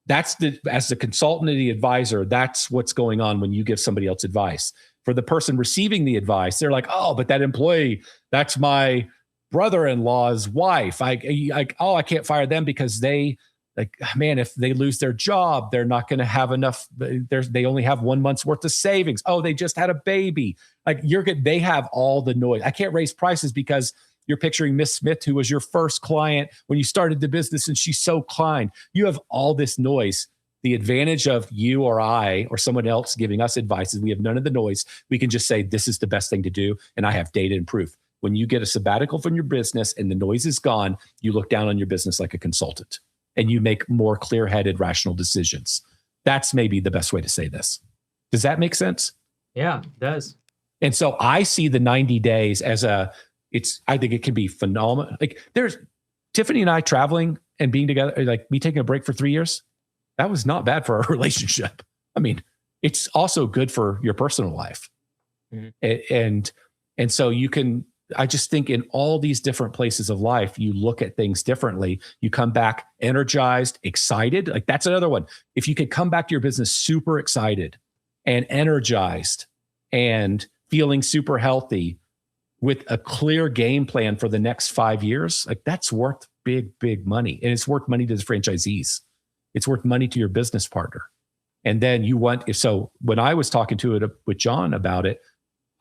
As the consultant and the advisor, that's what's going on when you give somebody else advice. For the person receiving the advice, they're like, oh, but that employee, that's my brother-in-law's wife. I can't fire them because they, like, man, if they lose their job, they're not going to have enough. They only have 1 month's worth of savings. Oh, they just had a baby. Like, they have all the noise. I can't raise prices because you're picturing Miss Smith, who was your first client when you started the business, and she's so kind. You have all this noise. The advantage of you or I or someone else giving us advice is we have none of the noise. We can just say, this is the best thing to do, and I have data and proof. When you get a sabbatical from your business and the noise is gone, you look down on your business like a consultant, and you make more clear-headed, rational decisions. That's maybe the best way to say this. Does that make sense?
Yeah, it does.
And so I see the 90 days as I think it can be phenomenal. Like, there's Tiffany and I traveling and being together, like me taking a break for 3 years. That was not bad for our relationship. I mean, it's also good for your personal life. Mm-hmm. And so I just think in all these different places of life, you look at things differently. You come back energized, excited. Like, that's another one. If you could come back to your business super excited and energized and feeling super healthy, with a clear game plan for the next 5 years, like that's worth big money. And it's worth money to the franchisees. It's worth money to your business partner. And then so when I was talking to it with John about it,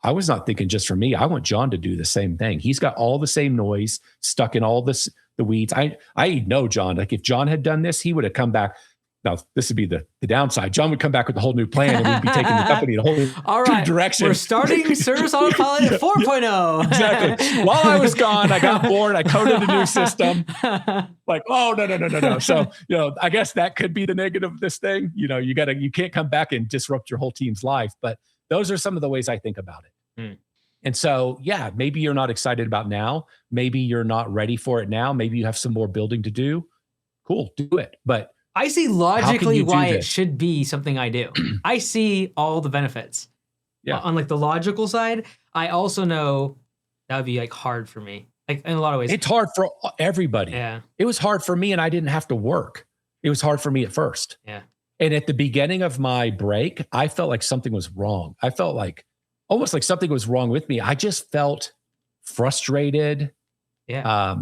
I was not thinking just for me. I want John to do the same thing. He's got all the same noise stuck in all the weeds. I know John, like if John had done this, he would have come back. Now, this would be the downside. John would come back with a whole new plan and we'd be taking the company in a whole new direction.
We're starting Service Autopilot at 4.0.
Exactly. While I was gone, I got bored. I coded a new system. Like, oh, no. So, I guess that could be the negative of this thing. You can't come back and disrupt your whole team's life. But those are some of the ways I think about it. And so, yeah, maybe you're not excited about now. Maybe you're not ready for it now. Maybe you have some more building to do. Cool, do it. But
I see logically why it should be something I do. I see all the benefits. Yeah. On like the logical side, I also know that would be like hard for me. Like in a lot of ways.
It's hard for everybody.
Yeah.
It was hard for me and I didn't have to work. It was hard for me at first.
Yeah.
And at the beginning of my break, I felt like something was wrong. I felt like almost like something was wrong with me. I just felt frustrated.
Yeah.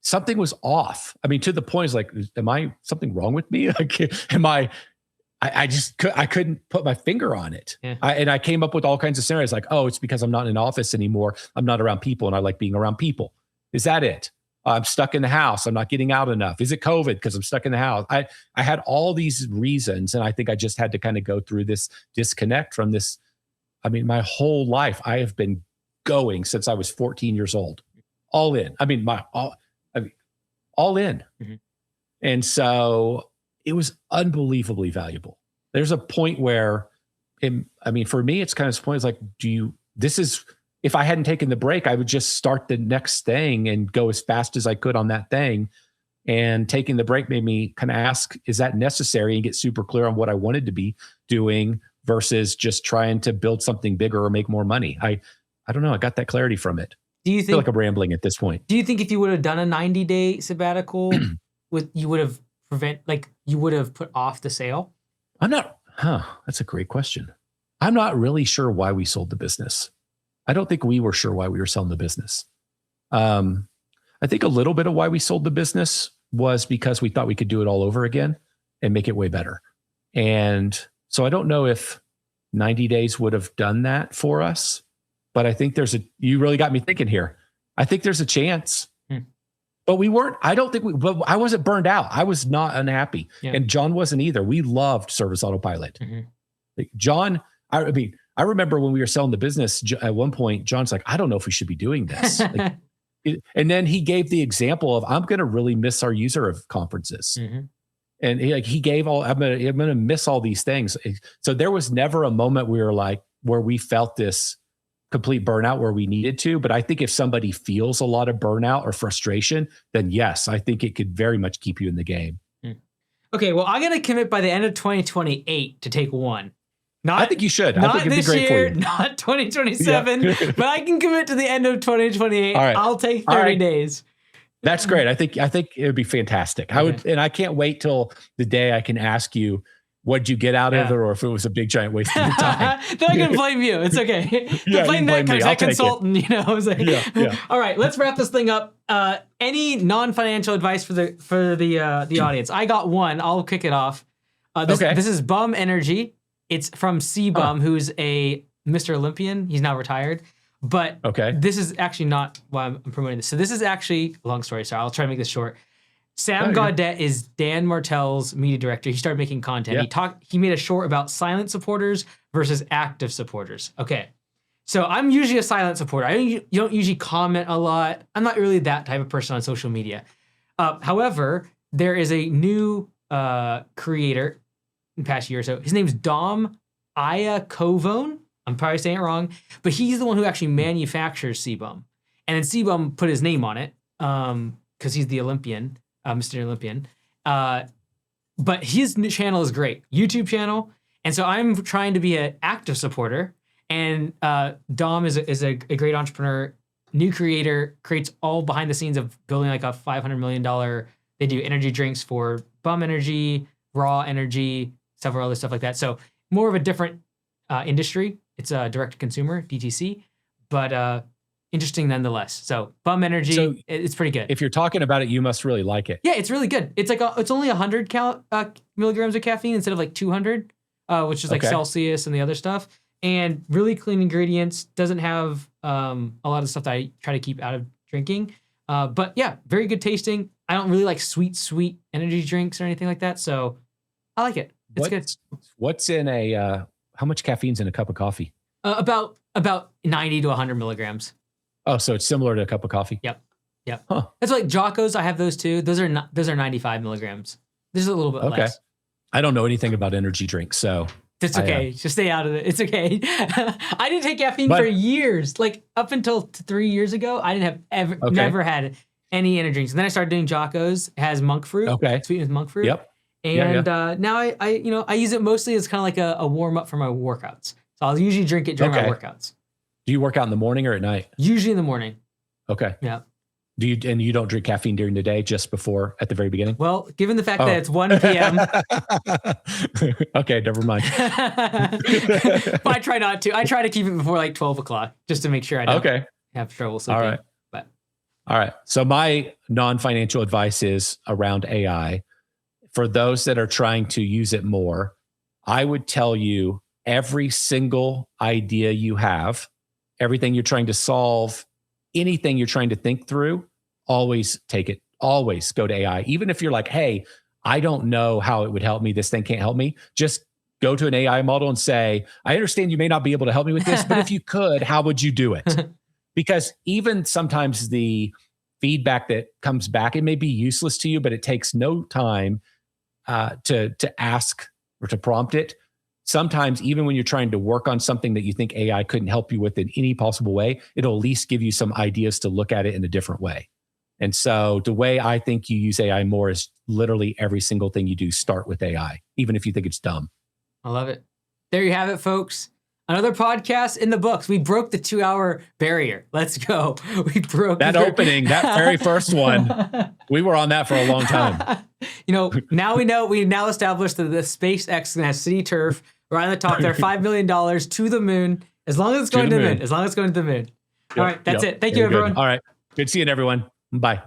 Something was off. I mean, to the point is like, am I something wrong with me? Like, I couldn't put my finger on it.
Yeah.
And I came up with all kinds of scenarios like, oh, it's because I'm not in an office anymore. I'm not around people and I like being around people. Is that it? I'm stuck in the house. I'm not getting out enough. Is it COVID because I'm stuck in the house? I had all these reasons. And I think I just had to kind of go through this disconnect from this. I mean, my whole life, I have been going since I was 14 years old, all in. I mean, all in. Mm-hmm. And so it was unbelievably valuable. There's a point where, for me, it's kind of this point is like, if I hadn't taken the break, I would just start the next thing and go as fast as I could on that thing. And taking the break made me kind of ask, is that necessary, and get super clear on what I wanted to be doing versus just trying to build something bigger or make more money. I don't know. I got that clarity from it.
Do you think,
I feel like I'm rambling at this point.
Do you think if you would have done a 90-day sabbatical, you would have put off the sale?
That's a great question. I'm not really sure why we sold the business. I don't think we were sure why we were selling the business. I think a little bit of why we sold the business was because we thought we could do it all over again and make it way better. And so I don't know if 90 days would have done that for us. But I think you really got me thinking here. I think there's a chance, but I wasn't burned out. I was not unhappy. Yeah. And John wasn't either. We loved Service Autopilot. Mm-hmm. Like John, I remember when we were selling the business at one point, John's like, I don't know if we should be doing this. And then he gave the example of, I'm going to really miss our user of conferences. Mm-hmm. And he gave I'm going to miss all these things. So there was never a moment where we felt this complete burnout where we needed to. But I think if somebody feels a lot of burnout or frustration, then yes, I think it could very much keep you in the game.
Okay, well, I'm going to commit by the end of 2028 to take one.
I think you should.
Not
I think it'd
this
be great
year,
for you.
not 2027, but I can commit to the end of 2028. All right. I'll take 30 days.
That's great. I think it would be fantastic. And I can't wait till the day I can ask you, what'd you get out of it, or if it was a big giant waste of your time.
Then I can blame you. It's okay. Blame that consultant, I was like, all right, let's wrap this thing up. Any non-financial advice for the audience? I got one. I'll kick it off. This is Bum Energy. It's from C-Bum, who's a Mr. Olympian. He's now retired. But this is actually not why I'm promoting this. So this is actually a long story. So I'll try to make this short. Sam Gaudette is Dan Martell's media director. He started making content. Yeah. He made a short about silent supporters versus active supporters. Okay. So I'm usually a silent supporter. You don't usually comment a lot. I'm not really that type of person on social media. However, there is a new creator in the past year or so. His name's Dom Iakovone. I'm probably saying it wrong, but he's the one who actually manufactures C-Bum. And then C-Bum put his name on it because he's the Olympian. Mr. Olympian. But his new channel is great. YouTube channel. And so I'm trying to be an active supporter. And Dom is a great entrepreneur, new creator, creates all behind the scenes of building like a $500 million. They do energy drinks for Bum Energy, Raw Energy, several other stuff like that. So more of a different industry. It's a direct to consumer, DTC. But interesting nonetheless. So Bum Energy,
So
it's pretty good.
If you're talking about it, you must really like it.
Yeah, it's really good. It's like it's only 100 milligrams of caffeine instead of like 200, which is like Celsius and the other stuff. And really clean ingredients. Doesn't have a lot of stuff that I try to keep out of drinking. But yeah, very good tasting. I don't really like sweet energy drinks or anything like that. So I like it. It's good.
What's in how much caffeine's in a cup of coffee?
About 90 to 100 milligrams.
Oh, so it's similar to a cup of coffee?
Yep.
Huh.
That's like Jocko's. I have those too. Those are 95 milligrams. This is a little bit less.
I don't know anything about energy drinks, so
it's okay. Just stay out of it. It's okay. I didn't take caffeine for years. Like up until 3 years ago, I didn't have never had any energy drinks. And then I started doing Jocko's. It has monk fruit. Sweetened with monk fruit.
Yep.
And now I use it mostly as kind of like a warm up for my workouts. So I'll usually drink it during my workouts.
Do you work out in the morning or at night?
Usually in the morning.
Okay.
Yeah.
And you don't drink caffeine during the day, just before at the very beginning?
Well, given the fact that it's 1 p.m.
Okay, never mind.
But I try not to. I try to keep it before like 12 o'clock just to make sure I don't have trouble sleeping.
All right. So my non-financial advice is around AI. For those that are trying to use it more, I would tell you every single idea you have, everything you're trying to solve, anything you're trying to think through, always take it. Always go to AI. Even if you're like, hey, I don't know how it would help me. This thing can't help me. Just go to an AI model and say, I understand you may not be able to help me with this, but if you could, how would you do it? Because even sometimes the feedback that comes back, it may be useless to you, but it takes no time to ask or to prompt it. Sometimes even when you're trying to work on something that you think AI couldn't help you with in any possible way, it'll at least give you some ideas to look at it in a different way. And so the way I think you use AI more is literally every single thing you do, start with AI, even if you think it's dumb.
I love it. There you have it, folks. Another podcast in the books. We broke the 2-hour barrier. Let's go. We broke
that opening, that very first one. We were on that for a long time.
Now we know. We now established that the SpaceX has city turf right on the top there. $5 million to the moon. As long as it's going to the moon. As long as it's going to the moon. All right. That's it. Thank you, everyone.
All right. Good seeing everyone. Bye.